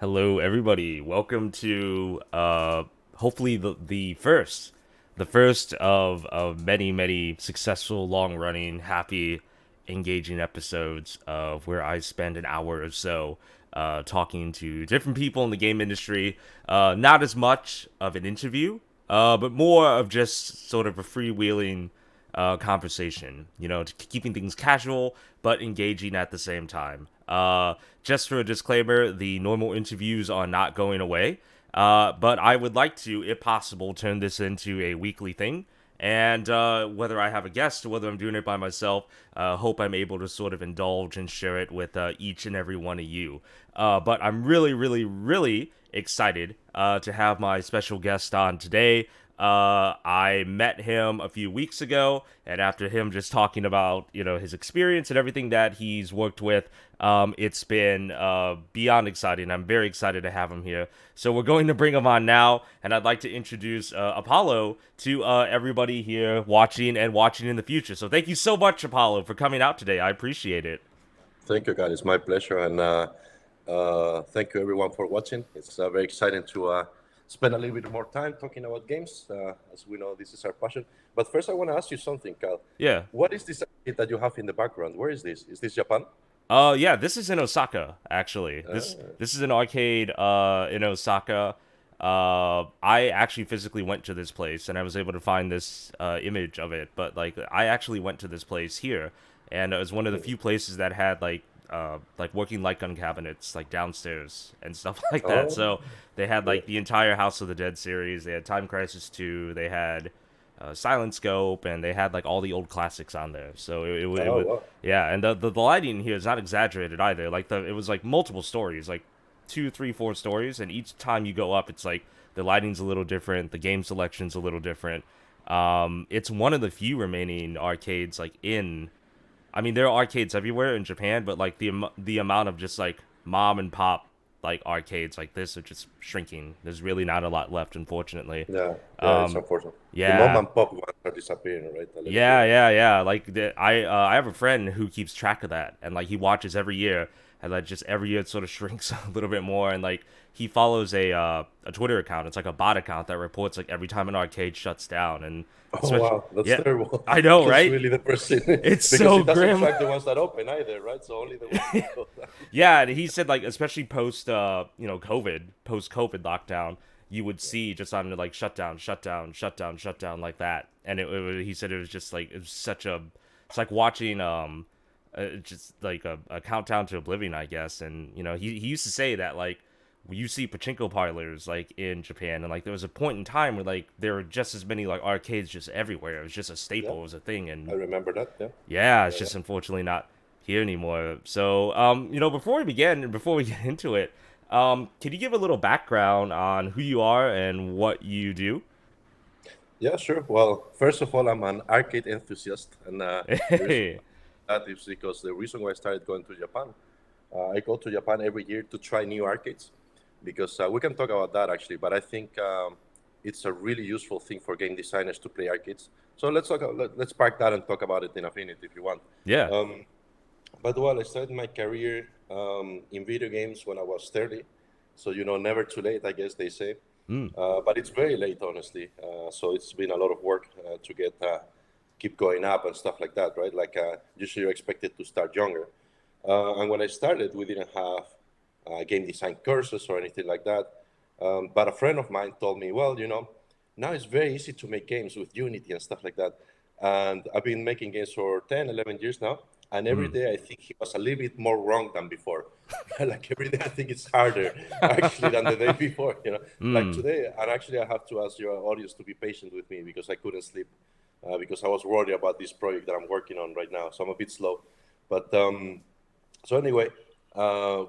Hello, everybody. Welcome to hopefully the first of many successful, long running, happy, engaging episodes of where I spend an hour or so talking to different people in the game industry. Not as much of an interview, but more of just sort of a freewheeling conversation. Keeping things casual but engaging at the same time. Just for a disclaimer, the normal interviews are not going away, but I would like to, if possible, turn this into a weekly thing. And whether I have a guest or whether I'm doing it by myself, hope I'm able to sort of indulge and share it with each and every one of you. But I'm really excited to have my special guest on today. I met him a few weeks ago, and after him just talking about his experience and everything that he's worked with, it's been beyond exciting. I'm very excited to have him here. So we're going to bring him on now, and I'd like to introduce Apollo to everybody here watching and watching in the future. So thank you so much, Apollo, for coming out today. I appreciate it. Thank you, God. It's my pleasure, and thank you everyone for watching. It's very exciting to spend a little bit more time talking about games, as we know this is our passion. But first, I want to ask you something, Cal. Yeah. What is this arcade that you have in the background? Where is this? Is this Japan? Yeah, this is in Osaka, actually. This is an arcade in Osaka. I actually physically went to this place and I was able to find this image of it, but like I actually went to this place here and it was one of the few places that had like working light gun cabinets like downstairs and stuff like that. Oh, So they had yeah. like the entire House of the Dead series, they had Time Crisis 2, they had Silent Scope, and they had like all the old classics on there. So it Oh, was wow. yeah, and the lighting here is not exaggerated either. Like it was like multiple stories, like two, three, four stories, and each time you go up, it's like the lighting's a little different, the game selection's a little different. It's one of the few remaining arcades like in. I mean, there are arcades everywhere in Japan, but like the amount of just like mom and pop like arcades like this are just shrinking. There's really not a lot left, unfortunately. Yeah, yeah, it's Um, unfortunate. The mom yeah, and pop ones are disappearing, right? A little bit. yeah. Like I have a friend who keeps track of that, and like he watches every year, and like just every year it sort of shrinks a little bit more. And like he follows a Twitter account. It's like a bot account that reports like every time an arcade shuts down, and Oh, especially wow, that's yeah, terrible. I know, That's right? really depressing It's because so it doesn't grim. track the ones that open either, right? So only the ones that go down. Yeah, and he said like especially post post COVID lockdown, you would see just on like shut down like that, and he said it was just like it was such a it's like watching just like a countdown to oblivion, I guess. And he used to say that like you see pachinko parlors like in Japan, and like there was a point in time where like there were just as many like arcades just everywhere. It was just a Yeah, staple, it was a thing, I and remember that. Yeah, yeah, it's yeah, yeah. just unfortunately not here anymore. So, before we begin and before we get into it, can you give a little background on who you are and what you do? Yeah, sure. Well, first of all, I'm an arcade enthusiast, and the reason Hey. that is because the reason why I started going to Japan, I go to Japan every year to try new arcades, because we can talk about that actually. But I think it's a really useful thing for game designers to play arcades. So let's park that and talk about it in a minute if you want. Yeah. Um, but well, I started my career in video games when I was 30, so never too late, I guess they say. Mm. But it's very late, honestly. So it's been a lot of work to get keep going up and stuff like that, right? Like usually you're expected to start younger. And when I started, we didn't have game design courses or anything like that. But a friend of mine told me, well, now it's very easy to make games with Unity and stuff like that. And I've been making games for 10, 11 years now. And every Mm. day I think he was a little bit more wrong than before. Like every day I think it's harder actually than the day before. Like Mm. today, and actually I have to ask your audience to be patient with me because I couldn't sleep because I was worried about this project that I'm working on right now. So I'm a bit slow. But so anyway,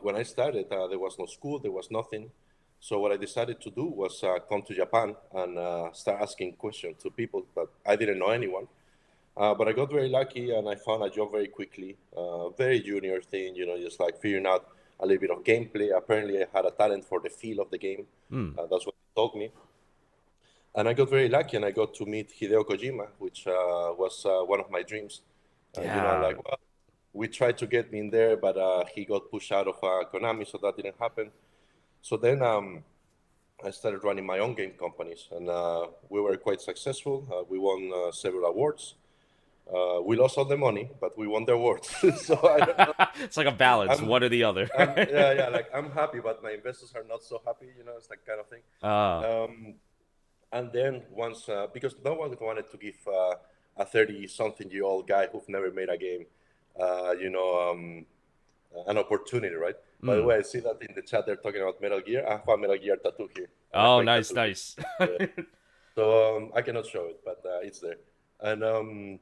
when I started, there was no school, there was nothing. So what I decided to do was come to Japan and start asking questions to people, but I didn't know anyone. But I got very lucky and I found a job very quickly. Very junior thing, just like figuring out a little bit of gameplay. Apparently, I had a talent for the feel of the game. Mm. That's what they told me. And I got very lucky and I got to meet Hideo Kojima, which was one of my dreams. Yeah. Like, well, we tried to get me in there, but he got pushed out of Konami, so that didn't happen. So then I started running my own game companies, and we were quite successful. We won several awards. We lost all the money, but we won the awards. So I don't know. It's like a balance, I'm, one or the other. yeah, like I'm happy, but my investors are not so happy. It's that kind of thing. Ah, Um, and then once, because no one wanted to give a 30-something-year-old guy who've never made a game, an opportunity, right? By the mm. way, I see that in the chat they're talking about Metal Gear. I have a Metal Gear tattoo here, a Oh, Quake nice, tattoo here. nice. Yeah. So I cannot show it, but it's there. And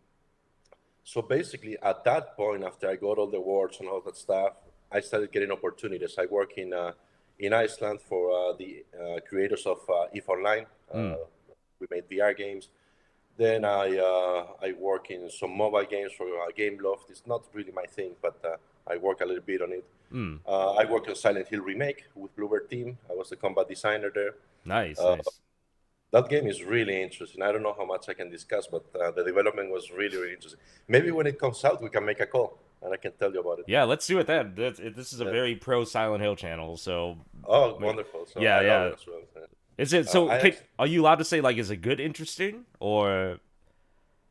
so basically, at that point, after I got all the awards and all that stuff, I started getting opportunities. I work in Iceland for the creators of EVE Online. Mm. We made VR games. Then I work in some mobile games for Game Loft. It's not really my thing, but I work a little bit on it. Mm. I work on Silent Hill remake with Bluebird Team. I was the combat designer there. Nice, Uh, nice. that game is really interesting. I don't know how much I can discuss, but the development was really, really interesting. Maybe when it comes out, we can make a call and I can tell you about it. Yeah, let's do it then. This is a Yeah. very pro Silent Hill channel, so Oh, wonderful! So yeah, I love yeah. it as well. Yeah. Is it so? I actually, Are you allowed to say like, is it good, interesting, or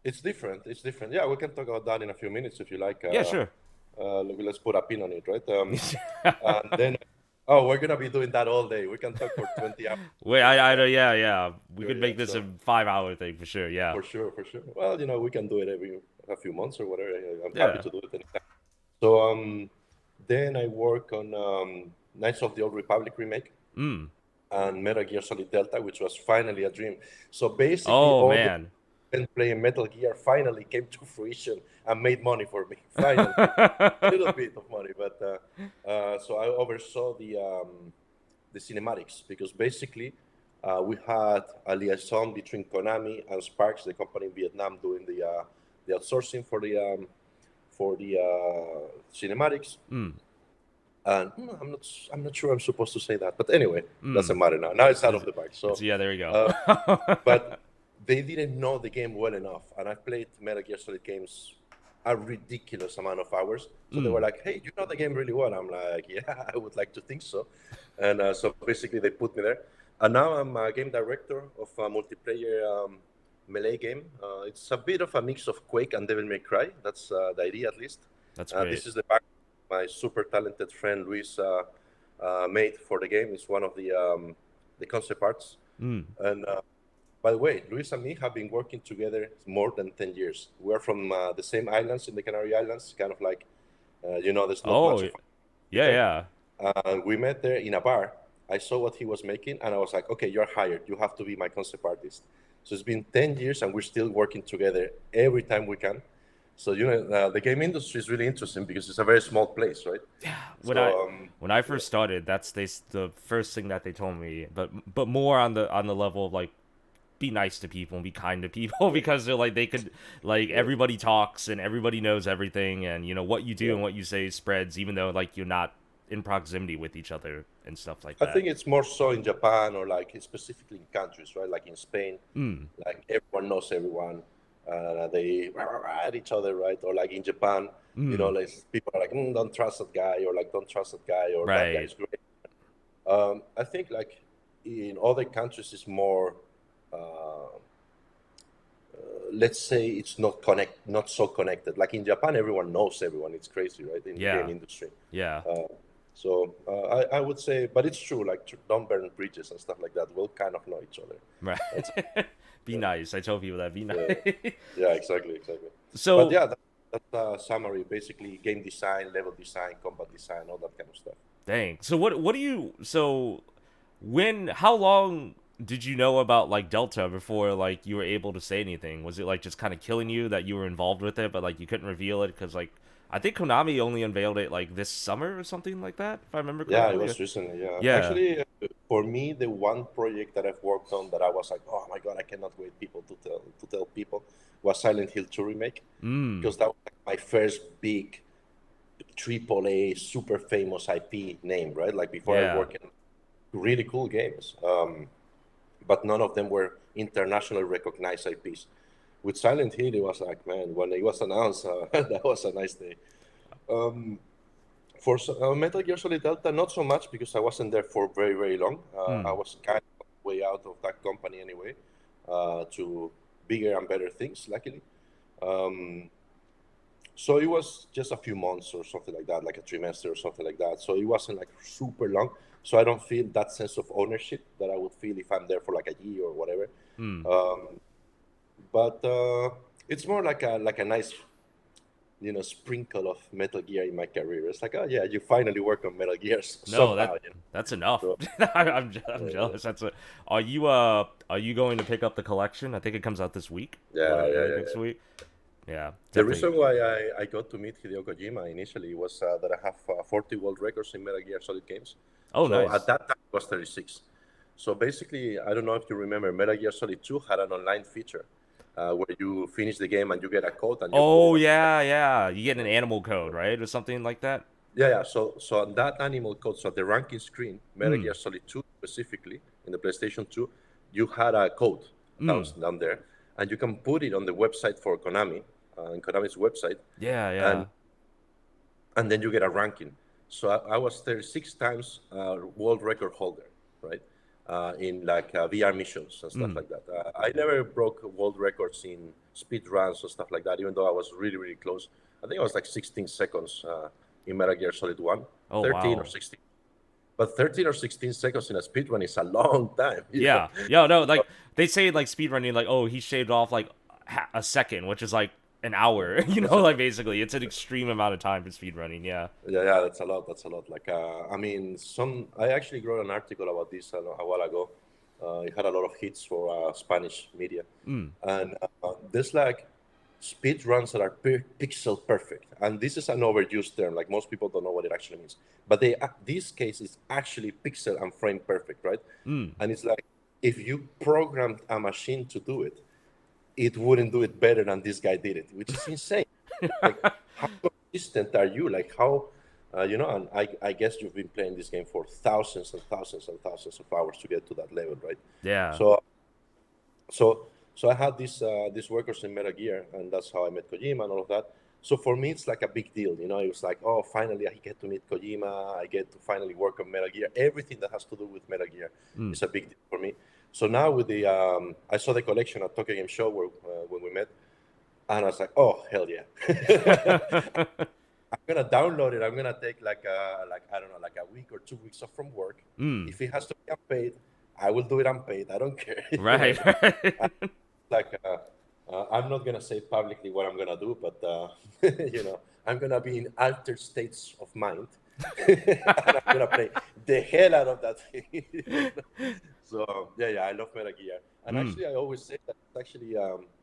it's different. It's different. Yeah, we can talk about that in a few minutes if you like. yeah, sure. Let's put a pin on it, right? And then, oh, we're gonna be doing that all day. We can talk for 20 hours Wait, if you I know, want. yeah, yeah. We could Yeah, make this a so 5 hour thing for sure. Yeah, for sure, for sure. Well, we can do it every a few months or whatever. I'm happy yeah. to do it anytime. So then I work on Knights of the Old Republic remake Mm. and Metal Gear Solid Delta, which was finally a dream. So basically, Oh all the man. been playing Metal Gear finally came to fruition and made money for me. Finally, a little bit of money, but so I oversaw the cinematics because basically we had a liaison between Konami and Sparks, the company in Vietnam, doing the outsourcing for the cinematics. Mm. And I'm not sure I'm supposed to say that, but anyway, Mm. doesn't matter now. Now it's out of It's, the bag. it's So, yeah. There you go. uh, but they didn't know the game well enough, and I've played Metal Gear Solid games a ridiculous amount of hours. So they were Mm. like, "Hey, you know the game really well." I'm like, "Yeah, I would like to think so." And so basically, they put me there, and now I'm a game director of a multiplayer melee game. It's a bit of a mix of Quake and Devil May Cry. That's the idea, at least. That's great. This is the back my super talented friend Luis made for the game. It's one of the concept arts. Mm. And by the way, Luis and me have been working together more than 10 years. We're from the same islands in the Canary Islands, kind of like, there's not Oh much of yeah, there. yeah. We met there in a bar. I saw what he was making, and I was like, okay, you're hired. You have to be my concept artist. So it's been 10 years, and we're still working together every time we can. So, the game industry is really interesting because it's a very small place, right? Yeah. So, When I yeah. first started, that's the first thing that they told me. But more on the level of like, be nice to people and be kind to people because they're like, they could, like, Yeah, everybody talks and everybody knows everything, and what you do yeah. and what you say spreads even though like you're not in proximity with each other and stuff like I that. think it's more so in Japan or like specifically in countries, right? Like in Spain, Mm. like everyone knows everyone. They rah, rah, rah at each other, right? Or like in Japan, Mm. like people are like, don't trust that guy, or like, don't trust that guy, or that Right. guy's great. I think like in other countries, it's more, uh, let's say it's not so connected. Like in Japan, everyone knows everyone. It's crazy, right? In the game Yeah. industry. Yeah. Uh, so I would say, but it's true. Like don't burn bridges and stuff like that. We'll kind of know each other. Right. That's Be yeah, nice. I tell people that. Be nice. yeah, yeah, exactly, exactly. But So yeah, that's a summary. Basically, game design, level design, combat design, all that kind of stuff. dang. So what do you so when how long did you know about like Delta before like you were able to say anything? Was it like just kind of killing you that you were involved with it, but like you couldn't reveal it because like I think Konami only unveiled it like this summer or something like that, if I remember Yeah, it correctly. was recently. Yeah, Yeah. actually, for me, the one project that I've worked on that I was like, oh my god, I cannot wait people to tell people was Silent Hill 2 remake Mm. because that was like my first big triple A super famous IP name, right? Like before I Yeah. worked in really cool games, but none of them were internationally recognized IPs. With Silent Hill, it was like, man, when it was announced, that was a nice day. Um, Metal Gear Solid Delta, not so much because I wasn't there for very, very long. I Hmm. was kind of way out of that company anyway, to bigger and better things, luckily. Um, so it was just a few months or something like that, like a trimester or something like that. So it wasn't like super long. So I don't feel that sense of ownership that I would feel if I'm there for like a year or whatever. Hmm. Um, but it's more like a nice sprinkle of Metal Gear in my career. It's like, oh yeah, you finally work on Metal Gears No, somehow. that's enough. So, I'm uh, jealous. That's a. Are you going to pick up the collection? I think it comes out this week or yeah, yeah, early yeah, next yeah. week. Yeah, The definitely. reason why I got to meet Hideo Kojima initially was that I have 40 world records in Metal Gear Solid games. Oh, So at nice. that time it was 36. So basically, I don't know if you remember, Metal Gear Solid 2 had an online feature where you finish the game and you get a code and you put it Oh on. yeah, yeah. You get an animal code, right, or something like that. Yeah, yeah. So on that animal code, so the ranking screen, Metal Hmm. Gear Solid 2 specifically, in the PlayStation 2, you had a code Hmm. down there, and you can put it on the website for Konami, on Konami's website, Yeah, and yeah. and then you get a ranking. So I was 36 times world record holder, right? In like VR missions and stuff Hmm. like that. I never broke world records in speed runs and stuff like that, even though I was really, really close. I think I was like 16 seconds in Metal Gear Solid 1, Oh 13 or wow. 16. But 13 or 16 seconds in a speed run is a long time, you know? Yeah. Yo, no, like they say like speedrunning, like oh he shaved off like a second, which is like an Yeah, hour. that's a Like lot. basically, it's an extreme amount of time for speedrunning. Yeah. Yeah, yeah, that's a lot. That's a lot. Like, I mean, I actually wrote an article about this a while ago. It had a lot of hits for Spanish media, Hmm. and there's like speed runs that are pixel perfect, and this is an overused term. Like most people don't know what it actually means, but this case is actually pixel and frame perfect, right? Hmm. And it's like if you programmed a machine to do it, it wouldn't do it better than this guy did it, which is insane. Like, how consistent are you? Like, how, and I guess you've been playing this game for thousands and thousands and thousands of hours to get to that level, right? Yeah. So, so I had these workers in Metal Gear, and that's how I met Kojima and all of that. So for me, it's like a big deal, you know. It was like, oh, finally I get to meet Kojima. I get to finally work on Metal Gear. Everything that has to do with Metal Gear Hmm. is a big deal for me. So now with I saw the collection at Tokyo Game Show when we met, and I was like, oh hell yeah. I'm gonna download it. I'm gonna take like I don't know, like a week or 2 weeks off from work. Hmm. If it has to be unpaid, I will do it unpaid. I don't care. Right. I- Right. like I'm not gonna say publicly what I'm gonna do, but I'm gonna be in altered states of mind, and I'm gonna play the hell out of that thing. So yeah, yeah, I love Metal Gear, and Hmm. actually I always say that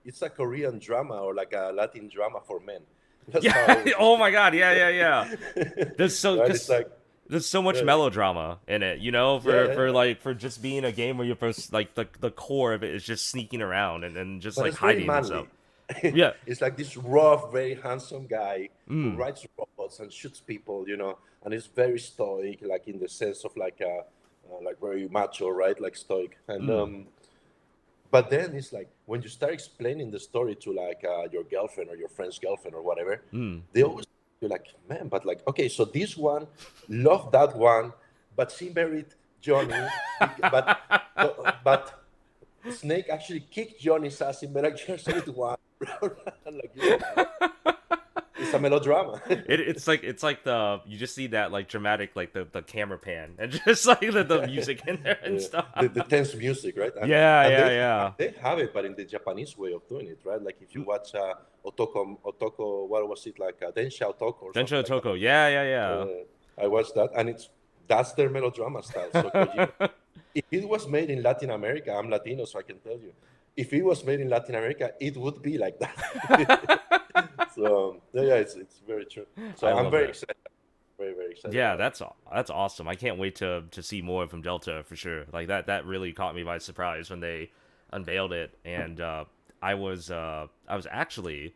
it's a Korean drama or like a Latin drama for men. That's Yeah. how I always Oh describe my God. Yeah. Yeah. Yeah. it. There's so Right? It's because like there's so much yeah, yeah, melodrama in it, yeah, yeah, for yeah. like for just being a game where you're first like the core of it is just sneaking around and just But like it's very hiding and stuff. manly. Yeah. It's like this rough, very handsome guy who Mm. rides robots and shoots people, and is very stoic, like in the sense of like very macho, right? Like stoic. And Mm. but then it's like when you start explaining the story to like your girlfriend or your friend's girlfriend or whatever, Mm. they always you're like, man, but like, okay, so this one loved that one, but she married Johnny, but Snake actually kicked Johnny's ass in Metal Gear Solid 1. Like, it's a melodrama. It's like the you just see that like dramatic like the camera pan and just like the music in there and stuff. The tense music, right? And Yeah, and yeah, they yeah. they have it, but in the Japanese way of doing it, right? Like if you watch Otoko, what was it like, Densha Otoko or something Densho like that. Toko. Yeah, yeah, I watched that, and that's their melodrama style. So Kojima, yeah. if it was made in Latin America, I'm Latino, so I can tell you, if it was made in Latin America, it would be like that. So yeah, it's very true. I So I'm love very it. excited, very very excited Yeah, about it. that's awesome. I can't wait to see more from Delta for sure. Like that really caught me by surprise when they unveiled it, and I was actually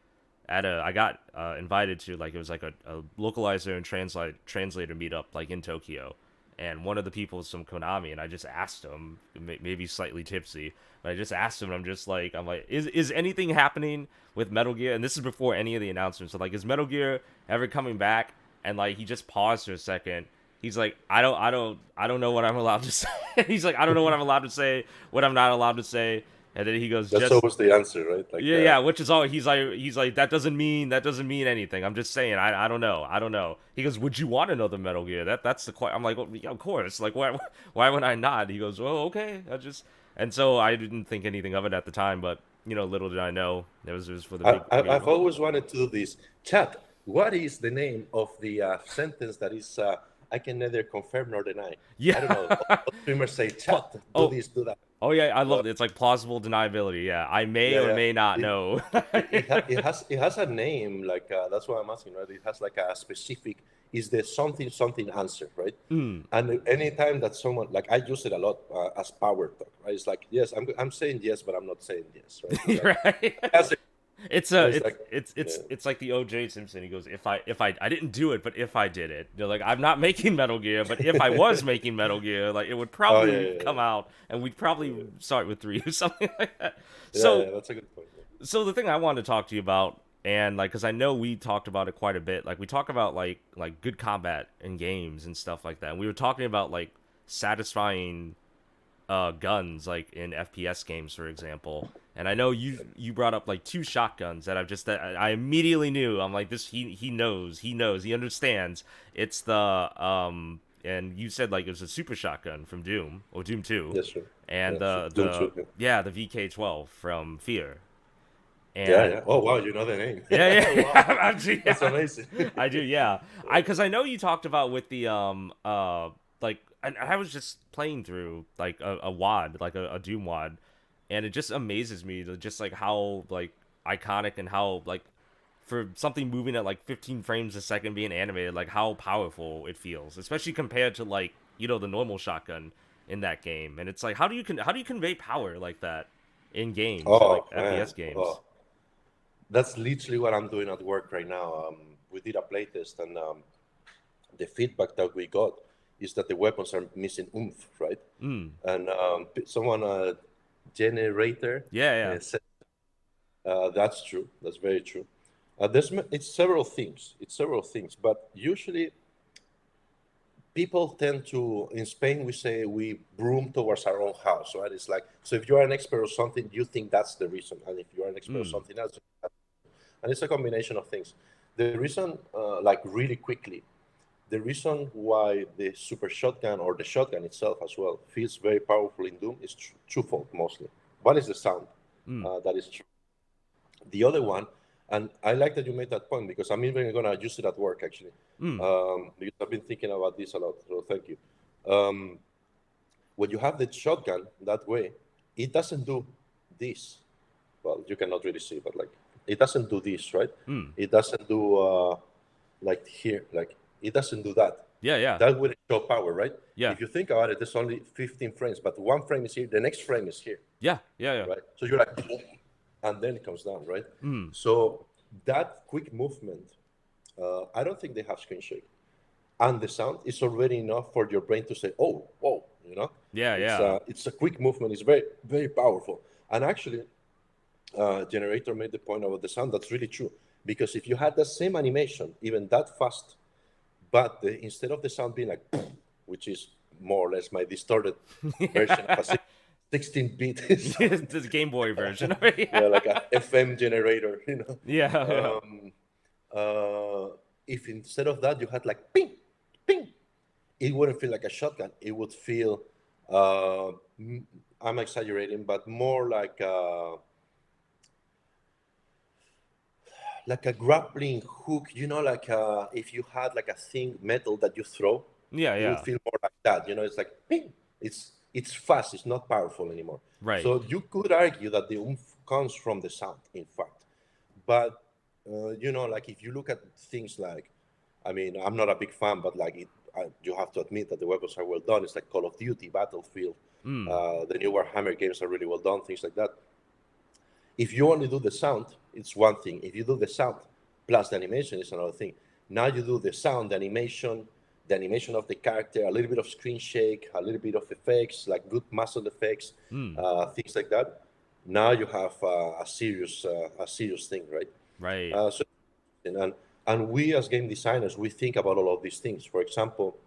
at a I got invited to like it was like a localizer and translator meetup like in Tokyo, and one of the people was from Konami, and I just asked him, maybe slightly tipsy, but I just asked him, I'm like, is anything happening with Metal Gear? And this is before any of the announcements. So like, is Metal Gear ever coming back? and like he just paused for a second. He's like, I don't know what I'm allowed to say. He's like, I don't know what I'm allowed to say, what I'm not allowed to say. And then he goes, That's just always the answer, right? Like, yeah, yeah, which is all he's like that doesn't mean anything. I'm just saying I don't know. I don't know. He goes, "Would you want another Metal Gear?" That's the question. I'm like, well, yeah, of course. Like why would I not? He goes, "Well, okay." I just and so I didn't think anything of it at the time, but little did I know it was for the big I've role. always wanted to do this. Chat, what is the name of the sentence that is, I can neither confirm nor deny? I don't know. Yeah. All streamers say, chat, do Oh, this, do that. oh yeah, I Uh, love it. It's like plausible deniability. Yeah, I may yeah, or yeah. may not It, know. it has a name, like, that's what I'm asking, right? It has like a specific, is the something something answer, right? Mm. And anytime that someone, like, I use it a lot as power talk, right? It's like, yes, I'm saying yes, but I'm not saying yes, right? It's like, Right. as a, It's it's like, yeah. it's like the OJ Simpson. He goes, if I didn't do it, but if I did it, you're like, I'm not making Metal Gear, but if I was making Metal Gear, like it would Oh yeah, probably yeah, come out, and we'd probably yeah, start with three or something like that. yeah, So yeah, that's a good point. Yeah. so the thing I wanted to talk to you about, and like, because I know we talked about it quite a bit. Like we talk about like good combat in games and stuff like that. And we were talking about like satisfying guns like in FPS games, for example. And I know you brought up like two shotguns that I immediately knew. I'm like this he understands. It's the and you said like it was a super shotgun from Doom or Doom 2 Yes, sure. and Yeah, Doom the 2. Yeah. yeah, the VK12 from Fear. Yeah, And yeah. Oh wow, you know the name. yeah, Wow, yeah, actually, that's yeah, amazing. I do, yeah. I because I know you talked about with the like I was just playing through like a wad like a Doom wad, and it just amazes me just like how like iconic and how like for something moving at like 15 frames a second being animated like how powerful it feels, especially compared to like the normal shotgun in that game. And it's like how do you convey power like that in games and like Oh FPS man, games? oh, that's literally what I'm doing at work right now. We did a playtest, and the feedback that we got is that the weapons are missing oomph, right? Mm. And someone, generator, Yeah, yeah. said, that's true. That's very true. It's several things. It's several things, but usually people tend to, in Spain we say we broom towards our own house, right? It's like, so if you are an expert of something, you think that's the reason, and if you are an expert of Mm. something else, and it's a combination of things. The reason, like really quickly, the reason why the super shotgun or the shotgun itself as well feels very powerful in Doom is twofold mostly. One is the sound, Mm. that is true. The other one, and I like that you made that point because I'm even going to use it at work actually, Mm. because I've been thinking about this a lot. So thank you. Um, when you have the shotgun that way, it doesn't do this. Well, you cannot really see, but like it doesn't do this, right? Mm. It doesn't do, like here, like it doesn't do that. Yeah, yeah. That wouldn't show power, right? Yeah. If you think about it, there's only 15 frames, but one frame is here, the next frame is here, Yeah. Yeah, yeah. right? So you're like, and then it comes down, right? Mm. So that quick movement, I don't think they have screen shake, and the sound is already enough for your brain to say, "Oh, whoa," you know. Yeah, It's yeah. it's a quick movement. It's very very powerful, and actually, generator made the point about the sound. That's really true because if you had the same animation, even that fast, but instead of the sound being like, which is more or less my distorted version of a 16-bit sound, This Game Boy version. yeah, Yeah. like a FM generator, Yeah, yeah. Um, if instead of that you had like ping, ping, it wouldn't feel like a shotgun. It would feel, uh, I'm exaggerating, but more like a grappling hook. Like, if you had like a thin metal that you throw, Yeah, it would yeah. feel more like that. It's like ping. It's fast. It's not powerful anymore. Right. So you could argue that the oomph comes from the sound, in fact. But like if you look at things like, I mean, I'm not a big fan, but like you have to admit that the weapons are well done. It's like Call of Duty, Battlefield, Mm. the new Warhammer games are really well done, things like that. If you only do the sound, it's one thing. If you do the sound plus the animation, it's another thing. Now you do the sound, the animation of the character, a little bit of screen shake, a little bit of effects, like good muscle effects, Mm. things like that. Now you have a serious thing, right? Right. So, and And we as game designers, we think about all of these things. For example,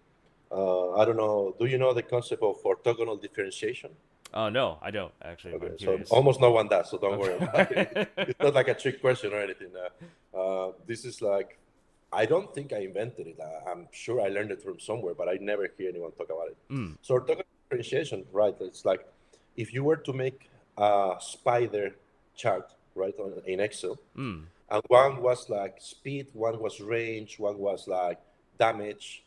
I don't know, do you know the concept of orthogonal differentiation? No, I don't actually, but Okay, I'm so curious. almost no one does, so don't worry about it. Okay. It's not like a trick question or anything. This is like, I don't think I invented it. I'm sure I learned it from somewhere, but I never hear anyone talk about it. Mm, So orthogonal differentiation, right? It's like if you were to make a spider chart, right, in Excel, mm, and one was like speed, one was range, one was like damage,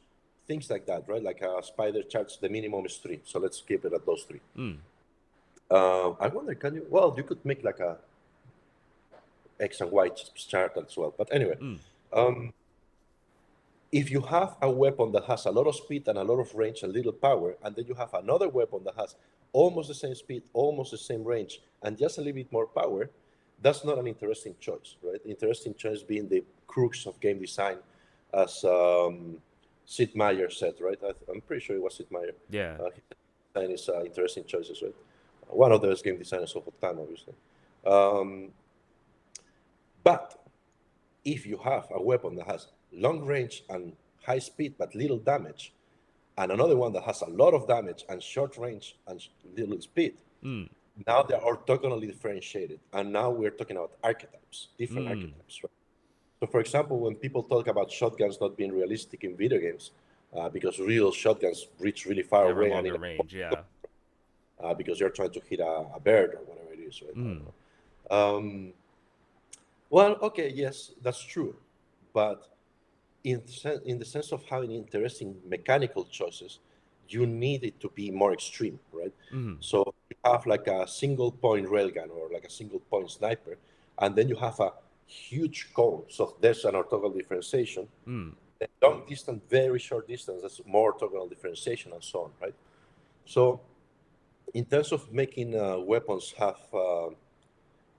things like that, right? Like a spider charts, the minimum is three. So let's keep it at those three. mm, I wonder, can you? Well, you could make like a X and Y chart as well. But anyway, mm, um, if you have a weapon that has a lot of speed and a lot of range and little power, and then you have another weapon that has almost the same speed, almost the same range, and just a little bit more power, that's not an interesting choice, right? Interesting choice being the crux of game design, as Sid Meier said, right? I'm pretty sure it was Sid Meier. yeah. His design is interesting choices, right? One of the best game designers of all time, obviously. Um, but if you have a weapon that has long range and high speed but little damage, and another one that has a lot of damage and short range and little speed, Mm, now they're orthogonally differentiated. And now we're talking about archetypes, different mm. archetypes. Right? So, for example, when people talk about shotguns not being realistic in video games, because real shotguns reach really far Ever away and longer range, yeah. because you're trying to hit a bird or whatever it is, right? I don't Mm, know. Well, okay, yes, that's true, but in the sense of having interesting mechanical choices, you need it to be more extreme, right? mm, So you have like a single point railgun or like a single point sniper, and then you have a huge cone. So there's an orthogonal differentiation. mm, The long distance, very short distance, that's more orthogonal differentiation, and so on, right? So in terms of making weapons have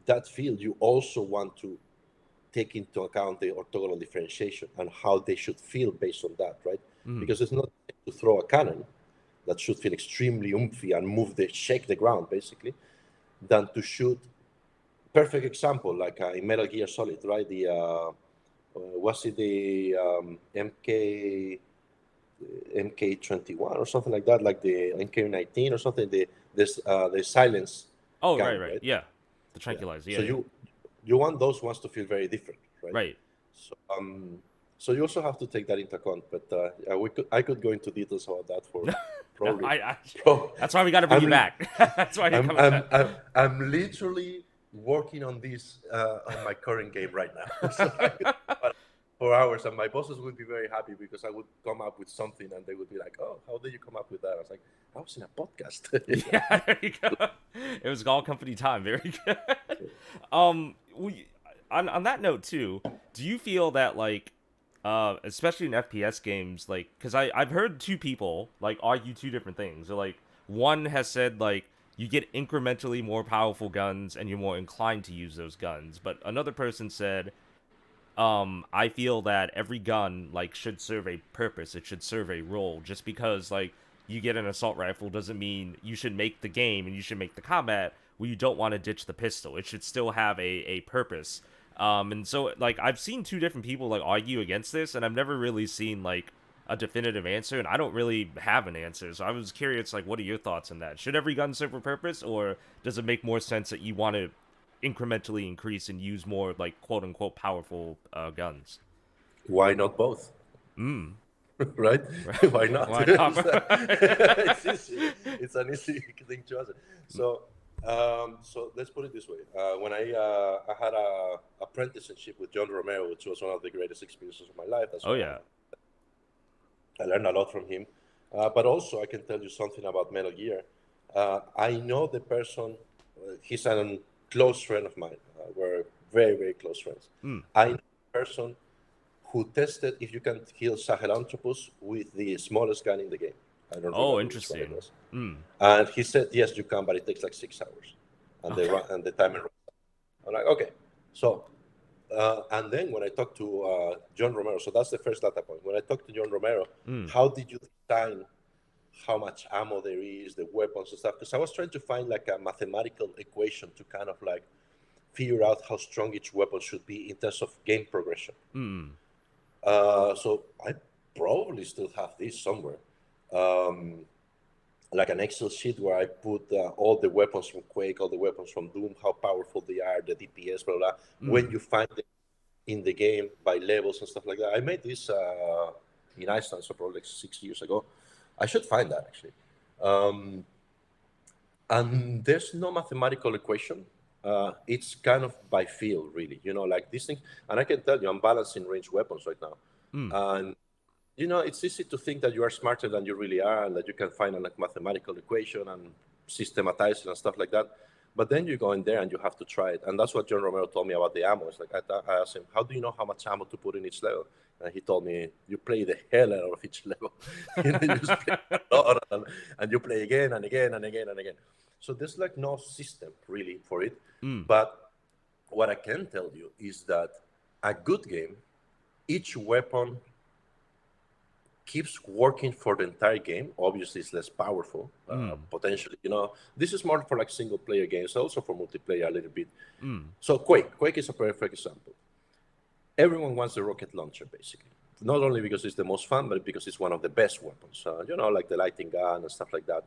that field, you also want to take into account the orthogonal differentiation and how they should feel based on that, right? mm. Because it's not to throw a cannon that should feel extremely oomphy and shake the ground basically, than to shoot. Perfect example, like in Metal Gear Solid, right? The was it the MK21 or something like that, like the MK19 or something? The silence Oh, right, gun, right. right? Yeah. The Yeah. tranquilizer. Yeah, So yeah. you want those ones to feel very different, right? Right. So so you also have to take that into account. But yeah, I could go into details about that for No, probably. I Pro, that's why we got to bring you I'm back. That's why you're I'm coming I'm back. I'm, I'm literally working on this on my current game right now. So I could talk about it for hours, and my bosses would be very happy because I would come up with something, and they would be like, "Oh, how did you come up with that?" I was like, "I was in a podcast." Yeah, there you go. It was all company time. Very good. On that note too, do you feel that like, especially in FPS games, like, because I've heard two people like argue two different things. So like, one has said like you get incrementally more powerful guns and you're more inclined to use those guns, but another person said I feel that every gun like should serve a purpose. It should serve a role. Just because like you get an assault rifle doesn't mean you should make the game and you should make the combat where you don't want to ditch the pistol. It should still have a purpose. And so like I've seen two different people like argue against this, and I've never really seen like a definitive answer, and I don't really have an answer. So I was curious, like, what are your thoughts on that? Should every gun serve a purpose, or does it make more sense that you want to incrementally increase and use more like quote unquote powerful guns? Why not both? Mm. Right? Why not? Why not? It's easy. It's an easy thing to answer. So, so let's put it this way. When I had a apprenticeship with John Romero, which was one of the greatest experiences of my life. That's Oh why yeah. I learned a lot from him. But also, I can tell you something about Metal Gear. I know the person. He's a close friend of mine. We're very, very close friends. Mm. I know the person who tested if you can kill Sahelanthropus with the smallest gun in the game. I don't Oh, remember which one it interesting. was. Mm. And he said, yes, you can, but it takes like 6 hours. And Okay. and the timer runs. I'm like, okay. So, and then when I talked to John Romero, so that's the first data point. When I talked to John Romero, Mm. how did you design how much ammo there is, the weapons and stuff? Because I was trying to find like a mathematical equation to kind of like figure out how strong each weapon should be in terms of game progression. Mm. So I probably still have this somewhere, um, like an Excel sheet where I put all the weapons from Quake, all the weapons from Doom, how powerful they are, the DPS, blah blah. When Mm. you find them in the game by levels and stuff like that. I made this in Iceland, so probably like 6 years ago. I should find that actually. Um, and there's no mathematical equation. It's kind of by feel, really. Like these things. And I can tell you, I'm balancing range weapons right now. Mm. And it's easy to think that you are smarter than you really are, and that you can find a like, mathematical equation and systematize it and stuff like that. But then you go in there and you have to try it, and that's what John Romero told me about the ammo. It's like I asked him, "How do you know how much ammo to put in each level?" And he told me, "You play the hell out of each level. You just play a lot, and you play again and again and again and again." So there's like no system really for it. Mm. But what I can tell you is that a good game, each weapon keeps working for the entire game. Obviously, it's less powerful, Mm. potentially. This is more for like single player games, also for multiplayer a little bit. Mm. So Quake is a perfect example. Everyone wants the rocket launcher, basically. Not only because it's the most fun, but because it's one of the best weapons. Like the lighting gun and stuff like that.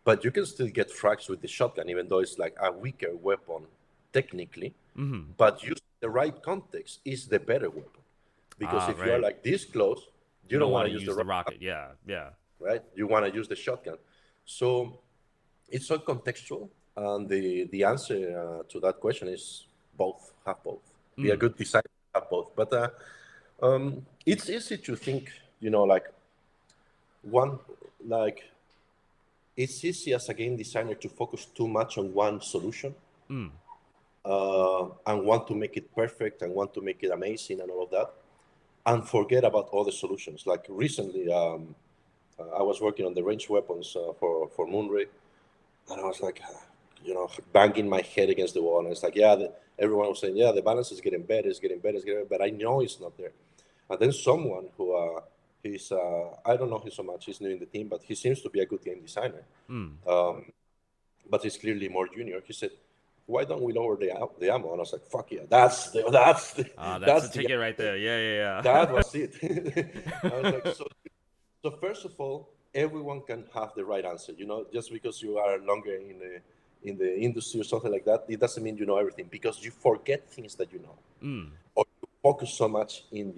But you can still get frags with the shotgun, even though it's like a weaker weapon technically. Mm. But using the right context is the better weapon. Because Ah, if you are right. like this close, You you don't don't want want to to use use the the rocket, rocket. Yeah. Yeah. right? You want to use the shotgun. So it's all contextual. And the answer to that question is both, have both. Be a Mm. good designer, have both. But it's easy to think, like one, like it's easy as a game designer to focus too much on one solution Mm. and want to make it perfect and want to make it amazing and all of that, and forget about all the solutions. Like recently, I was working on the range weapons for Moonray, and I was like, banging my head against the wall. And it's like, yeah, everyone was saying, yeah, the balance is getting better, it's getting better, it's getting better, but I know it's not there. And then someone who he's I don't know him so much, he's new in the team, but he seems to be a good game designer, Mm. but he's clearly more junior. He said, why don't we lower the ammo? And I was like, fuck yeah, that's Ah, that's the that's the ticket right there. Yeah. that was it. I was like, Yeah. so first of all, everyone can have the right answer. Just because you are longer in the industry or something like that, it doesn't mean you know everything, because you forget things that you know, mm. or you focus so much in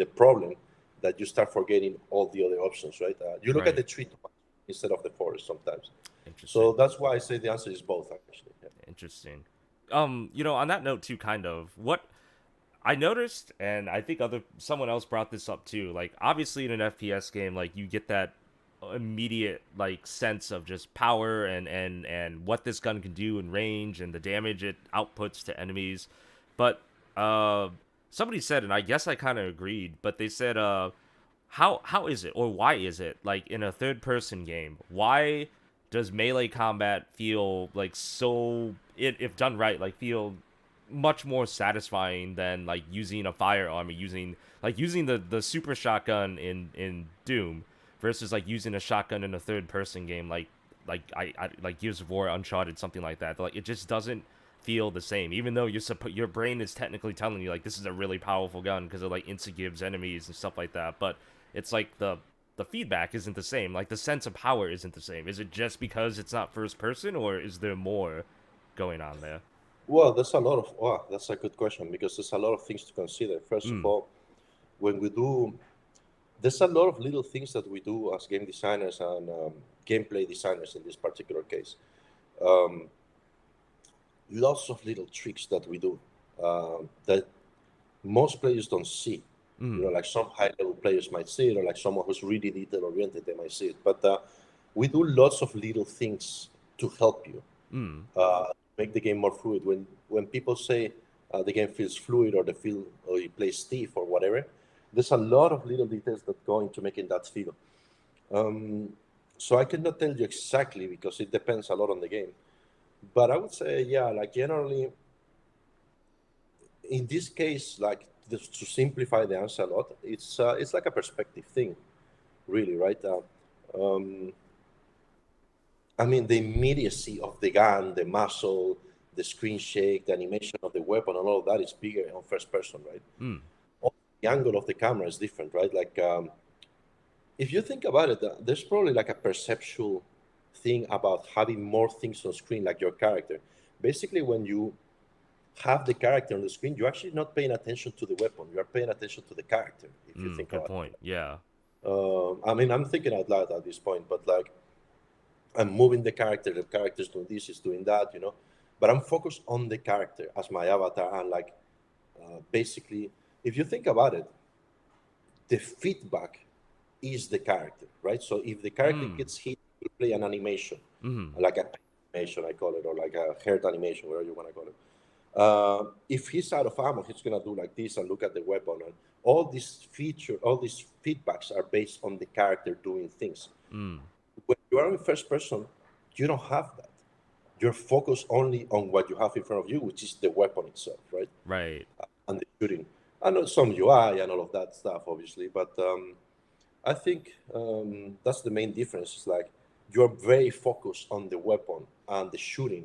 the problem that you start forgetting all the other options. Right? You look at the Right. tree too much instead of the forest sometimes. So Interesting. that's why I say the answer is both. Actually, yeah. Interesting. On that note too, kind of what I noticed, and I think other someone else brought this up too. Like, obviously, in an FPS game, like you get that immediate like sense of just power and what this gun can do in range and the damage it outputs to enemies. But uh, somebody said, and I guess I kind of agreed, but they said, how is it or why is it like in a third person game? Why does melee combat feel like so, if done right, like feel much more satisfying than like using a firearm or using the super shotgun in Doom versus like using a shotgun in a third person game I like Gears of War, Uncharted, something like that. Like it just doesn't feel the same, even though your brain is technically telling you like this is a really powerful gun because it like insta gives enemies and stuff like that. But it's like the feedback isn't the same. Like the sense of power isn't the same. Is it just because it's not first person, or is there more going on there? Well, that's a good question, because there's a lot of things to consider. First of Mm. all, when we do there's a lot of little things that we do as game designers and gameplay designers in this particular case. Um, Lots of little tricks that we do that most players don't see. Mm. Like some high level players might see it, or like someone who's really detail oriented, they might see it. But we do lots of little things to help you Mm. make the game more fluid. When people say the game feels fluid, or or it plays stiff or whatever, there's a lot of little details that go into making that feel. Um, so I cannot tell you exactly, because it depends a lot on the game. But I would say, yeah, like generally, in this case, like just to simplify the answer a lot, it's like a perspective thing, really, right? Um, I mean, the immediacy of the gun, the muzzle, the screen shake, the animation of the weapon, and all of that is bigger on first person, right? Mm. the angle of the camera is different, right? Like if you think about it, there's probably like a perceptual thing about having more things on screen, like your character. Basically, when you have the character on the screen, you're actually not paying attention to the weapon. You are paying attention to the character, if you think Good about point. Yeah. it. I mean, I'm thinking out loud at this point, but like I'm moving the character's doing this, is doing that, But I'm focused on the character as my avatar, and like basically, if you think about it, the feedback is the character, right? So if the character Mm. gets hit, you play an animation, Mm. like a animation, I call it, or like a heart animation, whatever you want to call it. If he's out of ammo, he's gonna do like this and look at the weapon. And all these feedbacks are based on the character doing things. Mm. When you are in first person, you don't have that. You're focused only on what you have in front of you, which is the weapon itself, right? Right. And the shooting. I know some UI and all of that stuff, obviously, but I think that's the main difference. It's like you're very focused on the weapon and the shooting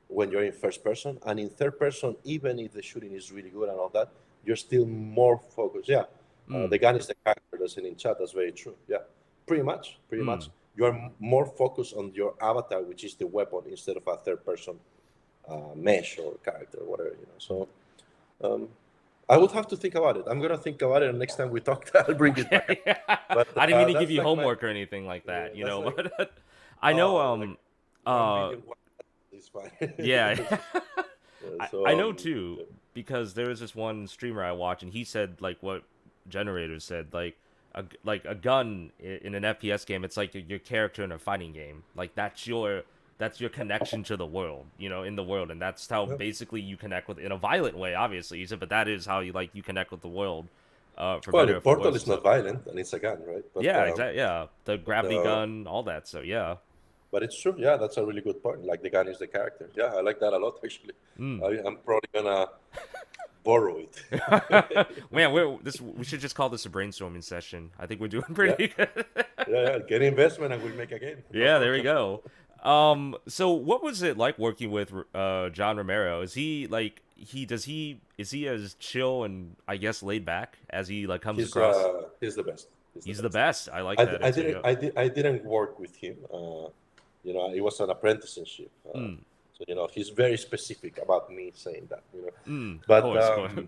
when you're in first person, and in third person, even if the shooting is really good and all that, you're still more focused. Yeah, the Mm. gun is the character. That's in chat. That's very true. Yeah, pretty much. Pretty much. Mm. You are more focused on your avatar, which is the weapon, instead of a third person mesh or character, or whatever. So I would have to think about it. I'm gonna think about it, and next time we talk, I'll bring it back up. Okay. But I didn't mean to give that's you like my homework or anything like that, that's like but I know like one uh billion is fine. yeah. I So know too, because there was this one streamer I watched, and he said like what generators said, like a gun in an FPS game, it's like your character in a fighting game. Like that's your connection to the world, in the world, and that's how yeah. basically you connect with in a violent way, obviously. He said, but that is how you connect with the world, for Well, better the or for Portal worse. is And so not violent, and it's a gun, right? yeah, exactly. Yeah, the But, gravity gun, all that. So yeah. but it's true. Yeah, that's a really good point. Like the gun is the character. Yeah, I like that a lot, actually. Mm. I'm probably gonna borrow it. Man, we should just call this a brainstorming session. I think we're doing Yeah, pretty good. yeah. Get investment, and we'll make a game. No Yeah, there we problem. go. So what was it like working with John Romero? Is he like is he as chill and I guess laid back as he like comes across? He's the best. He's the He's the best. best. I like that. It's yeah. I didn't work with him. It was an apprenticeship. Mm, So he's very specific about me saying that. of But course, of course.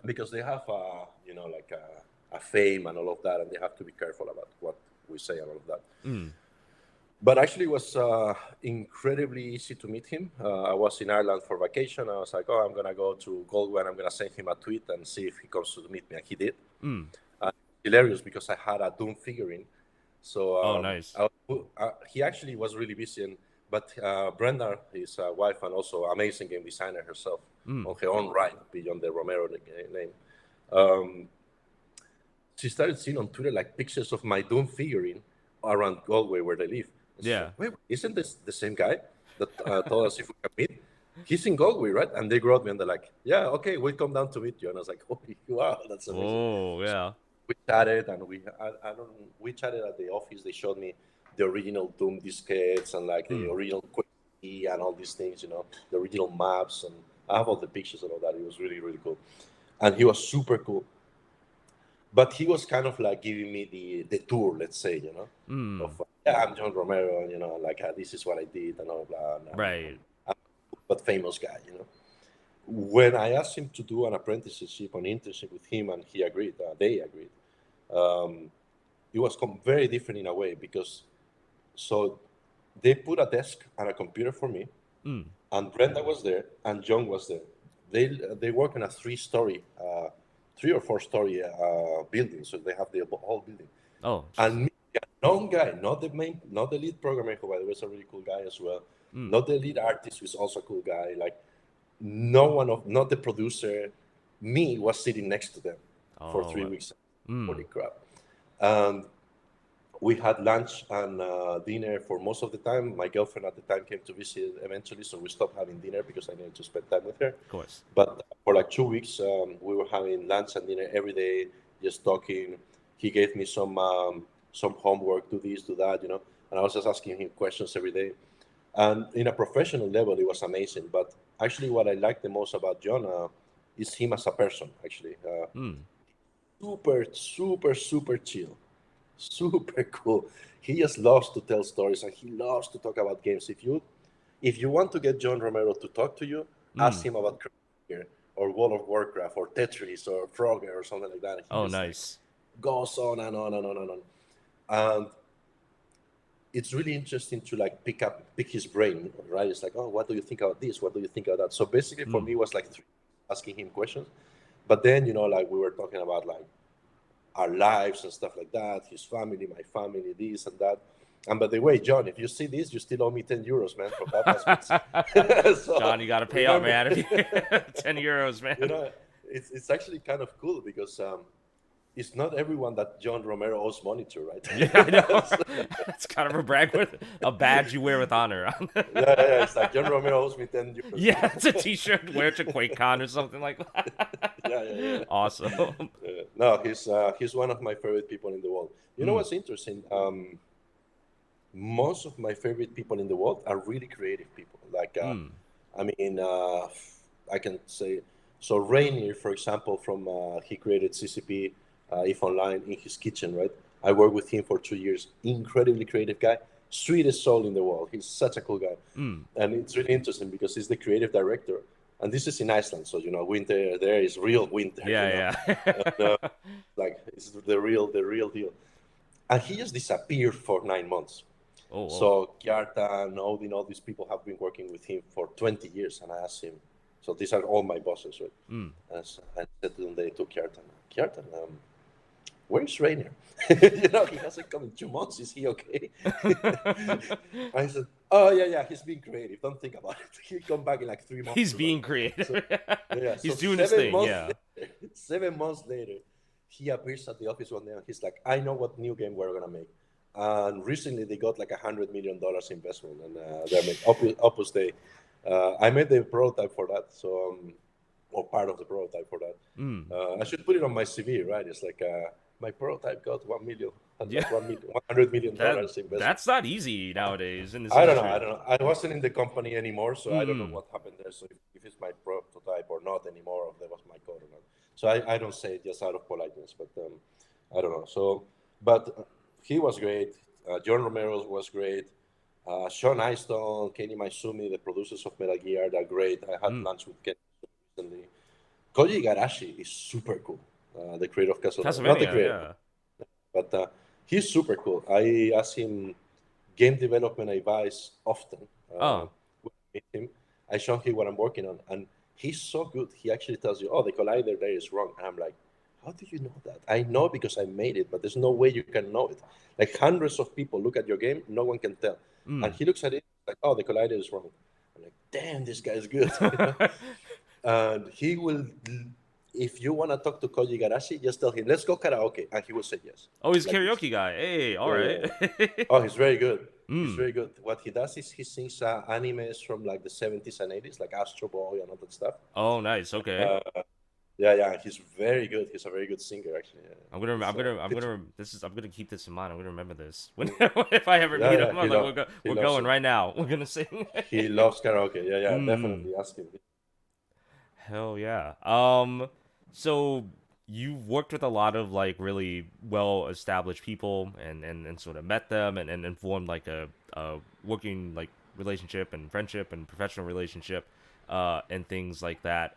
because they have like a fame and all of that, and they have to be careful about what we say and all of that. Mm, But actually, it was incredibly easy to meet him. I was in Ireland for vacation. I was like, oh, I'm gonna go to Galway, and I'm gonna send him a tweet and see if he comes to meet me, and he did. mm. Hilarious, because I had a Doom figurine. So Oh, nice. he actually was really busy, but Brenda, his wife, and also amazing game designer herself, Mm, on her own right, beyond the Romero name, um, she started seeing on Twitter like pictures of my Doom figurine around Galway where they live. And she's yeah. like, wait, isn't this the same guy that told us if we can meet? He's in Galway, right? And they wrote me and they're like, yeah, okay, we'll come down to meet you. And I was like, holy wow, that's amazing. Oh, yeah. We chatted, and we chatted at the office. They showed me the original Doom diskettes and like the Mm, original Quake and all these things, the original maps, and I have all the pictures and all that. It was really, really cool. And he was super cool. But he was kind of like giving me the tour, let's say, mm. of yeah, I'm John Romero, and like this is what I did and all blah. And Right. but famous guy. When I asked him to do an apprenticeship, an internship with him, and he agreed, they agreed. Um, it was very different in a way, because so they put a desk and a computer for me, Mm. and Brenda was there, and John was there. They work in a three or four story building, so they have the whole building. Oh, jeez. And me, a known guy, not the lead programmer, who by the way is a really cool guy as well, Mm. not the lead artist, who's also a cool guy, like not the producer. Me was sitting next to them for Oh, 3 weeks. Holy mm. crap! And we had lunch and dinner for most of the time. My girlfriend at the time came to visit eventually, so we stopped having dinner because I needed to spend time with her. Of course. But for like 2 weeks, we were having lunch and dinner every day, just talking. He gave me some homework, do this, do that, and I was just asking him questions every day. And in a professional level, it was amazing. But actually, what I like the most about John is him as a person. Actually, Mm. super, super, super chill, super cool. He just loves to tell stories and he loves to talk about games. If you want to get John Romero to talk to you, ask Mm. him about Crusader or World of Warcraft or Tetris or Frogger or something like that. He Oh, just like nice. goes on and on and on and on. And it's really interesting to like pick his brain, right? It's like, oh, what do you think about this? What do you think about that? So basically, for Mm. me, it was like asking him questions. But then, like we were talking about like our lives and stuff like that, his family, my family, this and that. And by the way, John, if you see this, you still owe me 10 euros, man, from that last pizza. John, So you gotta pay up, remember, man. If you 10 euros, you man. know, it's actually kind of cool because it's not everyone that John Romero owes money to, right? Yeah, I know. So, That's kind of a brag with a badge you wear with honor. yeah, it's like John Romero owes me 10 euros. Yeah, it's a T-shirt. Wear it to QuakeCon or something like that. Yeah. Awesome. No, he's one of my favorite people in the world. You know Mm. what's interesting? Most of my favorite people in the world are really creative people. Like, Mm. I mean, I can say so. Rainier, for example, from he created CCP, If Online in his kitchen, right? I worked with him for 2 years. Incredibly creative guy, sweetest soul in the world. He's such a cool guy, Mm. and it's really interesting because he's the creative director. And this is in Iceland, so winter there is real winter, Yeah, and, yeah. like it's the real deal. And he just disappeared for 9 months. Oh, whoa. So Kjartan, Odin, all these people have been working with him for 20 years. And I asked him, so these are all my bosses, right? Mm. I said to them, they took Kjartan, where's Rainier? He hasn't come in 2 months. Is he okay? I said, oh, yeah, he's being creative. Don't think about it. He'll come back in like 3 months He's or something. being creative. So, yeah, so He's doing his seven thing. months Yeah. later, 7 months later, he appears at the office one day and he's like, I know what new game we're going to make. And recently they got like $100 million investment and they're making Opus Day. I made the prototype for that. So, or part of the prototype for that. Mm. I should put it on my CV, right? It's like my prototype got 1 million, Yeah. like 1 million, $100 million investment. That's not easy nowadays in this I don't know. I industry. don't know. I wasn't in the company anymore, so I don't know Mm. what happened there. So if it's my prototype or not anymore, or if that was my code or not. So I don't say it just out of politeness, but I don't know. So, but he was great. John Romero was great. Sean Easton, Kenny Maizumi, the producers of Metal Gear, they're great. I had Mm. lunch with Kenny recently. Koji Igarashi is super cool. The creator of Castlevania, not the Castlevania. creator, Yeah. but he's super cool. I ask him game development advice often. Oh. When I meet him, I show him what I'm working on, and he's so good. He actually tells you, "Oh, the collider there is wrong," and I'm like, "How do you know that?" I know because I made it, but there's no way you can know it. Like hundreds of people look at your game, no one can tell, and Mm. he looks at it like, "Oh, the collider is wrong." I'm like, "Damn, this guy's good." And he will, if you want to talk to Koji Garashi, just tell him, let's go karaoke. And he will say yes. Oh, he's a Like this. karaoke guy. Hey, all Yeah. right. Oh, he's very good. He's Mm. very good. What he does is he sings animes from like the 70s and 80s, like Astro Boy and all that stuff. Oh, nice. Okay. Uh, yeah. He's very good. He's a very good singer, actually. Yeah. I'm gonna keep this in mind. I'm gonna remember this. If I ever meet him, I'm like, He we're loves going it. right now. We're gonna sing. He loves karaoke. Yeah, Mm. definitely ask him. Hell yeah. So you've worked with a lot of like really well established people and sort of met them and formed like a working like relationship and friendship and professional relationship and things like that.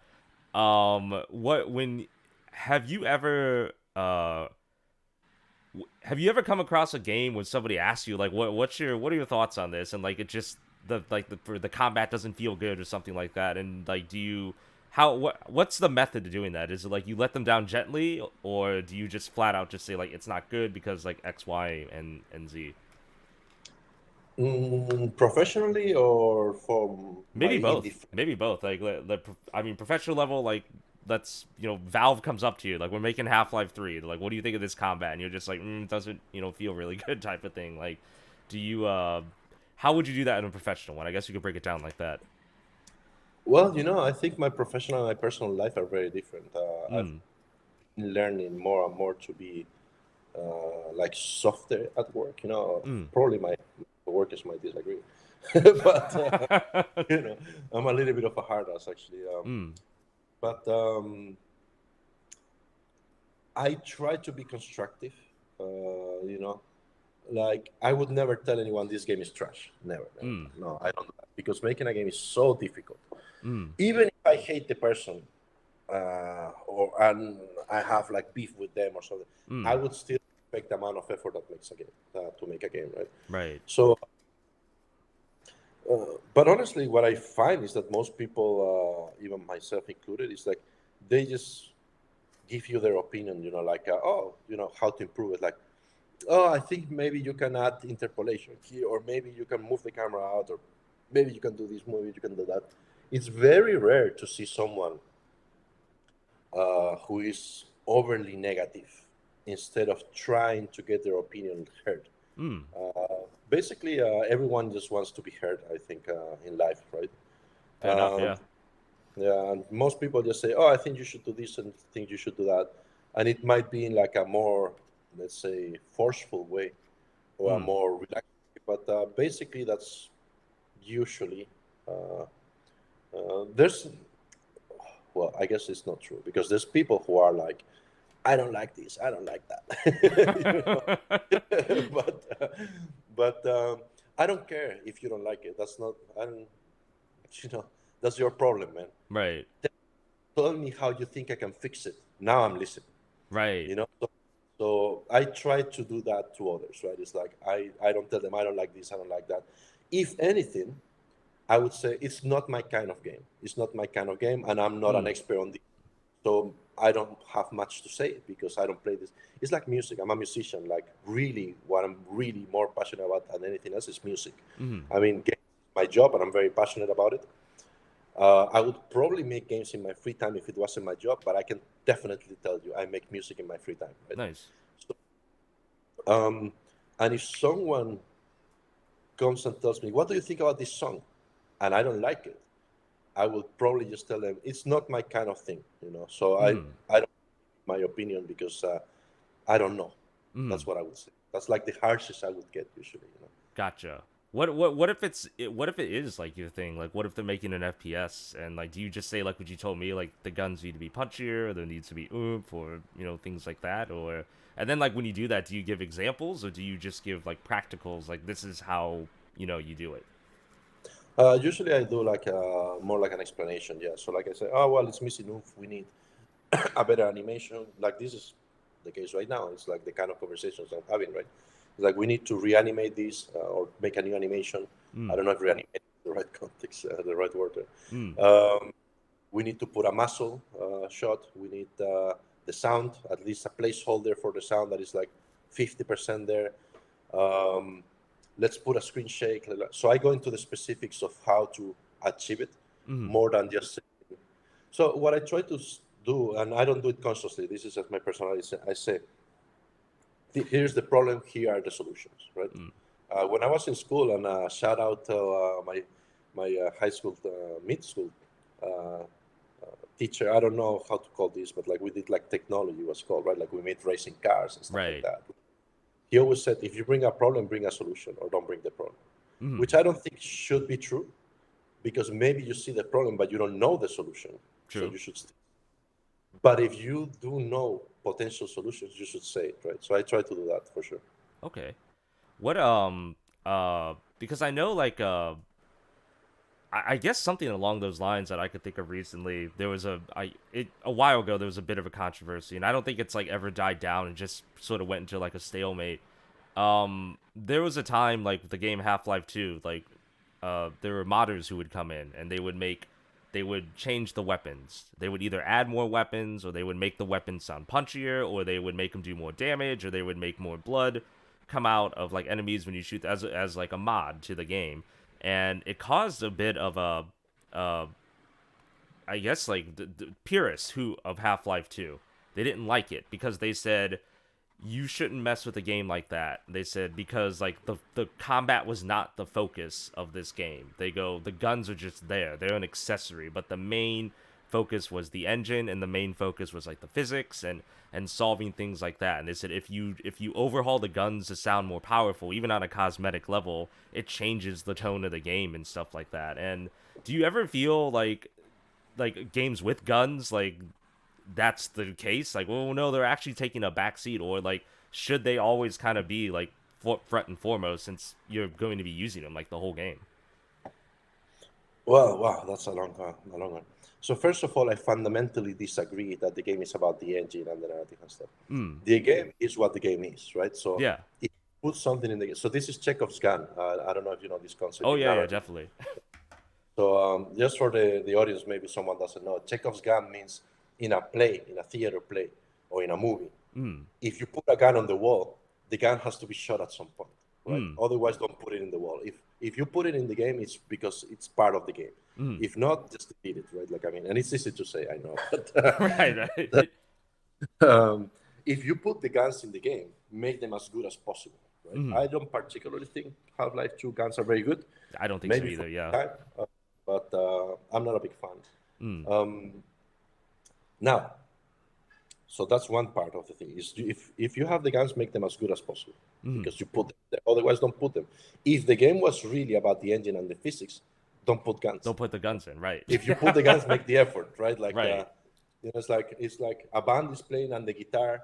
What when have you ever have you ever come across a game when somebody asks you like what are your thoughts on this and like it just the combat doesn't feel good or something like that and like do you what's the method to doing that? Is it like you let them down gently or do you just flat out just say like it's not good because like X, Y, and Z? Professionally or for my Maybe both. indie friend? Maybe both. Like I mean professional level like let's Valve comes up to you like we're making Half-Life 3 like what do you think of this combat and you're just like it doesn't feel really good type of thing like do you how would you do that in a professional one? I guess you could break it down like that. Well, I think my professional and my personal life are very different. I've Mm. been learning more and more to be like softer at work. Mm. Probably my workers might disagree, but I'm a little bit of a hard ass actually. Mm. But I try to be constructive. You know, like I would never tell anyone this game is trash. Never, never. Mm. No, I don't do that because making a game is so difficult. Mm. Even if I hate the person, or and I have like beef with them or something, I Mm. would still respect the amount of effort that makes a game to make a game, right? Right. So, but honestly, what I find is that most people, even myself included, is like they just give you their opinion. You know, like oh, you know how to improve it. Like oh, I think maybe you can add interpolation here, or maybe you can move the camera out, or maybe you can do this, maybe you can do that. It's very rare to see someone who is overly negative instead of trying to get their opinion heard. Mm. Basically, everyone just wants to be heard, I think, in life, right? Fair enough. Um, Yeah. yeah, and most people just say, "Oh, I think you should do this and think you should do that," and it might be in like a more, let's say, forceful way or a Mm. more relaxed way. But basically, that's usually uh, there's well, I guess it's not true because there's people who are like, I don't like this, I don't like that, you know. but I don't care if you don't like it. That's not I don't you know that's your problem, man. Right. Tell me how you think I can fix it. Now I'm listening. Right. You know. So I try to do that to others, right? It's like I don't tell them I don't like this, I don't like that. If anything, I would say it's not my kind of game. It's not my kind of game, and I'm not an Mm. expert on this. So I don't have much to say because I don't play this. It's like music. I'm a musician. Like really, what I'm really more passionate about than anything else is music. Mm. I mean, games is my job, and I'm very passionate about it. I would probably make games in my free time if it wasn't my job, but I can definitely tell you I make music in my free time. Right? Nice. So, and if someone comes and tells me, "What do you think about this song?" and I don't like it, I will probably just tell them it's not my kind of thing. You know, so Mm. I don't my opinion because I don't know. That's Mm. what I would say. That's like the harshest I would get usually. You know. Gotcha. What if what if it is like your thing? Like what if they're making an FPS and like do you just say like what you told me like the guns need to be punchier or there needs to be oomph or things like that or and then like when you do that do you give examples or do you just give like practicals like this is how you do it? Usually I do like more like an explanation. Yeah. So like I say, oh well, it's missing oomph. We need a better animation. Like this is the case right now. It's like the kind of conversations I'm having, right? It's like we need to reanimate this or make a new animation. I Mm. don't know if reanimate is the right context, the right word. Mm. We need to put a muscle shot. We need the sound, at least a placeholder for the sound that is like 50% there. Um, let's put a screen shake. So I go into the specifics of how to achieve it Mm. more than just saying. So what I try to do, and I don't do it consciously, this is just my personality, I say, here's the problem, here are the solutions, right? Mm. When I was in school, and shout out to my high school, mid school uh, teacher. I don't know how to call this, but like we did like technology was called, right? Like we made racing cars and stuff like Right. that. He always said, if you bring a problem, bring a solution, or don't bring the problem. Which Mm. I don't think should be true, because maybe you see the problem but you don't know the solution, so True. you should. But if you do know potential solutions, you should say it, right? So I try to do that for sure. Okay. What because I know like I guess something along those lines that I could think of recently. There was a while ago there was a bit of a controversy, and I don't think it's like ever died down and just sort of went into like a stalemate. There was a time like with the game Half-Life 2, like there were modders who would come in and they would change the weapons. They would either add more weapons or they would make the weapons sound punchier or they would make them do more damage or they would make more blood come out of like enemies when you shoot as like a mod to the game, and it caused a bit of a I guess like the purists who of Half-Life 2, they didn't like it because they said you shouldn't mess with a game like that. They said because like the combat was not the focus of this game. They go the guns are just there. They're an accessory, but the main focus was the engine and the main focus was like the physics and solving things like that. And they said if you overhaul the guns to sound more powerful, even on a cosmetic level, it changes the tone of the game and stuff like that. And do you ever feel like games with guns that's the case? Like, well, no, they're actually taking a back seat, or like, should they always kind of be like front and foremost since you're going to be using them like the whole game? Well, wow, that's a long one. So first of all, I fundamentally disagree that the game is about the engine and the narrative and stuff. Hmm. The game is what the game is, right? So Yeah. if you put something in the game. So this is Chekhov's gun. I don't know if you know this concept Oh in yeah, yeah, narrative. definitely. So just for the audience, maybe someone doesn't know, Chekhov's gun means in a play, in a theater play, or in a movie. Hmm. If you put a gun on the wall, the gun has to be shot at some point, right? Hmm. Otherwise, don't put it in the wall. If you put it in the game, it's because it's part of the game. Hmm. If not, just delete it, right? Like I mean, and it's easy to say, I know, but Right, right. if you put the guns in the game, make them as good as possible, right? Hmm. I don't particularly think Half-Life 2 guns are very good. I don't think so Maybe for either. Yeah. the time, but I'm not a big fan. Hmm. Now, so that's one part of the thing. Is if you have the guns, make them as good as possible Hmm. because you put them there. Otherwise, don't put them. If the game was really about the engine and the physics, don't put guns. Don't put the guns in. Right. If you put the guns, make the effort, right? Like Right. it's like a band is playing and the guitar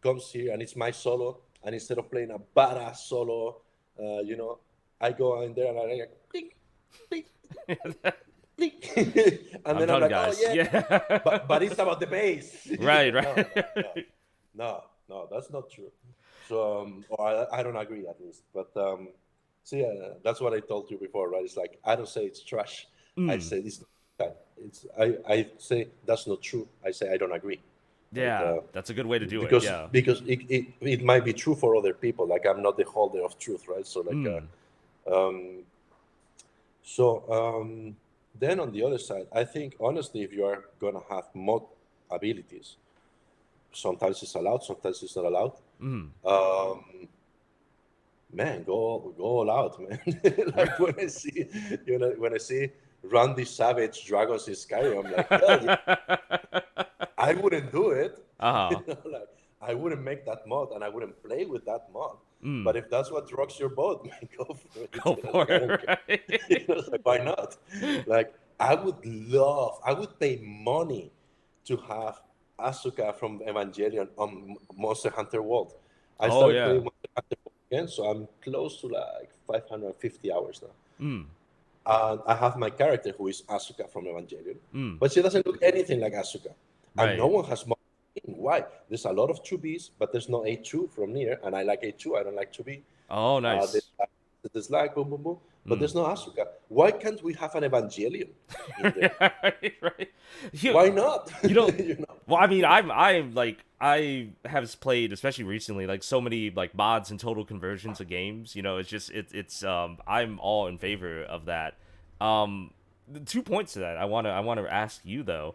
comes here and it's my solo, and instead of playing a badass solo, I go in there and I like clink, clink, clink, and I'm then I'm done, like, oh guys. yeah, Yeah. but it's about the bass. Right. No, no, no, Right. no, that's not true. So, or I don't agree at least. But so yeah, that's what I told you before, right? It's like I don't say it's trash. I Mm. say it's not bad. I say that's not true. I say I don't agree. Right? Yeah, that's a good way to do it. Because Yeah. because it might be true for other people. Like I'm not the holder of truth, right? So like Mm. so then on the other side, I think honestly, if you are gonna have mod abilities, sometimes it's allowed, sometimes it's not allowed. Mm. Man, go all out, man. Like when I see Randy Savage Dragons in Skyrim, I'm like, hell yeah, I wouldn't do it. Uh-huh. Like I wouldn't make that mod and I wouldn't play with that mod. But Mm. if that's what rocks your boat, man, go for it. Go for Like I don't it, care. right? Like, why not? Like I would pay money to have Asuka from Evangelion on Monster Hunter World. I Oh started yeah. playing Monster Hunter World again, so I'm close to like 550 hours now. Mm. And I have my character who is Asuka from Evangelion, Mm. but she doesn't look anything like Asuka. And no Right. one has more. Why? There's a lot of 2Bs, but there's no A2 from near, and I like A2. I don't like 2B. Oh, There's nice. like, there's like boom, boom, boom, but Mm. there's no Asuka. Why can't we have an Evangelion in there? Yeah, right, right. You Why not? you don't you know? well, I mean, I'm like I have played, especially recently, like so many like mods and total conversions of games. It's just it's I'm all in favor of that. The 2 points to that I wanna ask you though.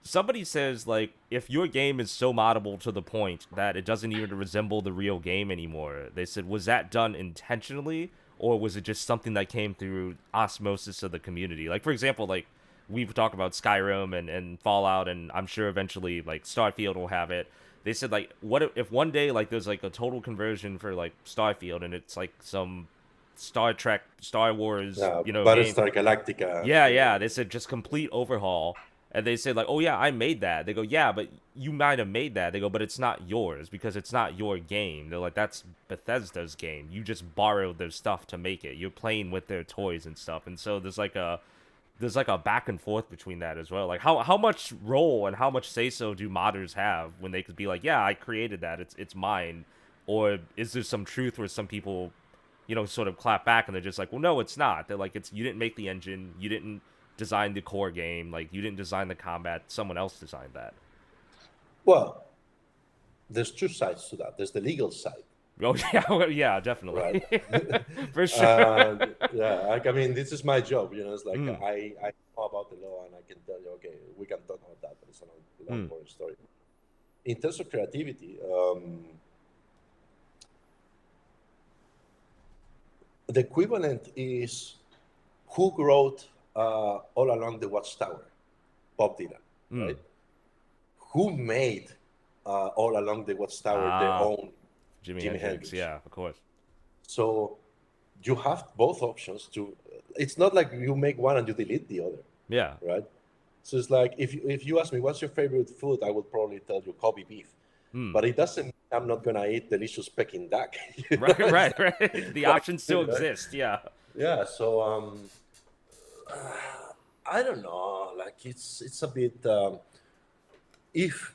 Somebody says like if your game is so moddable to the point that it doesn't even resemble the real game anymore, they said was that done intentionally or was it just something that came through osmosis of the community? Like for example, like we've talked about Skyrim and Fallout, and I'm sure eventually like Starfield will have it. They said like what if one day like there's like a total conversion for like Starfield and it's like some Star Trek, Star Wars, game. Battlestar Galactica. Yeah, yeah. They said just complete overhaul. And they said like, "Oh yeah, I made that." They go, "Yeah, but you might have made that." They go, "But it's not yours because it's not your game." They're like, "That's Bethesda's game. You just borrowed their stuff to make it. You're playing with their toys and stuff." And so there's like a back and forth between that as well. Like how much role and how much say so do modders have when they could be like, "Yeah, I created that. It's mine." Or is there some truth where some people sort of clap back and they're just like, well, no, it's not. They're like, you didn't make the engine, you didn't design the core game, like you didn't design the combat, someone else designed that. Well, there's two sides to that. There's the legal side, Oh yeah, well, yeah, right? definitely, for sure. Yeah, like I mean, this is my job. It's like Mm, I know about the law and I can tell you, okay, we can talk about that, but it's a long mm, boring story. In terms of creativity, the equivalent is who wrote All Along the Watchtower, Bob Dylan, mm. right? Who made All Along the Watchtower their Ah, own Jimi Jimi Hendrix, Hendrix? yeah, of course. So you have both options to. It's not like you make one and you delete the other, Yeah. right? So it's like if you ask me what's your favorite food, I would probably tell you Kobe beef. Hmm. But it doesn't mean I'm not gonna eat delicious Peking duck. Right, It's right, right. The like, options still right? exist. Yeah. Yeah. So I don't know. Like it's a bit. If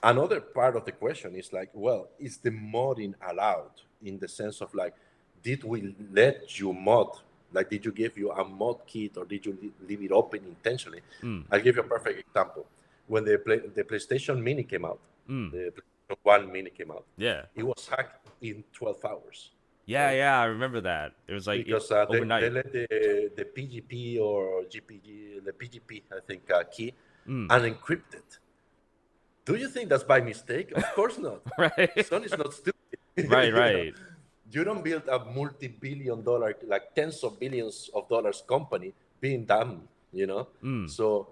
another part of the question is like, well, is the modding allowed in the sense of like, did we let you mod? Like, did you give you a mod kit or did you leave it open intentionally? Mm. I'll give you a perfect example. When the PlayStation Mini came out, Mm. the PlayStation 1 Mini came out, Yeah. it was hacked in 12 hours, Yeah, right? yeah, I remember that. It was like Because they overnight. let the PGP or GPG, the PGP, I think, key Mm. unencrypted. Do you think that's by mistake? Of course not. Right. Sony's not stupid. Right, You know, right. you don't build a multi-billion-dollar, like tens of billions of dollars company being dumb. You know, Mm. so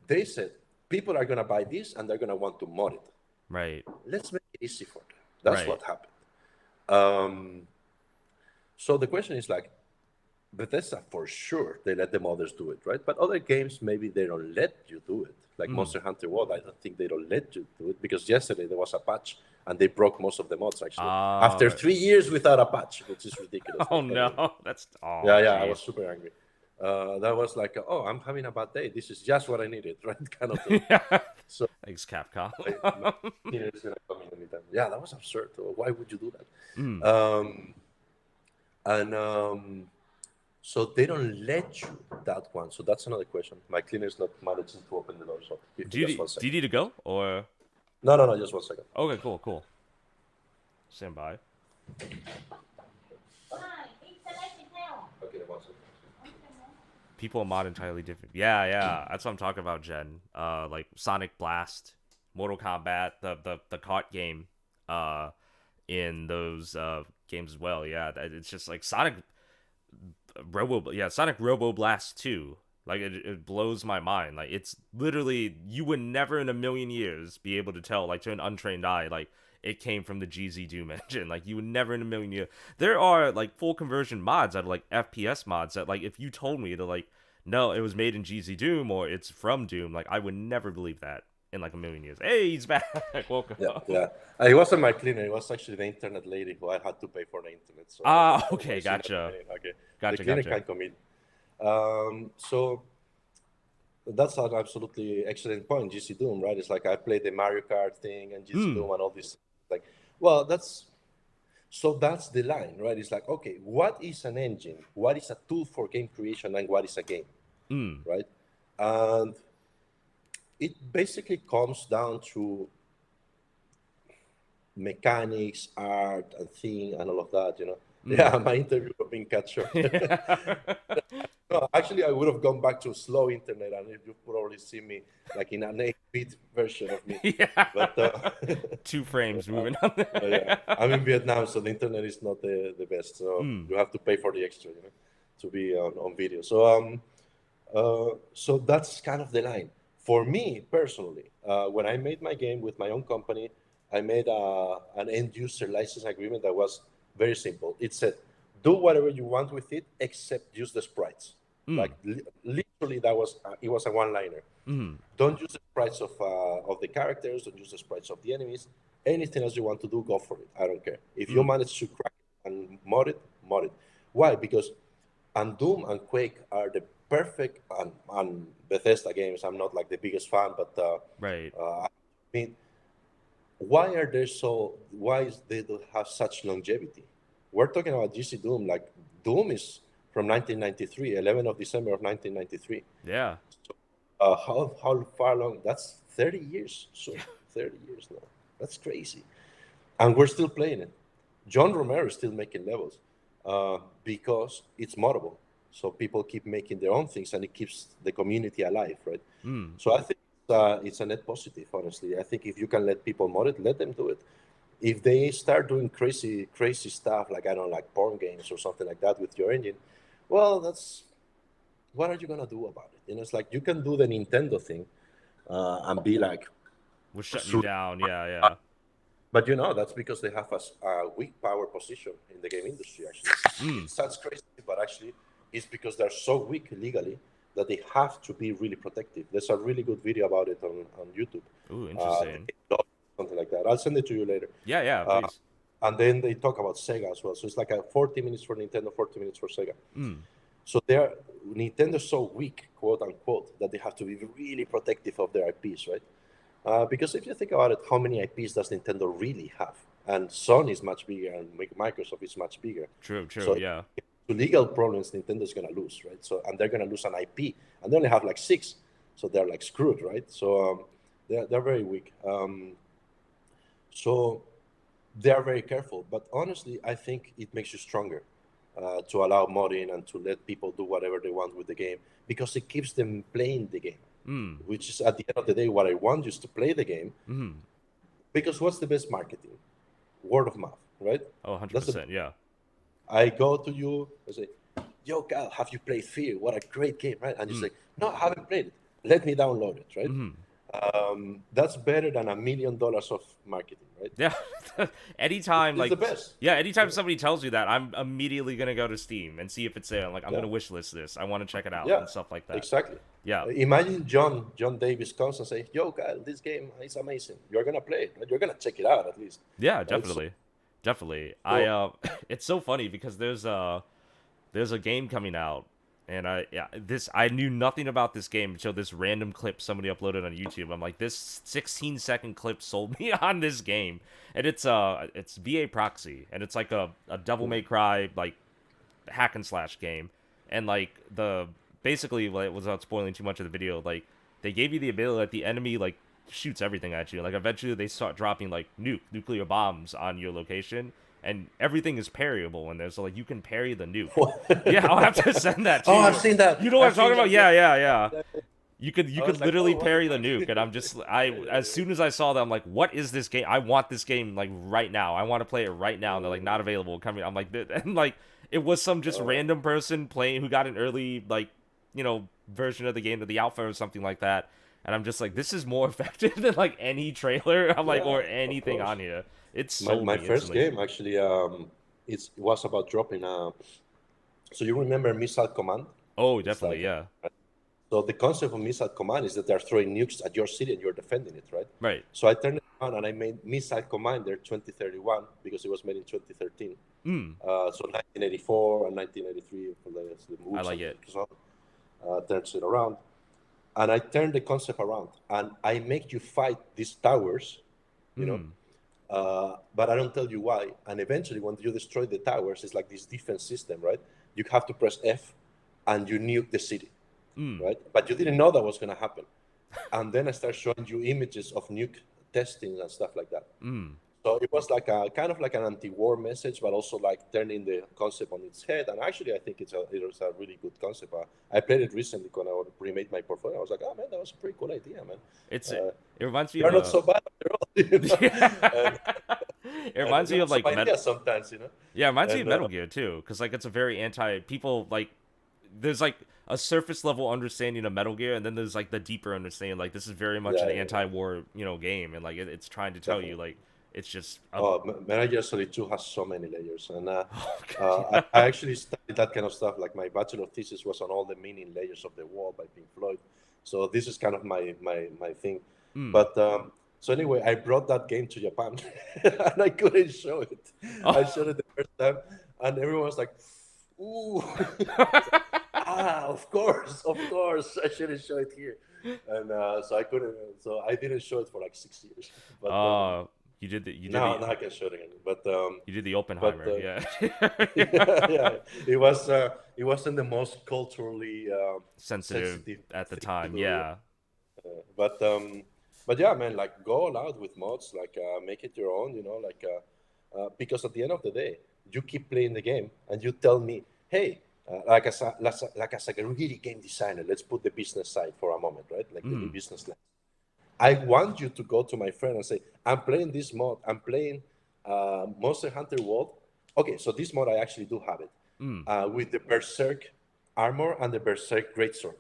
they said people are gonna buy this and they're gonna want to mod it. Right. Let's make it easy for them. That's Right. what happened. Um, so the question is like, Bethesda for sure they let the modders do it, right? But other games maybe they don't let you do it. Like Mm. Monster Hunter World, I don't think they don't let you do it because yesterday there was a patch and they broke most of the mods actually. After Right. 3 years without a patch, which is ridiculous. Oh But anyway, no. That's yeah, oh yeah, I was jeez. super angry. That was like, oh, I'm having a bad day. This is just what I needed, right? Kind of thing. Yeah. So Thanks, Capcom. my teenager is gonna come in anytime. Yeah, that was absurd. Why would you do Mm. that? And so they don't let you that one. So that's another question. My cleaner is not managing to open the door. So give me just one Do you second. need to go or No, no, no, just 1 second. okay, cool, cool. Stand by. Okay, 1 second. People mod entirely different. Yeah, yeah. That's what I'm talking about, Jen. Like Sonic Blast, Mortal Kombat, the cart game, in those games as well. Yeah, it's just like Sonic Robo Blast 2. Like it blows my mind. Like it's literally you would never in a million years be able to tell like to an untrained eye like it came from the GZ Doom engine. Like you would never in a million years. There are like full conversion mods that are like FPS mods that like if you told me to like no, it was made in GZ Doom or it's from Doom, like I would never believe that in like a million years. Hey, he's back. Welcome. Yeah, yeah. It wasn't my cleaner. It was actually the internet lady who I had to pay for the internet. So Ah, why okay, is she not gotcha. coming in? Okay, the Gotcha, cleaner gotcha. can come in. So that's an absolutely excellent point. GC Doom, right? It's like I played the Mario Kart thing and GC Hmm. Doom and all this. Like, well, that's the line, right? It's like, okay, what is an engine? What is a tool for game creation, and what is a game, Hmm. right? And it basically comes down to mechanics, art, and thing, and all of that. Hmm. Yeah, my interview of being cut short. Yeah. No, actually, I would have gone back to slow internet, and you probably see me like in an 8-bit version of me. Yeah. But Two frames uh, moving on yeah, there. I'm in Vietnam, so the internet is not the best. So Mm. you have to pay for the extra, to be on video. So that's kind of the line. For me personally, when I made my game with my own company, I made an end user license agreement that was very simple. It said, do whatever you want with it except use the sprites. Like Mm. literally, that was it was a one liner. Mm. Don't use the sprites of the characters. Don't use the sprites of the enemies. Anything else you want to do, go for it. I don't care. If you Mm. manage to crack it and mod it, mod it. Why? Because and Doom and Quake are the perfect and Bethesda games. I'm not like the biggest fan, but Right. I mean, why are they so? Why is they don't have such longevity? We're talking about GC Doom. Like Doom is from 1993, 11 of December of 1993. Yeah. How far long? That's 30 years soon. Yeah. 30 years now. That's crazy. And we're still playing it. John Romero is still making levels because it's moddable. So people keep making their own things and it keeps the community alive, right? Mm. So I think it's a net positive, honestly. I think if you can let people mod it, let them do it. If they start doing crazy, crazy stuff like, I don't know, like porn games or something like that with your engine, well, that's what are you going to do about it? It's like you can do the Nintendo thing and be like, We're shutting you down. Yeah, yeah. but that's because they have a weak power position in the game industry. Actually, it Mm. sounds crazy, but actually, it's because they're so weak legally that they have to be really protective. There's a really good video about it on YouTube. Ooh, The interesting. Game Law, something like that. I'll send it to you later. Yeah, yeah, Uh, please. and then they talk about Sega as well. So it's like a 40 minutes for Nintendo, 40 minutes for Sega. Mm. So they're Nintendo's so weak, quote unquote, that they have to be really protective of their IPs, right? Because if you think about it, how many IPs does Nintendo really have? And Sony is much bigger, and Microsoft is much bigger. True, true, So yeah. to legal problems, Nintendo's gonna lose, right? So and they're gonna lose an IP, and they only have like six, so they're like screwed, right? So they're very weak. So they are very careful. But honestly, I think it makes you stronger to allow modding and to let people do whatever they want with the game because it keeps them playing the game, Mm. which is at the end of the day what I want is to play the game. Mm. Because what's the best marketing? Word of mouth, right? Oh, That's 100%, yeah. I go to you and say, "Yo, Cal, have you played Fear? What a great game, right?" And you Mm. say, "No, I haven't played it. Let me download it, right?" Mm. That's better than $1 million of marketing, right? Yeah. Anytime, It's like, the best. yeah, anytime somebody tells you that, I'm immediately gonna go to Steam and see if it's there. Like, I'm Yeah, gonna wishlist this. I want to check it out yeah, and stuff like that. exactly. Yeah. Imagine John Davis comes and say, "Yo, Kyle, this game is amazing. You're gonna play it. Right? You're gonna check it out at least, Yeah, right?" So, definitely. Definitely. I so it's so funny because there's a game coming out, and I knew nothing about this game until this random clip somebody uploaded on YouTube. I'm like, this 16-second clip sold me on this game, and it's VA Proxy, and it's like a Devil May Cry like hack and slash game, and like the basically like without spoiling too much of the video, like they gave you the ability that the enemy like shoots everything at you. Like eventually they start dropping like nuclear bombs on your location, and everything is parryable in there. So like you can parry the nuke. Yeah, I'll have to send that to oh, I've you. seen that. You know what I'm I've talking seen about? that. Yeah. Yeah, yeah, yeah. You I could was like, literally oh, what the parry the nuke, and fuck? I'm just as soon as I saw that, I'm like, what is this game? I want this game like right now. I want to play it right now. And they're like not available. Coming. I'm like, and like it was some just Uh, random person playing who got an early like version of the game to the alpha or something like that. And I'm just like, this is more effective than like any trailer. I'm like, yeah, or of anything course. on here. It My sold my me first instantly. game actually it was about dropping. So you remember Missile Command? Oh, It's definitely, like yeah. so the concept of Missile Command is that they're throwing nukes at your city and you're defending it, right? Right. So I turned it on and I made Missile Commander 2031 because it was made in 2013. Mm, So 1984 and 1983 for the I moves like and it. so on, turns it around. And I turned the concept around and I make you fight these towers, you know, Mm, but I don't tell you why. And eventually, when you destroy the towers, it's like this defense system, right? You have to press F and you nuke the city, mm, right? But you didn't know that was going to happen. And then I start showing you images of nuke testing and stuff like that. mm. So it was like a kind of like an anti-war message, but also like turning the concept on its head. And actually, I think it was a really good concept. I played it recently when I remade my portfolio. I was like, oh man, that was a pretty cool idea, man. It reminds me of You're not a so bad after all, you know? yeah. and, It and reminds you me have of some like ideas sometimes, you know. yeah, it reminds me of And Metal Gear too, because like it's a very anti people like there's like a surface level understanding of Metal Gear, and then there's like the deeper understanding. Like this is very much yeah, an yeah, yeah, anti-war game, and like it's trying to tell you definitely. like it's just a Oh, Metal Gear Solid 2 has so many layers, and oh, I, God, I yeah. actually studied that kind of stuff. Like my bachelor thesis was on all the meaning layers of the wall by Pink Floyd. So this is kind of my thing. Mm. But so anyway, I brought that game to Japan, and I couldn't show it. I Oh. showed it the first time, and everyone was like, "Ooh." Of course, I shouldn't show it here, and so I couldn't. So I didn't show it for like 6 years, but uh you did now I can show it again. you did the But Oppenheimer, yeah. yeah, it wasn't the most culturally Sensitive sensitive at the thing to time, do. Yeah, yeah. but yeah, man, like go all out with mods, like make it your own, because at the end of the day, you keep playing the game and you tell me, hey, like as a really game designer, let's put the business side for a moment, right? Like the Mm. business lens. I want you to go to my friend and say, I'm playing this mod. I'm playing Monster Hunter World. Okay, so this mod, I actually do have it Mm. with the Berserk armor and the Berserk greatsword.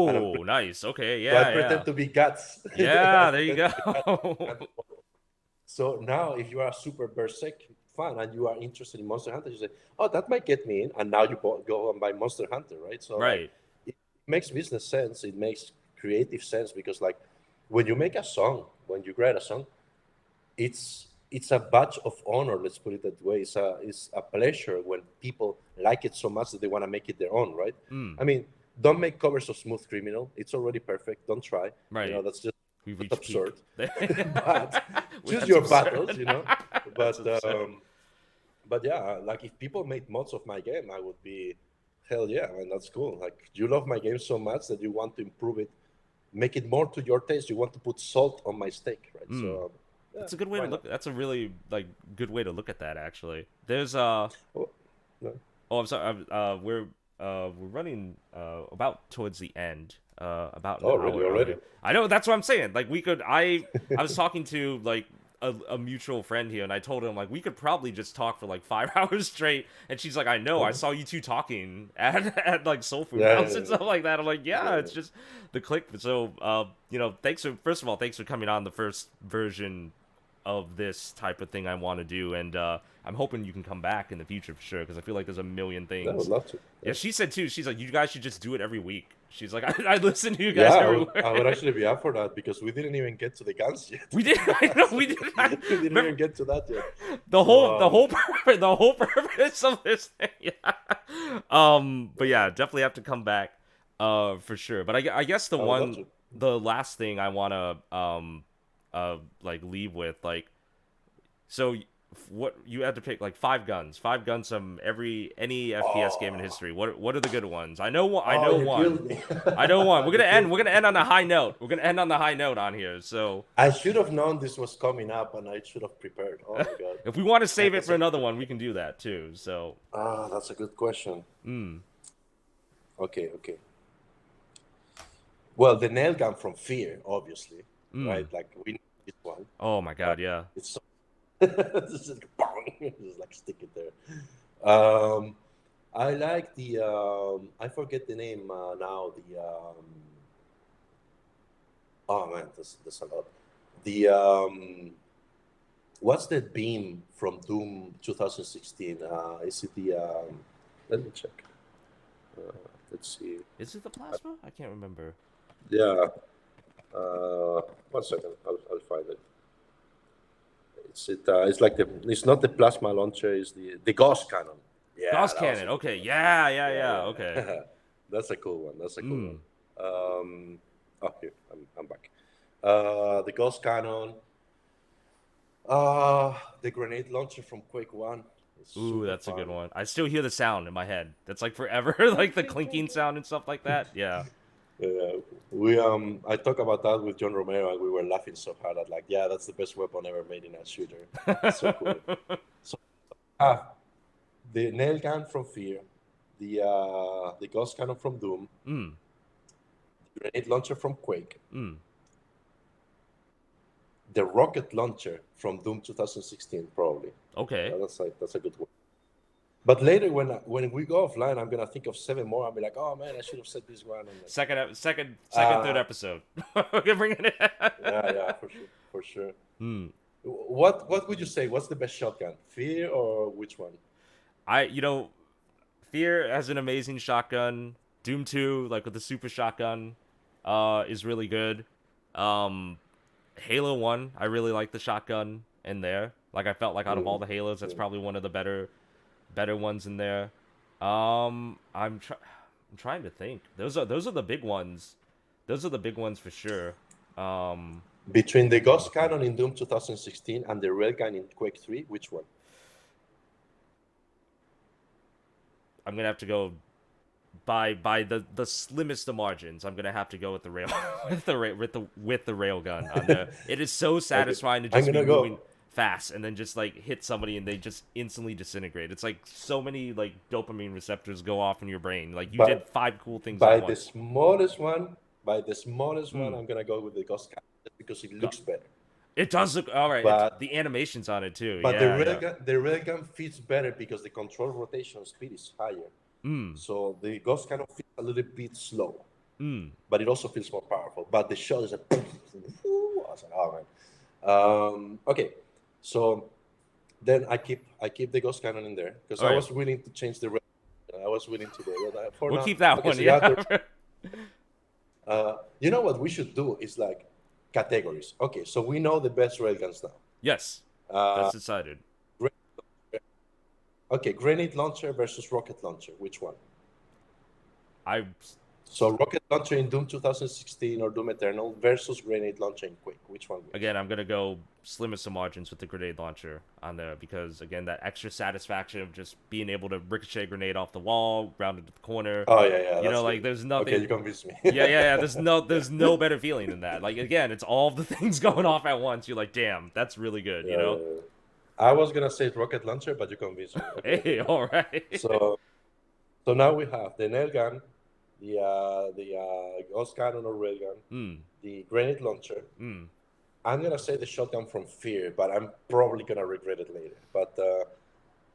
And Oh, nice. Okay, so I yeah, yeah. pretend to be Guts. I Yeah, there you pretend to be Guts. go. So now, if you are a super Berserk fan and you are interested in Monster Hunter, you say, "Oh, that might get me in," and now you go and buy Monster Hunter, right? So like, Right. it makes business sense. It makes creative sense because, like, when you make a song, when you write a song, it's a badge of honor. Let's put it that way. It's a pleasure when people like it so much that they want to make it their own, right? Mm, I mean, don't make covers of Smooth Criminal. It's already perfect. Don't try. right. That's just We that's reached peak. absurd. But Well, choose that's your battles, absurd. That's But absurd. yeah, like if people made mods of my game, I would be hell yeah, man, that's cool. Like you love my game so much that you want to improve it, make it more to your taste. You want to put salt on my steak, right? Mm. So yeah, That's a good way to why not? look. That's a really like good way to look at that. Actually, there's Oh, no. Oh, I'm sorry. We're running about towards the end. About an Oh, really? hour on Already? here. I know that's what I'm saying. Like we could. I was talking to like a mutual friend here, and I told him like we could probably just talk for like 5 hours straight. And she's like, I know. I saw you two talking at like Soul Food Yeah, House yeah, and stuff like that. I'm like, yeah, yeah. it's just the click. So thanks for first of all, thanks for coming on the first version of this type of thing I want to do, and I'm hoping you can come back in the future for sure because I feel like there's a million Yeah, I would things. love to. Yeah, Yeah, she said too. She's like, you guys should just do it every week. She's like, I listen to you yeah, guys I every would, week. I would actually be up for that because we didn't even get to the guns yet. We did. I know we did. We I didn't even remember get to that yet. the whole So the whole purpose, the whole purpose of this thing. Yeah. But yeah, definitely have to come back. For sure. But I guess I would love to. the last thing I wanna like leave with like so what you had to pick like five guns from any FPS game in Oh, history. What are the good ones? I know one. I oh, know you one. killed me. I know one. We're You gonna end. killed We're me. gonna end on a high note. We're gonna end on the high note on here. So I should have known this was coming up, and I should have prepared. Oh my god, if we want to save it that's for a another one, we can do that too. So that's a good question. mm, Okay, okay. Well, the nail gun from Fear, obviously, right? mm. Like we know this one. Oh my Uh, god, yeah. it's so it's just, bang, just like stick it there. Um, I like the I forget the name now. The oh man, there's a lot. The what's that beam from Doom 2016? Is it the let me check. Uh, let's see. Is it the plasma? I can't remember. Yeah. Uh, 1 second. I'll find it. It's like it's not the plasma launcher. It's the gauss cannon. Yeah, Gauss that was a cannon. good Okay. one. Yeah, yeah, Yeah, yeah. Okay. yeah. That's a cool one. That's a cool one. Mm. Oh, here I'm back. The gauss cannon. The grenade launcher from Quake One is Ooh, super that's a good fun. one. I still hear the sound in my head. That's like forever, like the clinking sound and stuff like that. Yeah. We I talked about that with John Romero, and we were laughing so hard at like, yeah, that's the best weapon ever made in a shooter. It's so cool. So ah, the nail gun from Fear, the ghost cannon from Doom, mm. the grenade launcher from Quake, Mm. the rocket launcher from Doom 2016, probably. Okay. That's a good one. But later, when we go offline, I'm gonna think of 7 more. I'll be like, oh man, I should have said this one. And like, Third episode. We're bringing it. yeah, for sure, for sure. Hmm. What would you say? What's the best shotgun? Fear or which one? You know, Fear has an amazing shotgun. Doom 2, like with the super shotgun, is really good. Um, Halo 1, I really like the shotgun in there. Like I felt like out of all Mm, the Halos, that's mm. probably one of the better ones in there. I'm trying to think. Those are the big ones. Those are the big ones for sure. Um, Between the Ghost Cannon in Doom 2016 and the Railgun in Quake 3, which one? I'm gonna have to go by the slimmest of margins. I'm gonna have to go with the rail with the railgun on there. It is so Okay, satisfying to I'm just be gonna moving go fast and then just like hit somebody and they just instantly disintegrate. It's like so many like dopamine receptors go off in your brain. Like you did by five cool things at by the once. smallest one. By the smallest one, Mm. I'm gonna go with the Ghost Cannon just because it Go- looks better. It does look all right. It's But the animations on it too. but Yeah, yeah. the Railgun fits better because the control rotation speed is higher. Mm. So the Ghost Cannon feels a little bit slow, Mm. but it also feels more powerful. But the shot is like, I was like, oh man. Okay, so then I keep the Ghost Cannon in there because All I right. was willing to change the. I was willing to do it for We'll now. keep that Okay, one. so you have Yeah. You know what we should do is like categories. Okay, so we know the best railguns now. Yes, Uh, that's decided. gra- okay, grenade launcher versus rocket launcher. Which one? I So rocket launcher in Doom 2016 or Doom Eternal versus grenade launcher in Quake. Which one wins? again, I'm gonna go slimmest of margins with the grenade launcher on there because again, that extra satisfaction of just being able to ricochet a grenade off the wall, round into the corner. Oh yeah, yeah, You know, that's like good. there's Okay, nothing. you convinced me. Yeah. Yeah, There's no better feeling than that. Like again, it's all the things going off at once. You're like, damn, that's really good. You yeah, know. yeah, yeah. I was gonna say rocket launcher, but you convinced me. Okay, okay. Hey, all right. So so now we have the nail gun, the ghost cannon or railgun, Hmm. the grenade launcher. Hmm. I'm gonna say the shotgun from Fear, but I'm probably gonna regret it later. But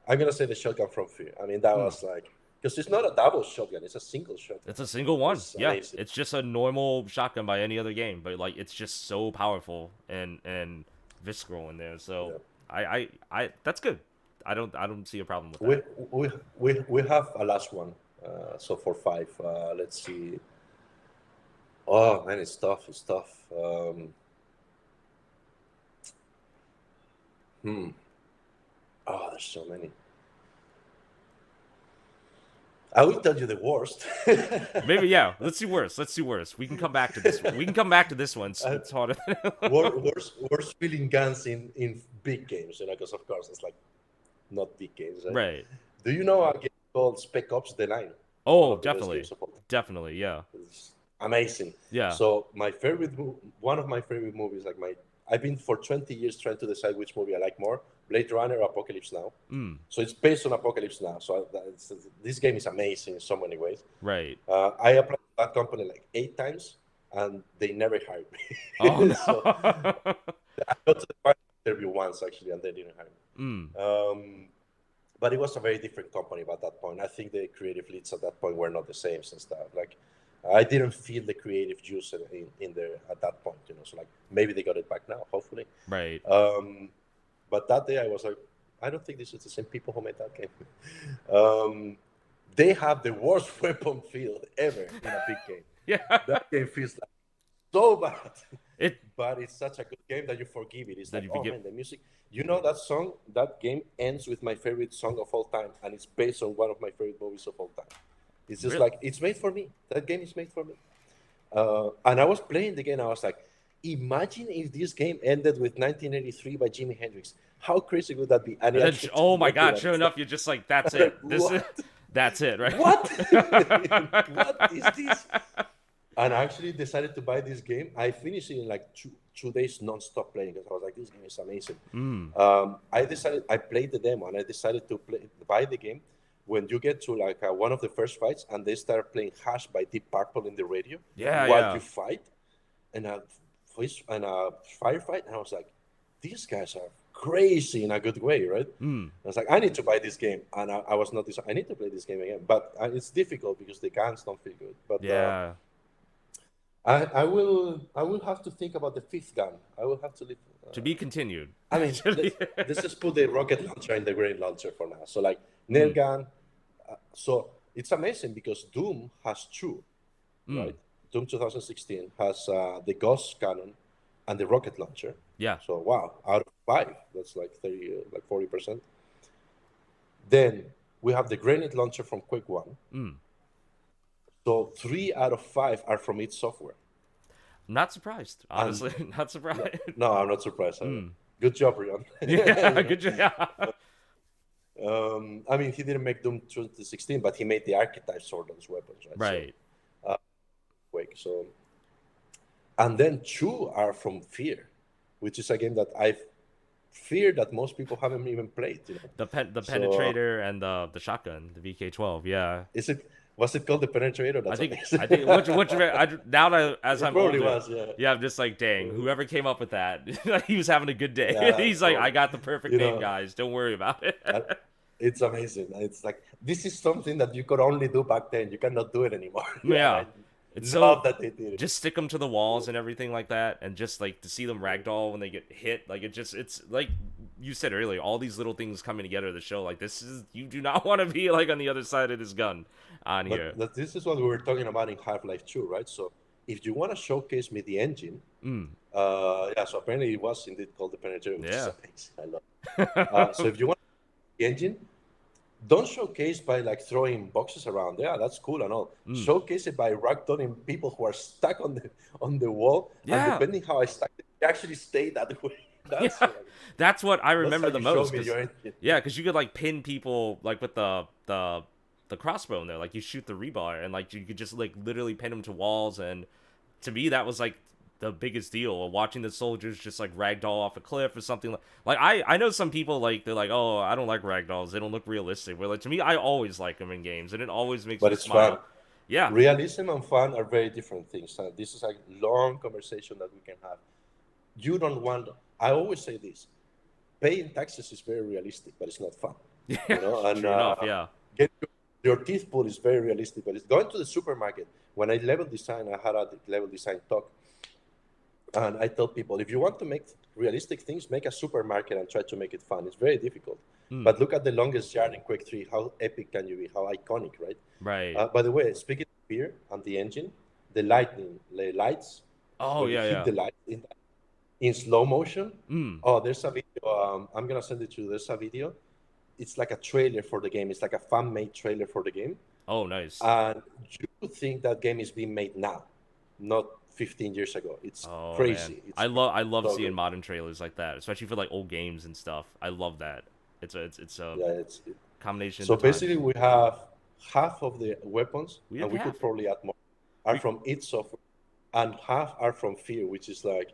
I'm gonna say the shotgun from Fear. I mean, that Hmm. was like because it's not a double shotgun; it's a single shotgun. It's a single one. It's Yeah, amazing. it's just a normal shotgun by any other game, but like it's just so powerful and visceral in there. So Yeah. that's good. I don't see a problem with We that. we have a last one. So for five, let's see. Oh man, it's tough. It's tough. Hmm. Oh, there's so many. I will tell you the worst. Maybe yeah. Let's see worse. Let's see worse. We can come back to this. We can come back to this one. uh, It's harder. worst feeling guns in big games, because of course it's like not big games, right? Right. Do you know a game called Spec Ops: The Line? One Oh, of the best definitely, games of all time. definitely. Yeah. It's amazing. Yeah. So one of my favorite movies, I've been for 20 years trying to decide which movie I like more: Blade Runner or Apocalypse Now. Mm. So it's based on Apocalypse Now. So this game is amazing in so many ways. Right. I applied to that company like 8 times, and they never hired Oh me. So no. I got to the final interview once actually, and they didn't hire Mm. me. But it was a very different company at that point. I think the creative leads at that point were not the same and stuff. Like, I didn't feel the creative juice in there at that point. So like maybe they got it back now, hopefully. Right. But that day I was like, I don't think this is the same people who made that game. Um, they have the worst weapon field ever in a big game. Yeah. That game feels like so bad. It But it's such a good game that you forgive it. It's that like, you oh forget. man, the music. That song, that game ends with my favorite song of all time, and it's based on one of my favorite movies of all time. It's just Really. like it's made for me. That game is made for me. And I was playing the game. I was like, imagine if this game ended with 1983 by Jimi Hendrix. How crazy would that be? And it And then, actually oh my took it, God! and Sure it's like, enough, you're just like, that's I'm like, it. This is, what? that's it, right? What? What is this? And I actually decided to buy this game. I finished it in like 2 days non-stop playing because I was like, this game is amazing. Mm. I played the demo and I decided to buy the game when you get to like one of the first fights and they start playing Hash by Deep Purple in the radio Yeah, while you yeah. fight and a firefight. And I was like, these guys are crazy in a good way, right? Mm. I was like, I need to buy this game, and I was not. I need to play this game again, but it's difficult because the guns don't feel good. But Yeah. I will have to think about the fifth gun. I will have to leave. To be continued. I mean, To be- let's just put the rocket launcher and the grenade launcher for now. So like nail Mm. gun. So it's amazing because Doom has two, Mm. right? Doom 2016 has the ghost cannon and the rocket launcher. Yeah. So wow, out of five, that's like 30, like 40%. Then we have the grenade launcher from Quake One. Mm. So 3 out of 5 are from id Software. Not surprised. And Honestly, not no, surprised. no, I'm not surprised. Mm. Good job, Rion. Yeah. Good job. Yeah. I mean, he didn't make Doom 2016, but he made the archetypes for those weapons, right? So, Right. Quake. So, and then 2 are from Fear, which is a game that I've feared that most people haven't even played. The So, penetrator and the shotgun, the VK12. Yeah. was it called the Penetrator? That's I amazing. think now that as It I'm probably older, was, yeah. yeah, I'm just like, dang, whoever came up with that, he was having a good day. Yeah, He's like, I probably. got the perfect You name, know, guys. Don't worry about it. uh, it's amazing. It's like this is something that you could only do back then. You cannot do it anymore. Yeah, Yeah. right. It's Love so that they did it. just stick them to the walls and everything like that, and just like to see them ragdoll when they get hit, like it's like you said earlier, all these little things coming together to show like this is you do not want to be like on the other side of this gun on here. But this is what we were talking about in Half-Life 2, right? So if you want to showcase me the engine, Mm, yeah, so apparently it was indeed called the Planetarium, which is yeah. amazing. I love it. So if you want the engine, don't showcase by like throwing boxes around. Yeah, that's cool and all. Mm, Showcase it by ragdolling people who are stuck on the wall, and yeah. depending how I stack it, they actually stay that way. That's Yeah, that's what I that's how remember the you show most. me Cause your engine. yeah, cause you could like pin people like with the crossbow in there. Like you shoot the rebar and like you could just like literally pin them to walls. And to me, that was like the biggest deal. Watching the soldiers just like ragdoll off a cliff or something like I know some people like they're like, oh, I don't like ragdolls. They don't look realistic. But like to me, I always like them in games, and it always makes But me it's fun. smile. Yeah, Realism and fun are very different things. This is a long conversation that we can have. You don't want. I always say this: paying taxes is very realistic, but it's not fun. yeah, And true enough. Yeah. get your teeth pulled is very realistic, but it's going to the supermarket. When I level design, I had a level design talk, and I tell people if you want to make realistic things, make a supermarket and try to make it fun. It's very difficult. Mm, But look at the longest yard in Quake 3. How epic can you be? How iconic, right? right. By the way, speaking of fear and the engine, the lights, Oh when you yeah, hit yeah. the light in slow motion. Mm. Oh, there's a video. I'm gonna send it to you. There's a video. It's like a trailer for the game. It's like a fan-made trailer for the game, Oh, nice. and you would think that game is being made now, not 15 years ago. It's Oh man, crazy. It's I love so seeing good. modern trailers like that, especially for like old games and stuff. I love that. It's a Yeah, combination of so the basically times. we have half of the weapons, We and have we could half. probably add more, are We from id Software, and half are from Fear, which is like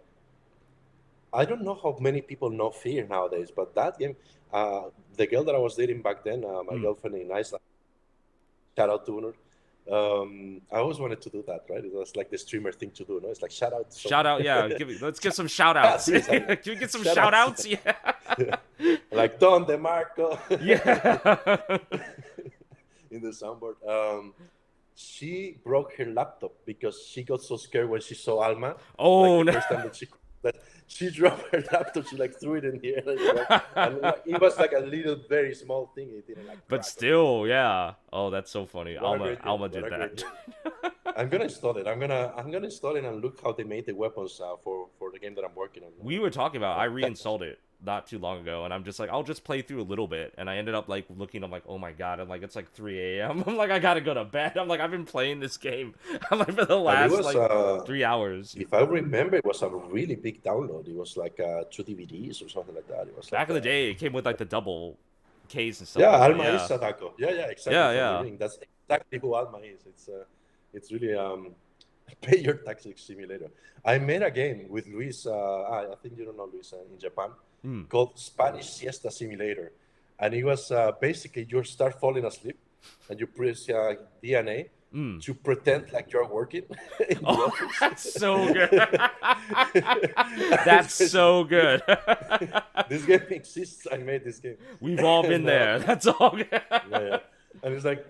I don't know how many people know Fear nowadays, but that game, the girl that I was dating back then, my mm. girlfriend in Iceland, shout out to her. I always wanted to do that, right? It was like the streamer thing to do, no? It's like shout out to Shout someone. out, yeah. Let's get some shout Yeah, outs. this, Can we get some shout shout outs. outs? Yeah. Like Don DeMarco Yeah. in the soundboard. She broke her laptop because she got so scared when she saw Alma. Like Oh the no. first time that she dropped her laptop, she like threw it in the air, and like, it was like a little, very small thing. It didn't like But crack or anything. still, yeah. Oh, that's so funny. What a great game! Alma What did a great that. game! I'm gonna install it. I'm gonna install it and look how they made the weapons for the game that I'm working on. We were talking about I reinstalled it not too long ago, and I'm just like I'll just play through a little bit, and I ended up like looking. I'm like, oh my god! I'm like it's like 3 a.m. I'm like I gotta go to bed. I'm like I've been playing this game. I'm like for the And it last was, like 3 hours. if I remember, it was a really big download. It was like 2 DVDs or something like that. It was like Back in the day, it came with like the double case and stuff yeah, like that. Alma is Yeah, Sadako. Yeah, exactly yeah, from the yeah. ring. That's exactly who Alma is. It's really pay your taxes simulator. I made a game with Luis. I think you don't know Luis in Japan, Hmm. called Spanish Siesta Simulator, and it was basically you start falling asleep, and you press DNA Hmm. to pretend like you're working in the Oh, office. that's so good. It's That's so good. this game exists. I made this game, We've all been and there. That's all good. yeah, and it's like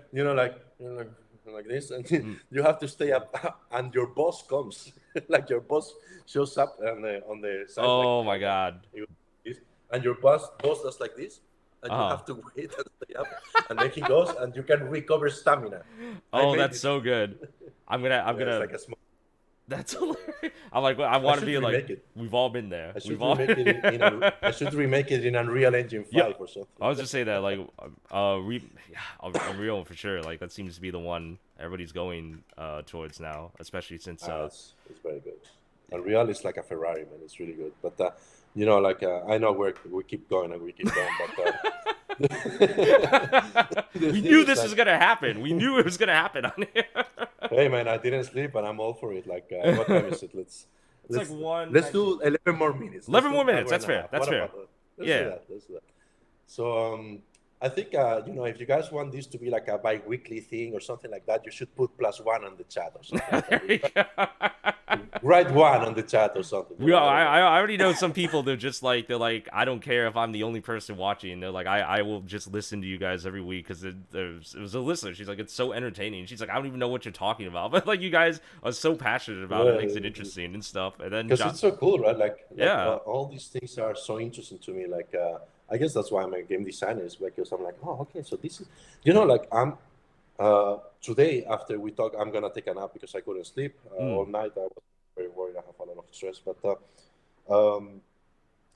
like this, and Mm. you have to stay up, and your boss comes, like your boss shows up on the side, like Oh my god. this, and your boss does like this, and you Uh-huh. have to wait and stay up, and then he goes, and you can recover stamina. I Oh, made that's this. so good. I'm Yeah, it's gonna. like a small. That's hilarious. I'm like, I I want to should be like, remake it. we've all been there. I We've should all. remake it I should remake it in Unreal Engine 5 Yep. or something. I was just say that like, yeah, Unreal for sure. Like that seems to be the one everybody's going towards now, especially since It's very good. yeah. Unreal is like a Ferrari, man. It's really good. But like I know we keep going and we keep going, but the We thing knew is this that was gonna happen. We knew it was gonna happen on here. hey, man, I didn't sleep and I'm all for it. Like, what time is it? It's like Let's one. let's do 11 more minutes. Let's 11 do more an minutes. hour and That's a fair. half. That's What fair. about that? Let's do Yeah. that. Let's do that. So I think if you guys want this to be like a bi-weekly thing or something like that, you should put +1 on the chat or something like that. There you go. Write one on the chat or something. Yeah, I don't know. I already know some people. They're like, I don't care if I'm the only person watching. They're like, I will just listen to you guys every week because it was a listener. She's like, it's so entertaining. She's like, I don't even know what you're talking about, but like you guys are so passionate about it, makes it interesting and stuff. And then Because it's so cool, right? Like yeah, all these things are so interesting to me. Like I guess that's why I'm a game designer, is because I'm like, oh, okay, so this is, like today after we talk, I'm gonna take a nap because I couldn't sleep all mm, night. I was very worried. I have a lot of stress, but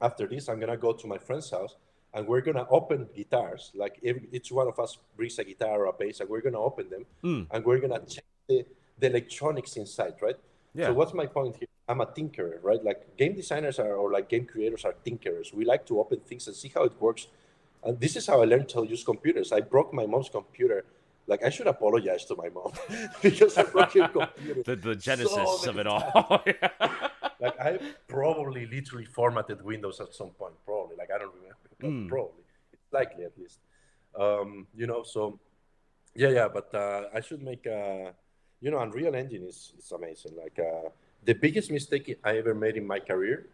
after this, I'm gonna go to my friend's house and we're gonna open guitars. Like each one of us brings a guitar or a bass, and we're gonna open them mm, and we're gonna check the electronics inside, right? So yeah, what's my point here? I'm a tinkerer, right? Like game designers are, or like game creators are tinkerers. We like to open things and see how it works. And this is how I learned to use computers. I broke my mom's computer. Like I should apologize to my mom because I broke her computer the so genesis of many it times. all. Yeah. Like I probably literally formatted Windows at some point. Probably, like I don't remember, but Mm, probably it's likely at least. So yeah. But I should make Unreal Engine is amazing. Like the biggest mistake I ever made in my career.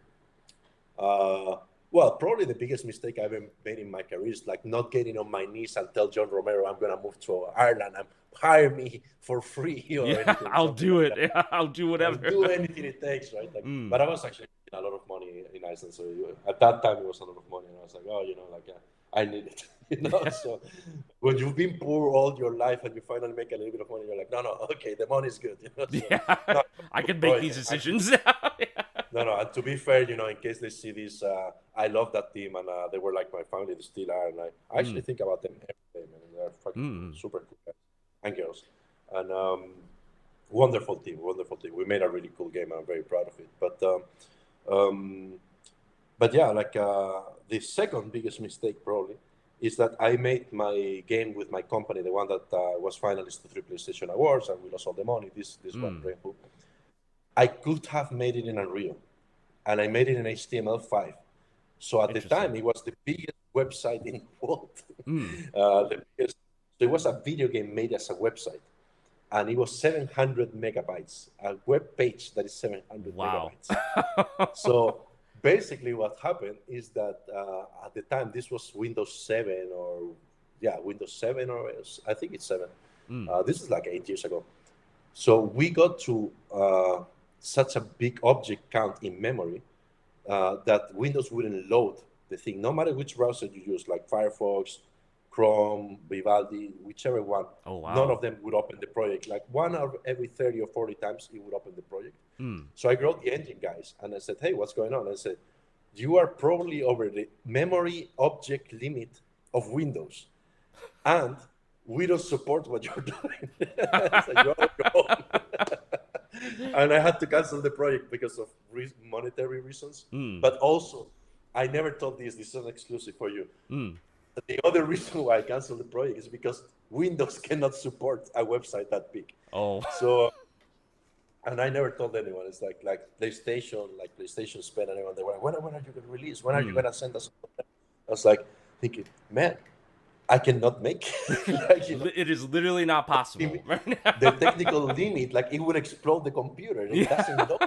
Uh, well, probably the biggest mistake I ever made in my career is like not getting on my knees and tell John Romero I'm gonna move to Ireland and hire me for free or yeah, anything, I'll something do like it. that. Yeah, I'll do I'll whatever. do anything it takes, right? Like, Mm, but I was actually making a lot of money in Iceland, so at that time it was a lot of money, and I was like, oh, I need it, yeah, So when you've been poor all your life and you finally make a little bit of money, you're like, no, okay, the money's good, So yeah. no, I can make these project. Actually, decisions now. no, no. And to be fair, in case they see this, I love that team, and they were like my family. They still are, and I actually Mm, think about them every day, man. They're fucking mm, super cool guys and girls, and wonderful team, wonderful team. We made a really cool game, and I'm very proud of it. Um, but yeah, like the second biggest mistake probably is that I made my game with my company, the one that was finalist to three PlayStation Awards, and we lost all the money. This one, mm. Rainbow. I could have made it in Unreal, and I made it in HTML5. So at the Interesting. time, it was the biggest website in the world. Mm. The biggest. So it was a video game made as a website, and it was 700 megabytes. A web page that is 700 Wow. megabytes. So basically, what happened is that at the time, this was Windows 7 or Windows 7 or I think it's 7. Mm. This is like 8 years ago. So we got to such a big object count in memory that Windows wouldn't load the thing, no matter which browser you use, like Firefox, Chrome, Vivaldi, whichever one. Oh None wow. of them would open the project. Like one out of every 30 or 40 times, it would open the project. Mm. So I wrote the engine guys and I said, hey, what's going on? I said, you are probably over the memory object limit of Windows. And we don't support what you're doing. So you're on your own. And I had to cancel the project because of monetary reasons. Mm. But also, I never told this. This is an exclusive for you. Mm. The other reason why I canceled the project is because Windows cannot support a website that big. Oh. So, and I never told anyone. It's like PlayStation spent, and everyone they were like, when are you going to release? When are you Mm. going to send us? I was like thinking, man, I cannot make like It is literally not possible right the now. technical limit. Like it would explode the computer. It Yeah. doesn't know.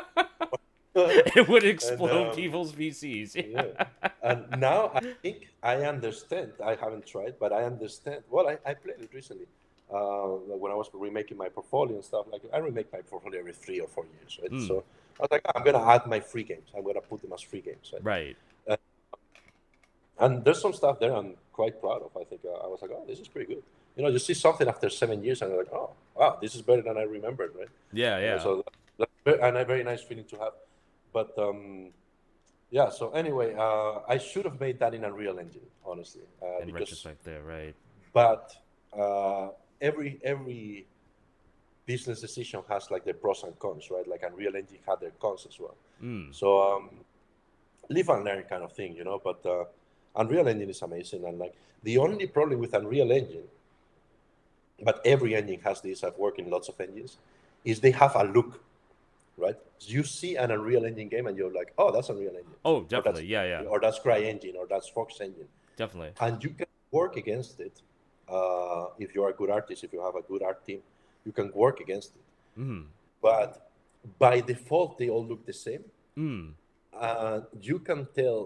It would And explode people's PCs. yeah. Yeah. And now I think I understand. I haven't tried, but I understand. Well, I played it recently. When I was remaking my portfolio and stuff, like I remake my portfolio every 3 or 4 years, right? Mm. So I was like, I'm gonna add my free games. I'm gonna put them as free games, right? Right. Uh, and there's some stuff there I'm quite proud of. I think I was like, oh, this is pretty good. You see something after 7 years, and you're like, oh, wow, this is better than I remembered, right? Yeah. Yeah. So and a very nice feeling to have. But yeah. So anyway, I should have made that in Unreal Engine, honestly, In because retrospect, there. Right. but every business decision has like their pros and cons, right? Like Unreal Engine had their cons as well. Mm. So live and learn kind of thing, But Unreal Engine is amazing, and like the only problem with Unreal Engine, but every engine has this. I've worked in lots of engines, is they have a look, right? You see an Unreal Engine game and you're like, oh, that's Unreal Engine, Oh, or that's definitely. Yeah. Yeah. or that's CryEngine, or that's Fox Engine, Definitely. and you can work against it. If you are a good artist, if you have a good art team, you can work against it. Mm. But by default, they all look the same. Mm. You can tell.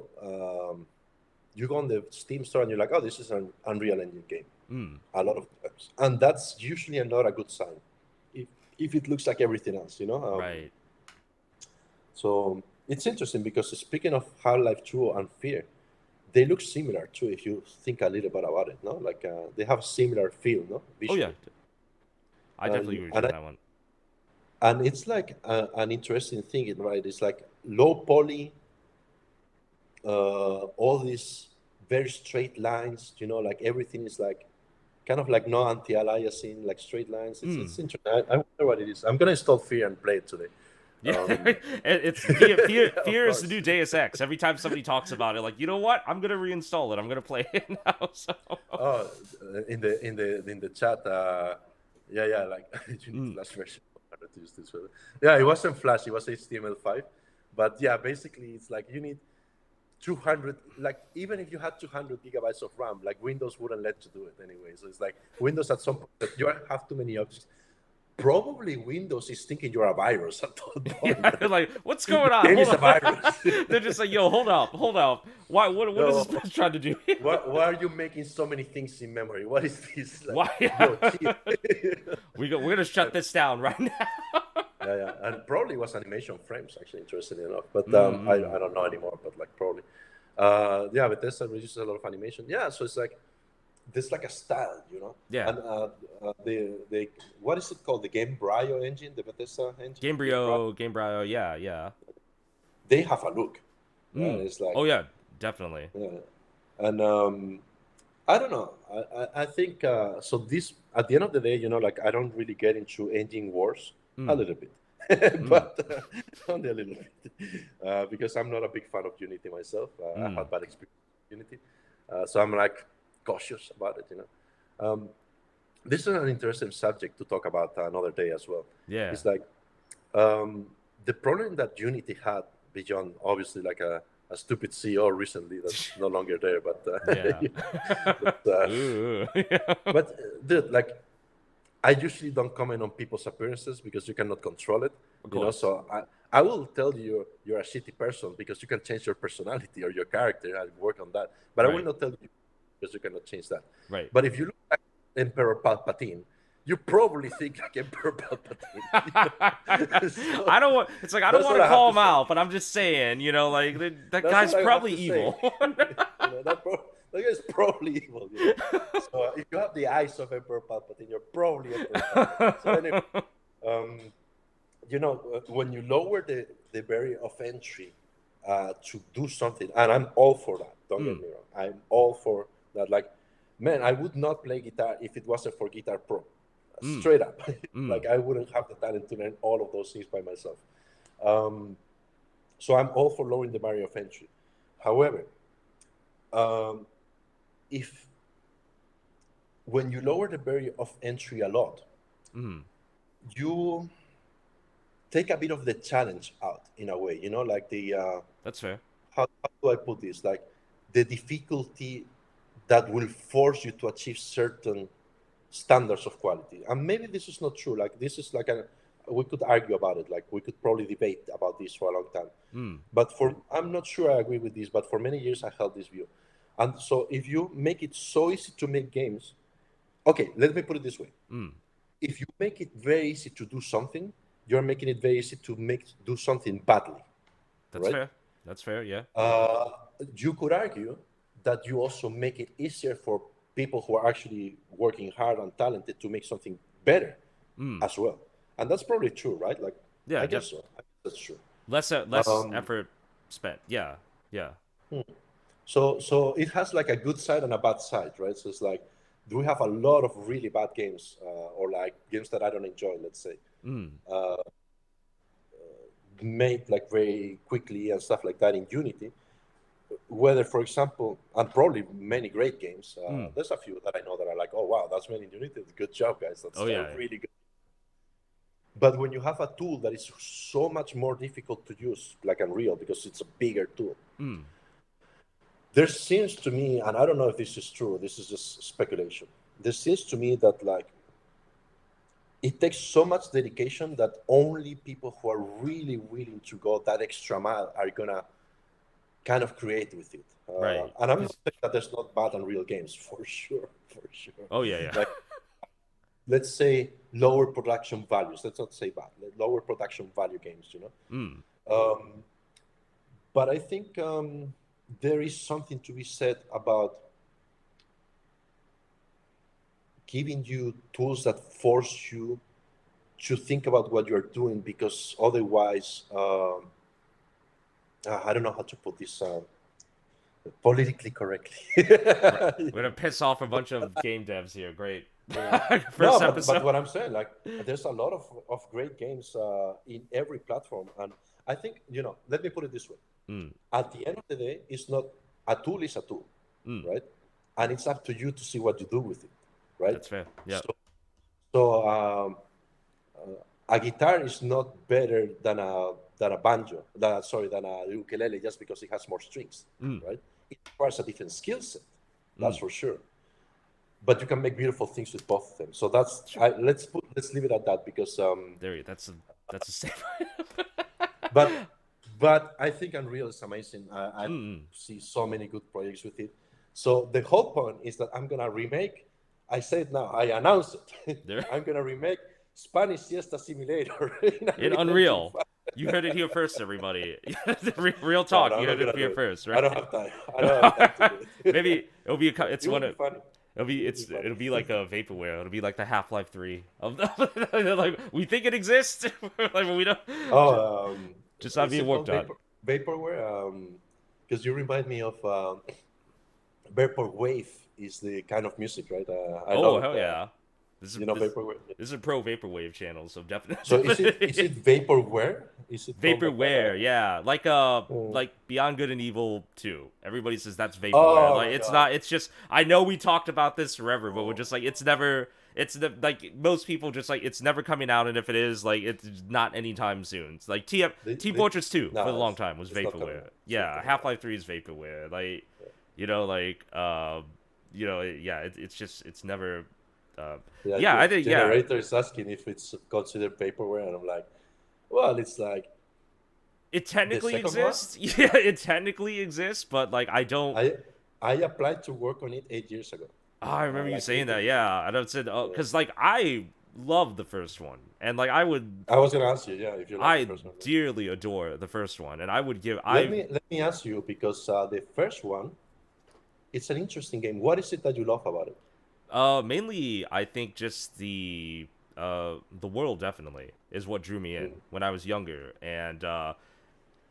You go on the Steam store and you're like, oh, this is an Unreal Engine game. Mm. A lot of times, and that's usually not a good sign. If if it looks like everything else, you know. Right. So it's interesting because speaking of Half-Life 2 and Fear, they look similar too. If you think a little bit about it, no, like they have a similar feel, no, Oh yeah, visually, I definitely agree with you and on that one. it's like an interesting thing, right? It's like low poly, all these very straight lines, you know, like everything is like kind of like no anti-aliasing, like straight lines. It's Mm. interesting. I wonder what it is. I'm gonna install Fear and play it today. Yeah, Um, it's fear. Fear. yeah, of Fear is the course. new Deus Ex. Every time somebody talks about it, like, you know what? I'm gonna reinstall it. I'm gonna play it now. So. Oh, in the chat, yeah, yeah, like you need Mm. Flash version to use this. Yeah, it wasn't Flash, it was HTML5, but yeah, basically it's like you need 200, like even if you had 200 gigabytes of RAM, like Windows wouldn't let you do it anyway. So it's like Windows at some point that you have too many objects. Probably Windows is thinking you're a virus at that point. Yeah, like, what's The going on? game Hold is a on. virus. They're just like, yo, hold up, hold up. Why? What is this No, bitch trying to do here? why are you making so many things in memory? What is this? Like, Why? yo, chill. We're gonna shut this down right now. Yeah, yeah, and probably was animation frames actually, interestingly enough, but Mm-hmm. I don't know anymore. But like probably, yeah, Bethesda releases a lot of animation. Yeah, so it's like there's like a style, you know, Yeah. and the what is it called? The Game Brio engine, the Bethesda engine, Game Brio. Gamebryo. Yeah, yeah. They have a look, right? Mm. It's like Oh yeah, definitely. yeah, and I don't know. I think so. This at the end of the day, you know, like I don't really get into engine wars a Mm. little bit, Mm. but only a little bit because I'm not a big fan of Unity myself. I Mm. had bad experience with Unity, so I'm like cautious about it. You know, this is an interesting subject to talk about another day as well. Yeah. It's like um, the problem that Unity had beyond obviously like a stupid CEO recently that's no longer there, but Yeah. you know, but, Ooh. Yeah. but dude, like I usually don't comment on people's appearances because you cannot control it, Of you know. course. So I will tell you you're a shitty person because you can change your personality or your character and work on that, but I will Right. not tell you because you cannot change that. Right. But if you look like Emperor Palpatine, you probably think like Emperor Palpatine. So I don't want. It's like I don't that's want what to I have call to him say. out, but I'm just saying. You know, like that That's guy's what I have probably to say. evil. You know, that guy's probably evil. You know, so if you have the eyes of Emperor Palpatine, you're probably Emperor Palpatine. So anyway, um, you know, when you lower the barrier of entry to do something, and I'm all for that. Don't get Mm. me wrong. I'm all for that. Like, man, I would not play guitar if it wasn't for Guitar Pro. Mm. Straight up, Mm. like I wouldn't have the talent to learn all of those things by myself. Um, so I'm all for lowering the barrier of entry. However, um, if when you lower the barrier of entry a lot, Mm. you take a bit of the challenge out in a way. You know, like the That's fair. how do I put this? Like the difficulty that will force you to achieve certain standards of quality. And maybe this is not true. Like this is like a we could argue about it. Like we could probably debate about this for a long time. Mm. But for I'm not sure I agree with this, but for many years I held this view. And so if you make it so easy to make games, okay, let me put it this way. Mm. If you make it very easy to do something, you're making it very easy to make do something badly, That's right? fair. That's fair. Yeah. Uh, you could argue that you also make it easier for people who are actually working hard and talented to make something better Mm. as well. And that's probably true, right? Like, Yeah. I guess so. I guess that's true. Less Um, effort spent. Yeah. Yeah. so it has like a good side and a bad side, right? So it's like, do we have a lot of really bad games or like games that I don't enjoy, let's say, Mm. made like very quickly and stuff like that in Unity? Whether, for example, and probably many great games, Mm. there's a few that I know that are like, oh wow, that's made in Unity. Good job, guys. That's Oh yeah. really good. But when you have a tool that is so much more difficult to use, like Unreal, because it's a bigger tool, Mm. there seems to me, and I don't know if this is true, this is just speculation. There seems to me that like it takes so much dedication that only people who are really willing to go that extra mile are gonna kind of create with it. Right. And I'm not 'Cause- saying that there's not bad Unreal games, for sure, for sure. oh yeah, yeah. Like, let's say lower production values. Let's not say bad. Lower production value games, you know. Mm. Um, but I think there is something to be said about giving you tools that force you to think about what you're doing, because otherwise, I don't know how to put this politically correctly. Right. We're gonna piss off a bunch of game devs here. Great. No, First but episode. what I'm saying, like, there's a lot of great games in every platform, and I think, let me put it this way: Mm. at the end of the day, it's not a tool is a tool, Mm. right? And it's up to you to see what you do with it, right? That's fair. Yeah. So a guitar is not better than a banjo, than a ukulele, just because it has more strings, Mm. right? It requires a different skill set, that's Mm. for sure. But you can make beautiful things with both of them. So Sure. let's leave it at that, because There. That's a safe. but I think Unreal is amazing. I Mm. see so many good projects with it. So the whole point is that I'm gonna remake. I said now. I announced it. There. I'm gonna remake Spanish Siesta Simulator in In Unreal Engine Unreal. 5. You heard it here first, everybody. Real No, talk. no, I'm You not heard it gonna do here it. first, I right? don't have time. I don't have time to do it. Maybe it'll be it's It would one be of funny. It would be it'll funny. be like a vaporware. It'll be like the Half-Life 3 of the, like we think it exists, like we don't. Oh, Just not is being it called worked on. vaporware? Because you remind me of Vaporwave is the kind of music, right? I Oh love hell it. yeah! This is this, Vaporwave. this is a pro vaporwave channel, so So is definitely it vaporware? Is it called like that? vaporware. Yeah, Oh, like Beyond Good and Evil 2. Everybody says that's vaporware. oh Like my it's god. not. It's just I know we talked about this forever, but we're Oh, just like it's never. Like most people just like it's never coming out, and if it is, like it's not anytime soon. It's like Team Fortress 2 for a no, long time was it's not coming vaporware. out. It's not Yeah, coming out. Half-Life 3 is vaporware. Like Yeah, you know, like yeah, it's just it's never. Uh, yeah. yeah, I think yeah, Generator is asking if it's considered vaporware, and I'm like, well, it's like it the technically second one. exists. Yeah, it technically exists, but like I don't. I I applied to work on it 8 years ago. Oh, I remember you Like saying that. literally. Yeah, I don't said Yeah. because like I love the first one, and like I was gonna ask you, yeah, if you like the I first one. Yeah. dearly adore the first one, and I would give Let I me let me ask you, because the first one, it's an interesting game. What is it that you love about it? mainly I think just the world definitely is what drew me in Mm. when I was younger, and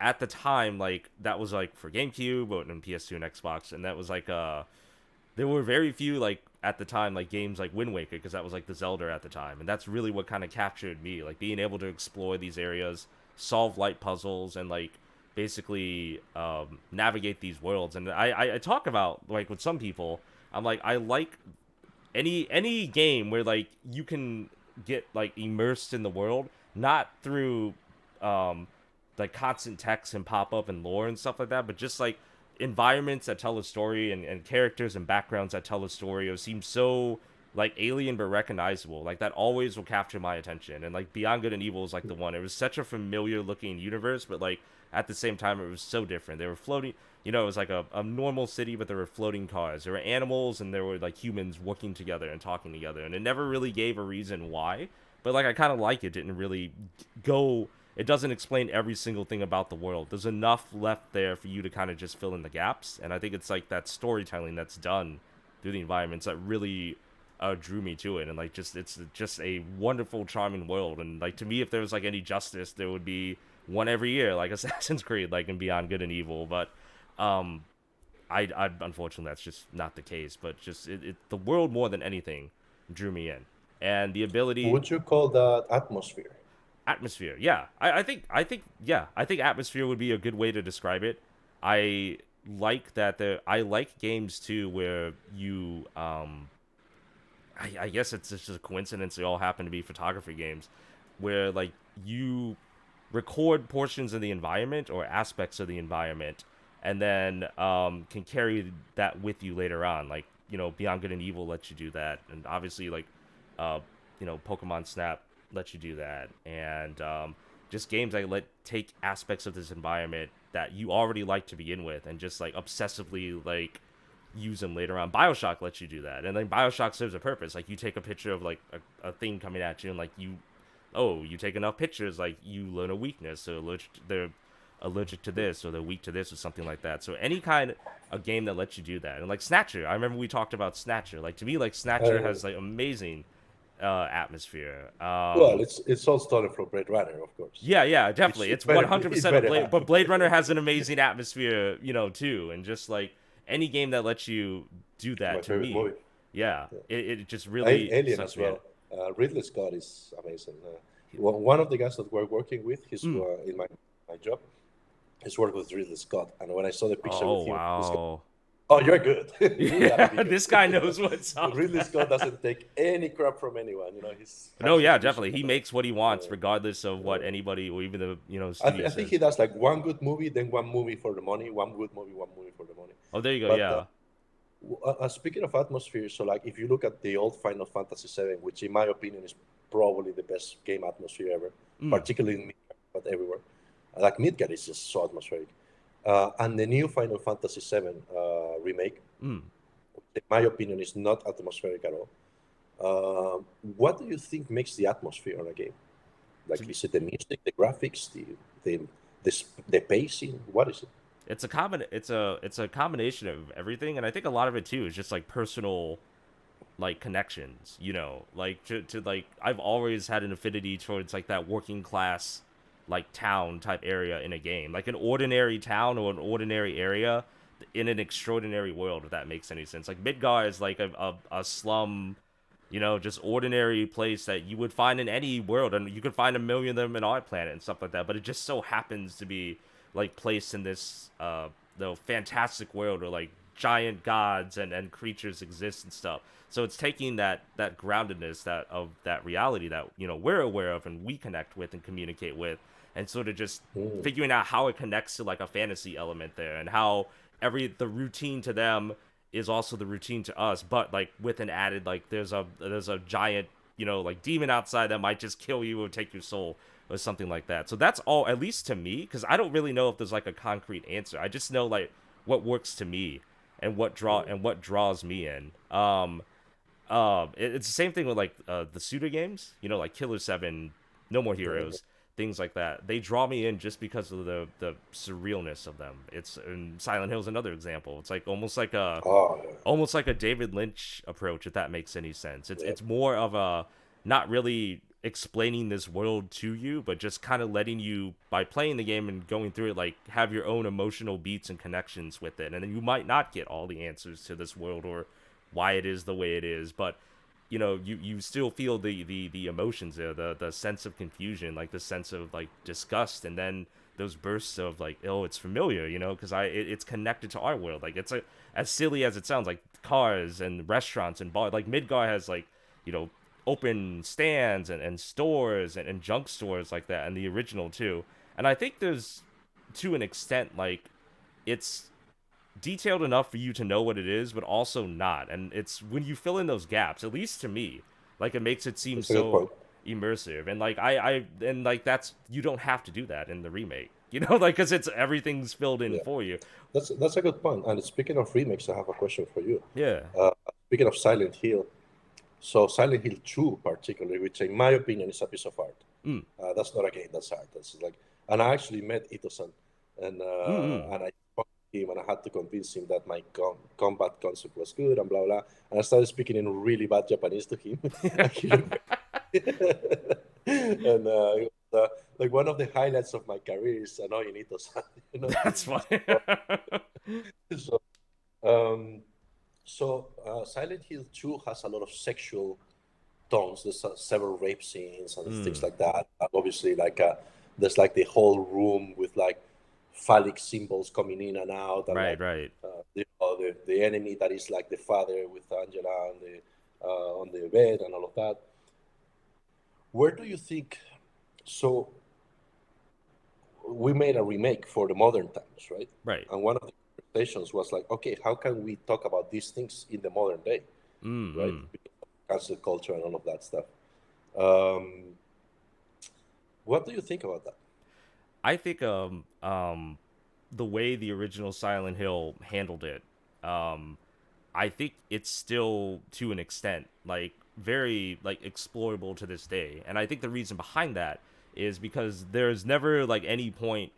at the time like that was like for GameCube, but and PS2 and Xbox, and that was like there were very few like at the time like games like Wind Waker because that was like the Zelda at the time, and that's really what kind of captured me, like being able to explore these areas, solve light puzzles, and like basically navigate these worlds. And I talk about like with some people, I'm like I like any game where like you can get like immersed in the world, not through um like constant text and pop up and lore and stuff like that, but just like environments that tell a story and characters and backgrounds that tell a story. It seems so like alien but recognizable. Like that always will capture my attention. And like Beyond Good and Evil is like the one. It was such a familiar looking universe, but like at the same time it was so different. They were floating, it was like a normal city, but there were floating cars. There were animals and there were like humans working together and talking together. And it never really gave a reason why. But like I kind of like it didn't really go. It doesn't explain every single thing about the world. There's enough left there for you to kind of just fill in the gaps. And I think it's like that storytelling that's done through the environments that really drew me to it. And like it's just a wonderful, charming world. And like to me, if there was like any justice, there would be one every year, like Assassin's Creed, like in Beyond Good and Evil. But um, I unfortunately that's just not the case. But just the world more than anything drew me in, and the ability. Would you call that atmosphere? Atmosphere, yeah. I think atmosphere would be a good way to describe it. I like that I like games too where you I guess it's just a coincidence they all happen to be photography games where like you record portions of the environment or aspects of the environment and then can carry that with you later on. Like Beyond Good and Evil lets you do that, and obviously like uh, Pokemon Snap lets you do that, and just games that let take aspects of this environment that you already like to begin with, and just like obsessively like use them later on. Bioshock lets you do that, and then Bioshock serves a purpose. Like you take a picture of like a thing coming at you, and like you take enough pictures, like you learn a weakness. So they're allergic to this, or they're weak to this, or something like that. So any kind of game that lets you do that, and like Snatcher, I remember we talked about Snatcher. Like to me, like Snatcher Uh, has like amazing atmosphere. well, it's all started from Blade Runner, of course. Yeah, yeah, It's definitely. it's It's better 100% of better Blade, have. but Blade Runner has an amazing atmosphere, too, and just like any game that lets you do that My to favorite me, movie. yeah, it just Yeah. really Alien sucks as me in. well. Ridley Scott is amazing. One of the guys that we're working with, he's Mm. in my job. He's worked with Ridley Scott, and when I saw the picture Oh with him, he's like, wow, "Oh, you're good. You gotta be yeah, good." this guy knows what's up. Ridley Scott doesn't take any crap from anyone. He No, has his yeah, vision. definitely. He makes what he wants, Uh, regardless of what uh, anybody or even the studio I think he says. does like one good movie, then one movie for the money, one good movie, one movie for the money. Oh, there you go. But Yeah. speaking of atmosphere, so like if you look at the old Final Fantasy VII, which in my opinion is probably the best game atmosphere ever, Mm. particularly in Midgar, but everywhere. Like Midgar is just so atmospheric. And the new Final Fantasy VII remake, Mm. in my opinion, is not atmospheric at all. What do you think makes the atmosphere on a game? Like, To is it the music, the graphics, the the pacing? What is it? it's a combination of everything, and I think a lot of it too is just like personal like connections, like to like I've always had an affinity towards like that working class like town type area in a game, like an ordinary town or an ordinary area in an extraordinary world, if that makes any sense. Like Midgar is like a slum, just ordinary place that you would find in any world, and you could find a million of them in our planet and stuff like that, but it just so happens to be like placed in this the fantastic world where like giant gods and creatures exist and stuff. So it's taking that groundedness that reality that we're aware of and we connect with and communicate with, and sort of just Mm. figuring out how it connects to like a fantasy element there, and how the routine to them is also the routine to us, but like with an added like there's a giant like demon outside that might just kill you or take your soul or something like that. So that's all, at least to me, because I don't really know if there's like a concrete answer. I just know like what works to me and what draws me in. It's the same thing with like the shooter games, like Killer 7, No More Mm. Heroes, things like that. They draw me in just because of the surrealness of them. It's and Silent Hill is another example. It's like Oh, almost like a David Lynch approach, if that makes any sense. It's yeah. it's more of a not really explaining this world to you, but just kind of letting you, by playing the game and going through it, like have your own emotional beats and connections with it. And then you might not get all the answers to this world or why it is the way it is, but you still feel the emotions there, the sense of confusion, like the sense of like disgust, and then those bursts of like, oh, it's familiar, because it's connected to our world. Like it's as silly as it sounds, like cars and restaurants and bars. Like Midgar has like you know open stands and stores and junk stores like that, and the original too. And I think there's, to an extent, like it's detailed enough for you to know what it is, but also not. And it's when you fill in those gaps, at least to me, like it makes it seem That's a good so point. immersive. And like and like that's, you don't have to do that in the remake, like because it's everything's filled in Yeah, for you. that's a good point. And speaking of remakes, I have a question for you. Yeah. Uh, Speaking of Silent Hill, so Silent Hill 2 particularly, which in my opinion is a piece of art. Mm. That's not a game, that's art. That's like, and I actually met Ito-san, Mm. and I talked to him, and I had to convince him that my combat concept was good and blah blah. And I started speaking in really bad Japanese to him, and he looked and it was, like one of the highlights of my career is annoying Ito-san. you know. That's funny. So, um, Silent Hill 2 has a lot of sexual tones. There's several rape scenes and things Mm. like that. And obviously, there's like the whole room with like phallic symbols coming in and out, and Right, like right. the enemy that is like the father with Angela on the bed and all of that. Where do you think? So we made a remake for the modern times, right? Right. And one of the conversations was like, okay, how can we talk about these things in the modern day, right? Mm-hmm. Because of cancel culture and all of that stuff. Um, what do you think about that? I think the way the original Silent Hill handled it, um I think it's still to an extent like very like explorable to this day. And I think the reason behind that is because there's never like any point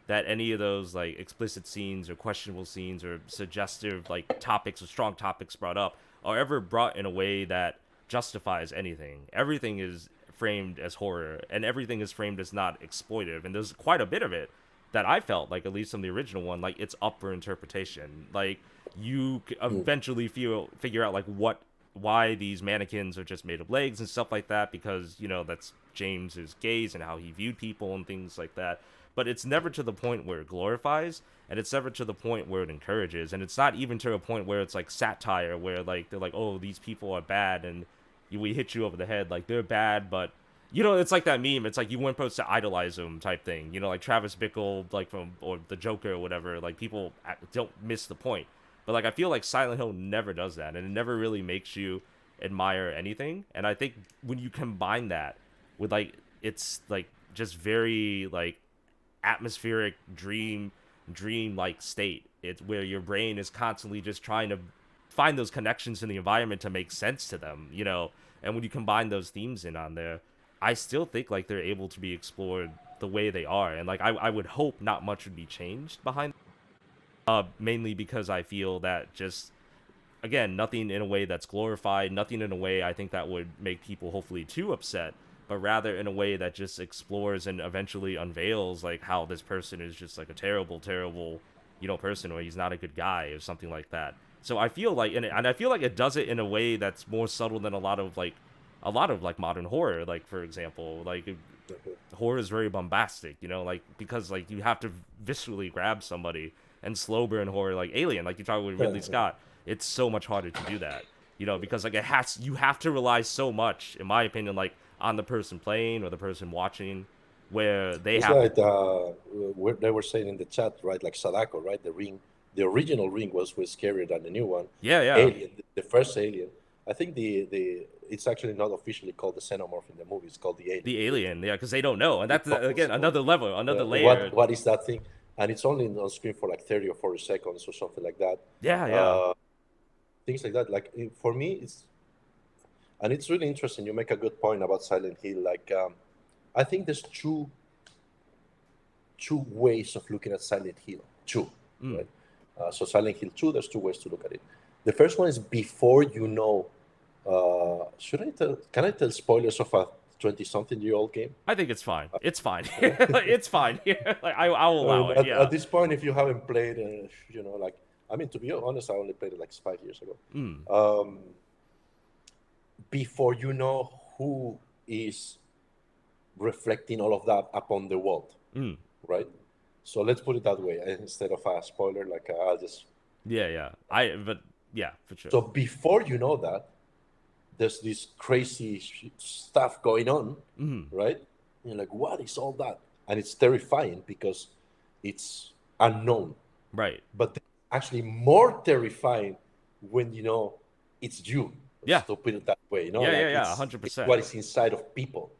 that any of those like explicit scenes or questionable scenes or suggestive like topics or strong topics brought up are ever brought in a way that justifies anything. Everything is framed as horror and everything is framed as not exploitive, and there's quite a bit of it that I felt like, at least from the original one, like it's up for interpretation. Like you Mm. eventually figure out like what why these mannequins are just made of legs and stuff like that, because that's James's gaze and how he viewed people and things like that. But it's never to the point where it glorifies, and it's never to the point where it encourages, and it's not even to a point where it's like satire, where like they're like, oh, these people are bad, and we hit you over the head like they're bad, but it's like that meme. It's like you weren't supposed to idolize them type thing. Like Travis Bickle, like from or the Joker or whatever. Like people don't miss the point. But like I feel like Silent Hill never does that, and it never really makes you admire anything. And I think when you combine that with like it's like just very like atmospheric dream like state, it's where your brain is constantly just trying to find those connections in the environment to make sense to them, and when you combine those themes in on there, I still think like they're able to be explored the way they are, and like I would hope not much would be changed behind, mainly because I feel that just again, nothing in a way that's glorified, nothing in a way I think that would make people hopefully too upset, but rather in a way that just explores and eventually unveils like how this person is just like a terrible, terrible, person, or he's not a good guy or something like that. So I feel like, and I feel like it does it in a way that's more subtle than a lot of like modern horror. Like for example, like horror is very bombastic, like because like you have to viscerally grab somebody, and slow burn horror like Alien, like you talk with Ridley Scott, it's so much harder to do that, because like you have to rely so much, in my opinion, like on the person playing or the person watching, where they It's have to. like what they were saying in the chat, right? Like Sadako, right? The ring, the original ring was scarier than the new one. Yeah, yeah. Alien, the first Alien. I think the it's actually not officially called the xenomorph in the movie. It's called the Alien. The Alien, yeah, because they don't know, and The that's again couple. another level, another layer. What is that thing? And it's only on screen for like 30 or 40 seconds or something like that. Yeah, yeah. Uh, Things like that. Like for me, it's really interesting. You make a good point about Silent Hill. Like I think there's two ways of looking at Silent Hill. Two, Mm. right? So Silent Hill 2, there's two ways to look at it. The first one is before you know. Should I tell? Can I tell spoilers of a 20-something-year-old game? I think it's fine. It's fine. It's fine. Like I will I allow mean, it. at Yeah. this point, if you haven't played, like, I mean, to be honest, I only played it like 5 years ago. Mm. Um, Before you know who is reflecting all of that upon the world, Mm. right? So let's put it that way instead of a spoiler. Like I'll just Yeah, yeah. But yeah, for sure. so before you know that, there's this crazy stuff going on, Mm. right? And you're like, what is all that? And it's terrifying because it's unknown. Right. But actually more terrifying when you know it's you. Yeah. To put it that way, Yeah, yeah, like yeah. it's 100%. what is inside of people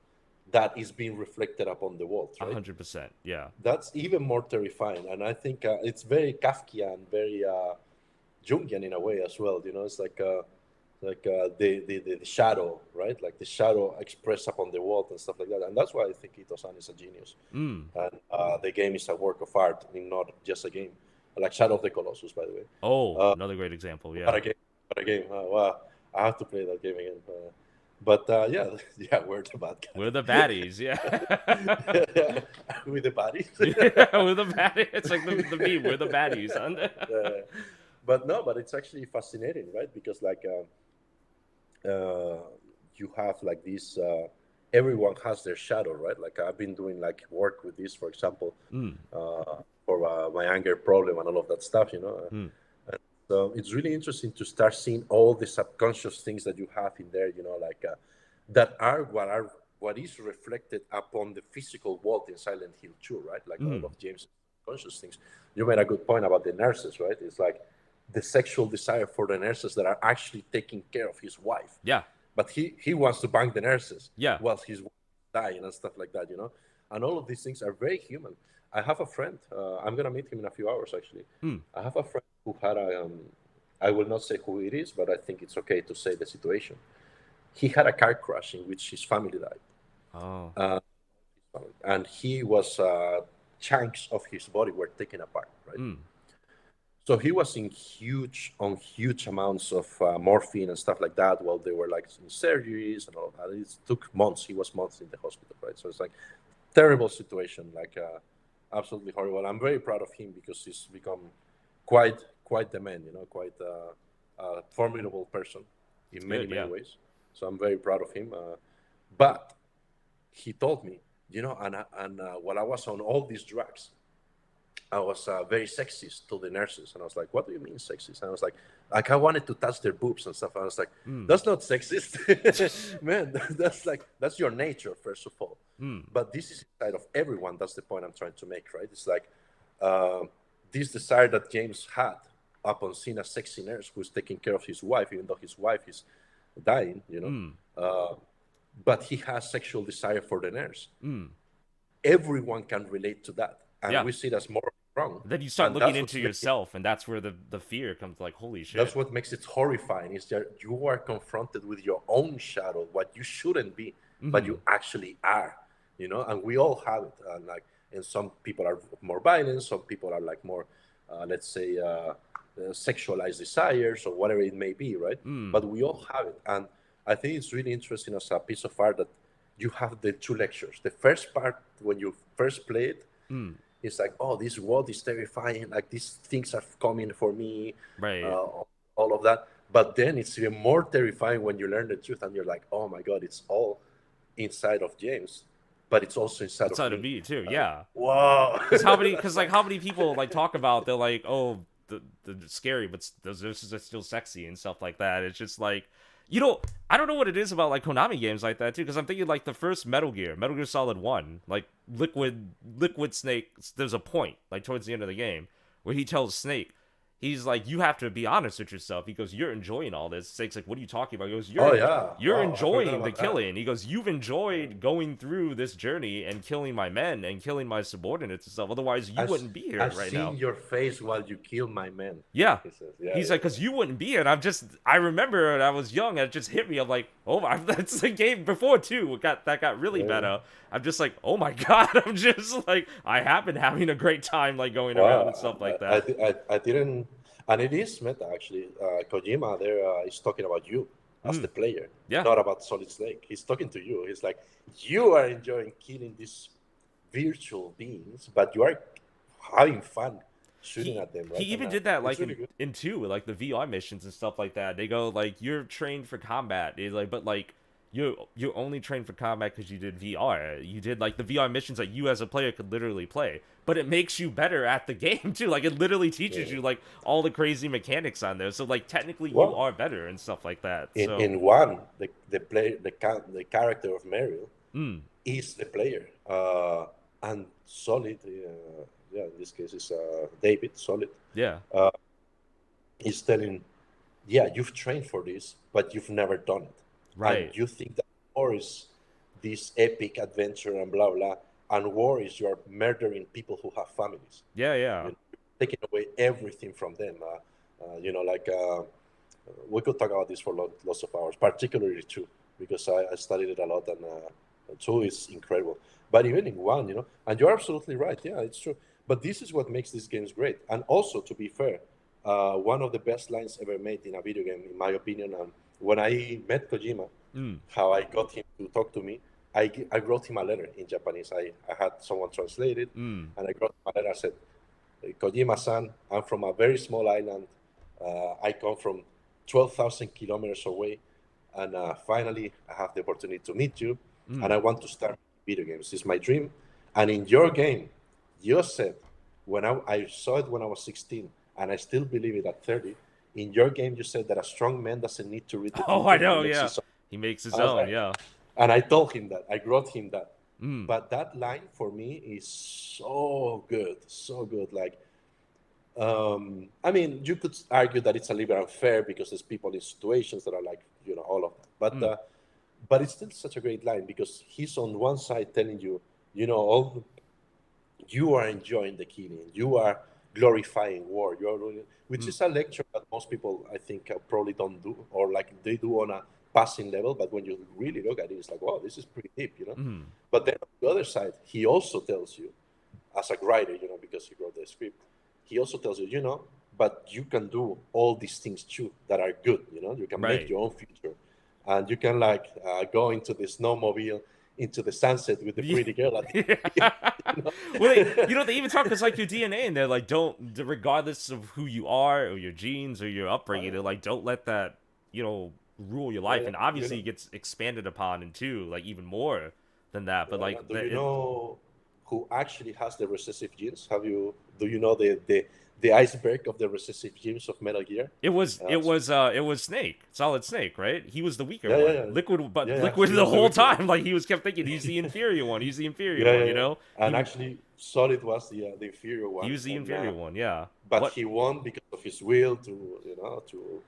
that is being reflected upon the world, A right? 100%. Yeah. That's even more terrifying, and I think it's very Kafkian, very Jungian in a way as well. It's like the shadow, right? Like the shadow expressed upon the world and stuff like that. And that's why I think Ito-san is a genius. Mm. And the game is a work of art, and not just a game. Like Shadow of the Colossus, by the way. Oh, another great example. What Yeah. a game! What a game! Wow, I have to play that game again. But yeah, yeah, we're the bad We're the guy. baddies. Yeah. With the bodies. Yeah, we're the baddies. It's like the meme. We're the baddies. But no, but it's actually fascinating, right? Because like you have like this. Everyone has their shadow, right? Like I've been doing like work with this, for example, Mm. for my anger problem and all of that stuff. Mm. And so it's really interesting to start seeing all the subconscious things that you have in there. Like that are what are what is reflected upon the physical world in Silent Hill 2, right? Like all Mm. of James' conscious things. You made a good point about the nurses, right? It's like the sexual desire for the nurses that are actually taking care of his wife. Yeah. But he wants to bang the nurses Yeah. while he's dying and stuff like that, you know? And all of these things are very human. I have a friend, I'm going to meet him in a few hours actually. Mm. I have a friend who had I will not say who it is, but I think it's okay to say the situation. He had a car crash in which his family died. Oh. Uh, and he was, chunks of his body were taken apart, right? Mm. So he was in huge amounts of morphine and stuff like that while they were like in surgeries and all that. It took months. He was months in the hospital, right? So it's like terrible situation, like absolutely horrible. I'm very proud of him because he's become quite the man, you know, quite a formidable person It's in good. many Yeah. ways. So I'm very proud of him. But he told me, you know, and while I was on all these drugs, I was very sexist to the nurses, and I was like, "What do you mean sexist?" And I was like I wanted to touch their boobs and stuff. And I was like, Mm. "That's not sexist, man. That's like that's your nature, first of all." Mm. But this is inside of everyone. That's the point I'm trying to make, right? It's like uh, this desire that James had upon seeing a sexy nurse who's taking care of his wife, even though his wife is dying, you know. Mm. But he has sexual desire for the nurse. Mm. Everyone can relate to that, and Yeah. we see it as more wrong. Then you start And looking that's into what's making yourself, and that's where the fear comes. Like, holy that's shit. what makes it horrifying is that you are confronted with your own shadow, what you shouldn't be, but Mm. you actually are, you know. And we all have it, and like, and some people are more violent, some people are like more, let's say, sexualized desires or whatever it may be, right? Mm. But we all have it. And I think it's really interesting as a piece of art that you have the two lectures. The first part, when you first play it, Mm. it's like, oh, this world is terrifying. Like these things are coming for me, Right. uh, all of that. But then it's even more terrifying when you learn the truth and you're like, oh my God, it's all inside of James, but it's also inside of Outside of me. me too. Like, Yeah. wow. Because how many? Because That's like like, how many people like talk about they're like, oh, the scary, but those are still sexy and stuff like that. It's just like, you know, I don't know what it is about like Konami games like that too. Because I'm thinking like the first Metal Gear Solid One, like Liquid Snake. There's a point like towards the end of the game where he tells Snake. He's like, you have to be honest with yourself. He goes, you're enjoying all this. Snake's like, what are you talking about? He goes, oh yeah, you're wow, I forgot enjoying the about that. killing. He goes, you've enjoyed going through this journey and killing my men and killing my subordinates and stuff. Otherwise, you I've, wouldn't be here I've right seen now. your face while you kill my man. Yeah. He says, yeah, He's like, yeah, because you wouldn't be here. And I remember when I was young, and it just hit me. I'm like, oh my, that's the game before too. That got really yeah, yeah. meta. I'm just like, oh my God. I'm just like, I have been having a great time, like going around and Wow, stuff like that. I didn't, and it is meta actually. Kojima there is talking about you as Mm, the player, yeah. not about Solid Snake. He's talking to you. He's like, you are enjoying killing these virtual beings, but you are having fun shooting he at them, he right? And even did that it's like really good. in two with like the VR missions and stuff like that. They go like you're trained for combat. He's like, but like you only trained for combat because you did VR. You did like the VR missions that you as a player could literally play. But it makes you better at the game too. Like it literally teaches Yeah. you like all the crazy mechanics on there. So like technically you Well, are better and stuff like that. in, So in one, the character of Meryl mm, is the player, and Solid, yeah, in this case is David Solid, yeah, is telling, yeah, you've trained for this, but you've never done it. And right, you think that war is this epic adventure and blah, blah. And war is you're murdering people who have families. yeah, yeah. You know, taking away everything from them. Like we could talk about this for lots of hours, particularly two, because I studied it a lot, and two is incredible. But even in one, and you're absolutely right. Yeah, it's true. But this is what makes these games great. And also, to be fair, one of the best lines ever made in a video game, in my opinion. When I met Kojima, Mm. how I got him to talk to me, I wrote him a letter in Japanese. I had someone translate it, Mm. and I wrote him a letter. I said, Kojima-san, I'm from a very small island. I come from 12,000 kilometers away, and finally I have the opportunity to meet you, and Mm. I want to start video games. It's my dream. And in your game, you said, when I saw it when I was 16, and I still believe it at 30, in your game you said that a strong man doesn't need to read the Oh, I future, he know. makes Yeah, his own. he makes his I was own. like, Yeah. And I told him that. I wrote him that. Mm, But that line for me is so good, so good. Like, I mean, you could argue that it's a little bit unfair because there's people in situations that are like, all of that. mm, But it's still such a great line because he's on one side telling you, all you are enjoying the killing, you are glorifying war, which mm, is a lecture that most people, I think, probably don't do, or like they do on a passing level. But when you really look at it, it's like, wow, this is pretty deep. mm. But then on the other side, he also tells you, as a writer, because he wrote the script, he also tells you, but you can do all these things too that are good. You can make Right. your own future, and you can like go into the snowmobile into the sunset with the Yeah. pretty girl at the end, Yeah. you know? Well, they even talk because like your DNA, and they're like, don't, regardless of who you are or your genes or your Oh, upbringing, yeah. they're like, don't let that, rule your Yeah, life. yeah. And obviously, it gets expanded upon into like even more than that. But Yeah. like Do that, you it know who actually has the recessive genes? Do you know the iceberg of the recessive genes of Metal Gear? it was Uh, it was it was Snake, Solid Snake, right? He was the weaker yeah, yeah, one. yeah, Liquid, but yeah, yeah. Liquid He the was the whole weaker one. time. Like he was kept thinking he's the inferior one. He's the inferior Yeah, one. yeah, yeah. And He actually, Solid was the inferior he one, was the and inferior one. Yeah. but What he won because of his will to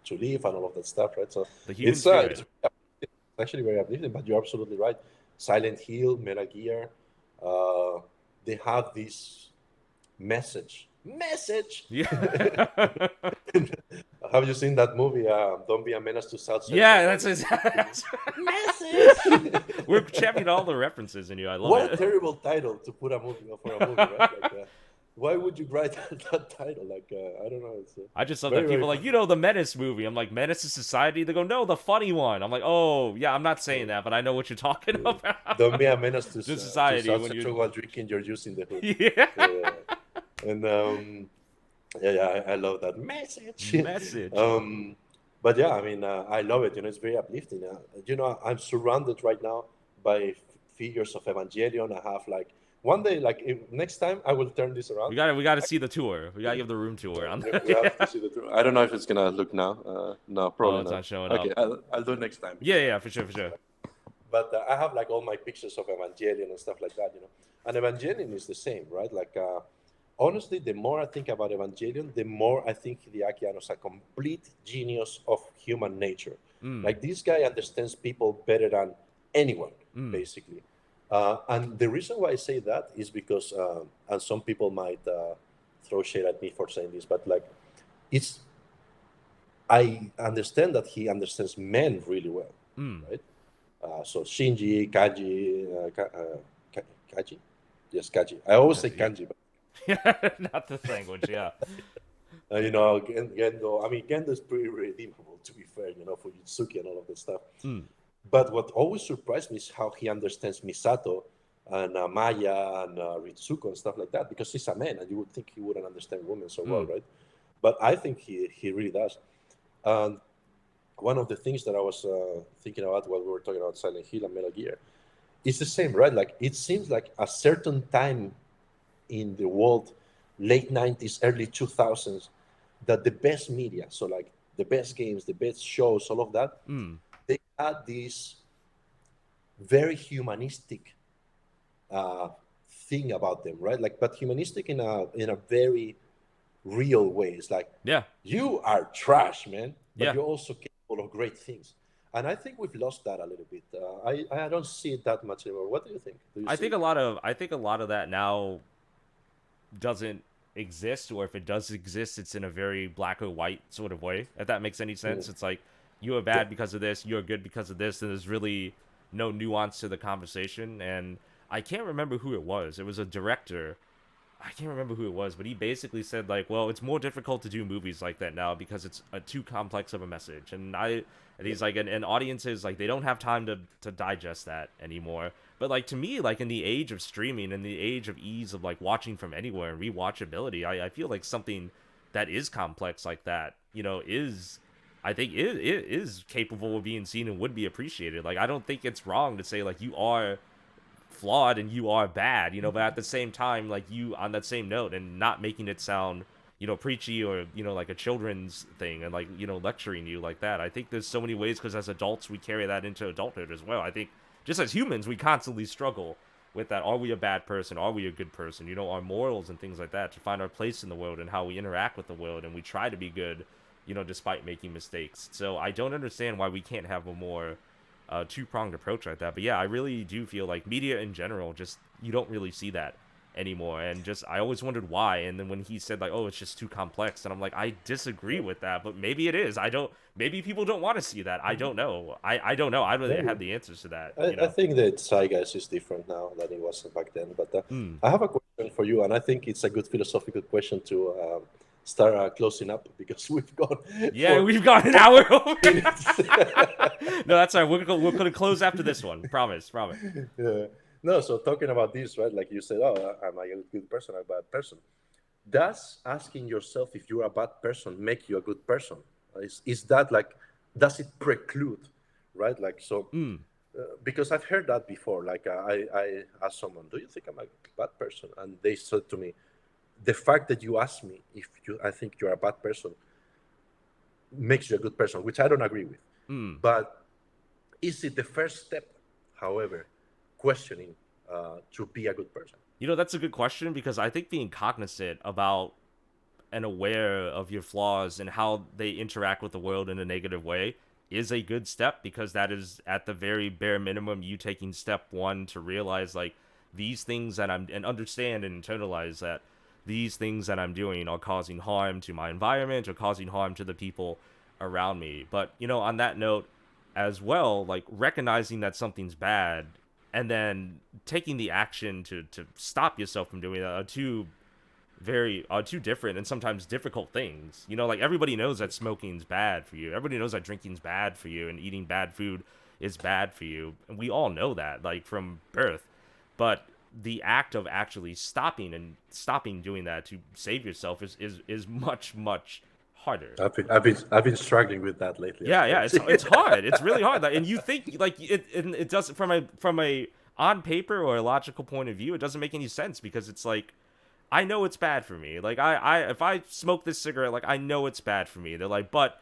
to live and all of that stuff, right? So the human it's spirit? actually very uplifting. But you're absolutely right. Silent Hill, Metal Gear, uh, they have this message. Yeah. Have you seen that movie? Don't be a menace to South Central, Yeah, right? that's exactly. Message. We're championing all the references in you. I love What a it. terrible title to put a movie for a movie, right? Like, why would you write that title? Like, I don't know. It's I just love that very, very people are like, funny. the Menace movie. I'm like, Menace to Society? They go, no, the funny one. I'm like, oh, yeah, I'm not saying that, but I know what you're talking Don't about. be a menace To to society South when you're. Central while drinking your juice in the hood. Yeah. And yeah, yeah, I love that message. Message. um, but yeah, I mean, I love it. It's very uplifting. I'm surrounded right now by figures of Evangelion. I have like one day, like next time, I will turn this around. We gotta see the tour. We gotta give the room tour on that. We have to Yeah. see the truth. I don't know if it's gonna look now. No, Oh, probably it's not. not showing Okay, up. I'll do it next time Yeah, because yeah, yeah, for sure, for sure. but I have like all my pictures of Evangelion and stuff like that. And Evangelion is the same, right? Like honestly, the more I think about Evangelion, the more I think Hideaki Anno is a complete genius of human nature. Mm, Like this guy understands people better than anyone, mm. basically. And the reason why I say that is because, and some people might throw shade at me for saying this, but like, it's I understand that he understands men really well, Mm. right? So Shinji, Kaji, Kaji, yes, Kaji. I always say Yeah. Kanji, but Yeah, not the language. Yeah. Gendo. I mean, Gendo is pretty redeemable, to be fair. For Yutsuki and all of that stuff. Mm. But what always surprised me is how he understands Misato and Maya and Ritsuko and stuff like that, because he's a man, and you would think he wouldn't understand women so well, Mm. right? But I think he really does. And one of the things that I was thinking about while we were talking about Silent Hill and Metal Gear, it's the same, right? Like it seems like a certain time in the world, late 90s, early 2000s, that the best media, so like the best games, the best shows, all of that, Mm. they had this very humanistic uh, thing about them, right? Like, but humanistic in a very real way. It's like Yeah. you are trash, man, but Yeah. you're also capable of great things. And I think we've lost that a little bit. I don't see it that much anymore. What do you think? Do you see it? I think a lot of that now doesn't exist, or if it does exist, it's in a very black or white sort of way. If that makes any Mm. sense, it's like you are Yeah. bad because of this, you're good because of this, and there's really no nuance to the conversation. And I can't remember who it was. It was a director. I can't remember who it was, but he basically said like, well, it's more difficult to do movies like that now because it's too complex of a message. And Yeah. he's like, and audiences like they don't have time to digest that anymore. But like to me, like in the age of streaming and the age of ease of like watching from anywhere and rewatchability, I feel like something that is complex like that, is I think it is capable of being seen and would be appreciated. Like I don't think it's wrong to say like you are flawed and you are bad, but at the same time, like you on that same note and not making it sound, preachy or, like a children's thing and like, lecturing you like that. I think there's so many ways because as adults, we carry that into adulthood as well. I think just as humans, we constantly struggle with that. Are we a bad person? Are we a good person? Our morals and things like that, to find our place in the world and how we interact with the world, and we try to be good, despite making mistakes. So I don't understand why we can't have a more two-pronged approach like that. But yeah, I really do feel like media in general, just you don't really see that anymore. And just I always wondered why. And then when he said like, oh, it's just too complex, and I'm like, I disagree with that, but maybe it is. I don't. Maybe people don't want to see that. I don't know. I don't know. I don't really Maybe. have the answers to that. I think the zeitgeist is different now than it was back then. But Hmm. I have a question for you, and I think it's a good philosophical question to start closing up because we've gone Yeah, for we've got an hour over. minutes. No, that's all right. We're gonna close after this one. Promise, promise. Yeah. No, so talking about this, right? Like you said, oh, am I a good person or a bad person? Does asking yourself if you're a bad person make you a good person? Is that like, does it preclude, right? Like, so, Mm. because I've heard that before. Like, I asked someone, do you think I'm a bad person? And they said to me, the fact that you ask me if I think you're a bad person makes you a good person, which I don't agree with. Mm. But is it the first step, however, questioning to be a good person? That's a good question, because I think being cognizant about and aware of your flaws and how they interact with the world in a negative way is a good step, because that is at the very bare minimum you taking step one to realize like these things that I'm and understand and internalize that these things that I'm doing are causing harm to my environment or causing harm to the people around me. But on that note as well, like recognizing that something's bad and then taking the action to stop yourself from doing that are two different and sometimes difficult things. Like everybody knows that smoking's bad for you. Everybody knows that drinking's bad for you and eating bad food is bad for you. And we all know that, like from birth. But the act of actually stopping doing that to save yourself is much, much harder. I've been struggling with that lately as Yeah, well. yeah, it's hard. It's really hard. And you think like it doesn't from a on paper or a logical point of view, it doesn't make any sense, because it's like I know it's bad for me. Like I if I smoke this cigarette, like I know it's bad for me. They're like, but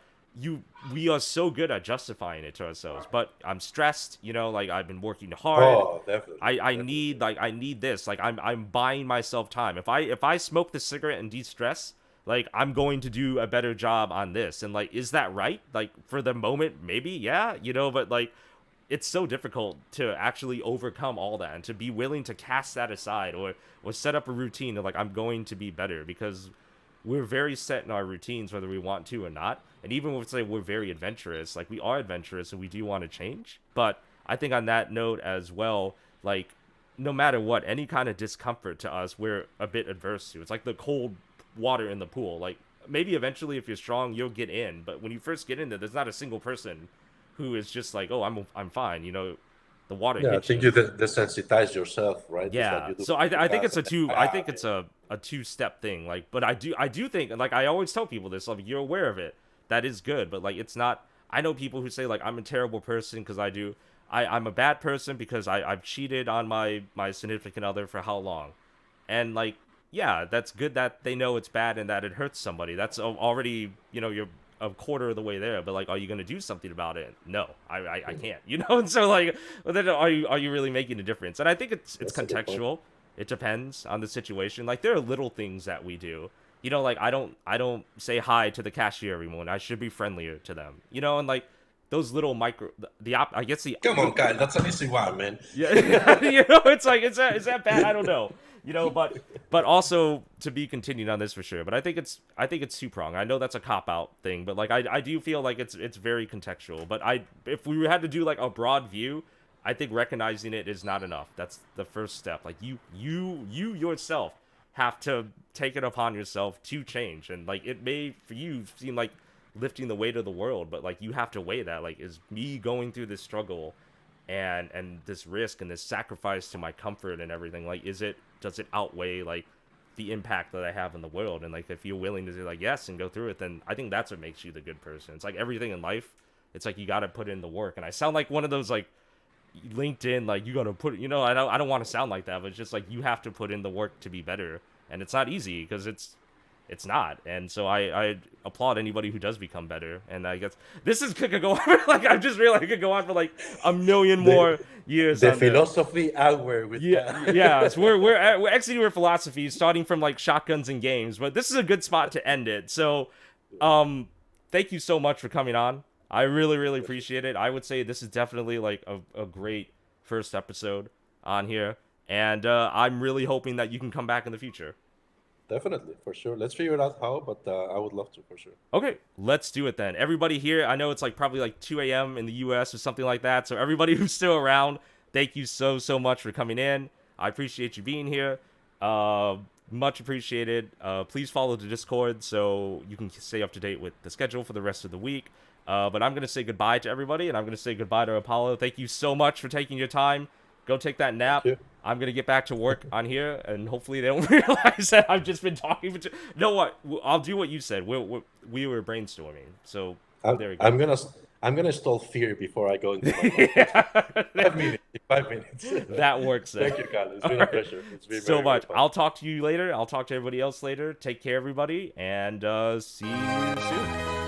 we are so good at justifying it to ourselves. But I'm stressed, like I've been working hard. Oh, definitely, I need definitely. like I need this. Like I'm buying myself time. If I smoke this cigarette and de-stress, like I'm going to do a better job on this. And like, is that right? Like for the moment, maybe, yeah, but like it's so difficult to actually overcome all that and to be willing to cast that aside, or set up a routine of like I'm going to be better, because we're very set in our routines whether we want to or not. And even if say we're very adventurous, like we are adventurous and we do want to change. But I think on that note as well, like no matter what, any kind of discomfort to us, we're a bit adverse to. It's like the cold water in the pool. Like maybe eventually if you're strong, you'll get in, but when you first get in there's not a single person who is just like, oh, I'm fine. The water Yeah, I hits think you. you desensitize yourself, right? It's like Yeah. you do So I think podcast it's and a two. I think then, it's a two-step thing. Like, but I do think, like I always tell people this. Like you're aware of it. That is good. But like it's not. I know people who say like I'm a terrible person because I do. I'm a bad person because I've cheated on my significant other for how long, and like yeah, that's good that they know it's bad and that it hurts somebody. That's already you're a quarter of the way there. But like, are you gonna do something about it? No, I can't. And so like, well, then are you really making a difference? And I think it's that's a good point. contextual. It depends on the situation. Like there are little things that we do. Like I don't say hi to the cashier every morning. I should be friendlier to them. And like those little micro I guess Come on, Kyle, that's an easy one, man. yeah, it's like is that bad? I don't know. But also to be continued on this for sure. But I think it's two prong. I know that's a cop out thing, but like I do feel like it's very contextual. But if we had to do like a broad view, I think recognizing it is not enough. That's the first step. Like you yourself have to take it upon yourself to change. And like it may for you seem like lifting the weight of the world, but like you have to weigh that. Like, is me going through this struggle and this risk and this sacrifice to my comfort and everything, like does it outweigh like the impact that I have in the world? And like if you're willing to say like yes and go through it, then I think that's what makes you the good person. It's like everything in life, it's like you got to put in the work. And I sound like one of those like LinkedIn, like you got to put, I don't want to sound like that, but it's just like you have to put in the work to be better. And it's not easy because it's not. And so I applaud anybody who does become better. And I guess this is could go on like I just realized it could go on for like a million The more years the on this. philosophy hour with Yeah, Cal. yeah. So we're exiting our philosophy, starting from like shotguns and games, but this is a good spot to end it. So, thank you so much for coming on. I really, really appreciate it. I would say this is definitely like a great first episode on here, and I'm really hoping that you can come back in the future. Definitely, for sure. Let's figure out how, but I would love to for sure. Okay, let's do it then. Everybody here, I know it's like probably like 2 a.m. in the U.S. or something like that. So everybody who's still around, thank you so much for coming in. I appreciate you being here. Much appreciated. Please follow the Discord so you can stay up to date with the schedule for the rest of the week. But I'm gonna say goodbye to everybody, and I'm gonna say goodbye to Apollo. Thank you so much for taking your time. Go take that Thank nap. you. I'm gonna get back to work on here, and hopefully they don't realize that I've just been talking. You know what? I'll do what you said. We were brainstorming, so I'm, there we go. I'm gonna I'm gonna install Fear before I go into my podcast. Yeah, 5 minutes. 5 minutes. that works. Then. Thank you, Carl. It's All been a right. pleasure. It's been So very, very much. fun. I'll talk to you later. I'll talk to everybody else later. Take care, everybody, and see you soon.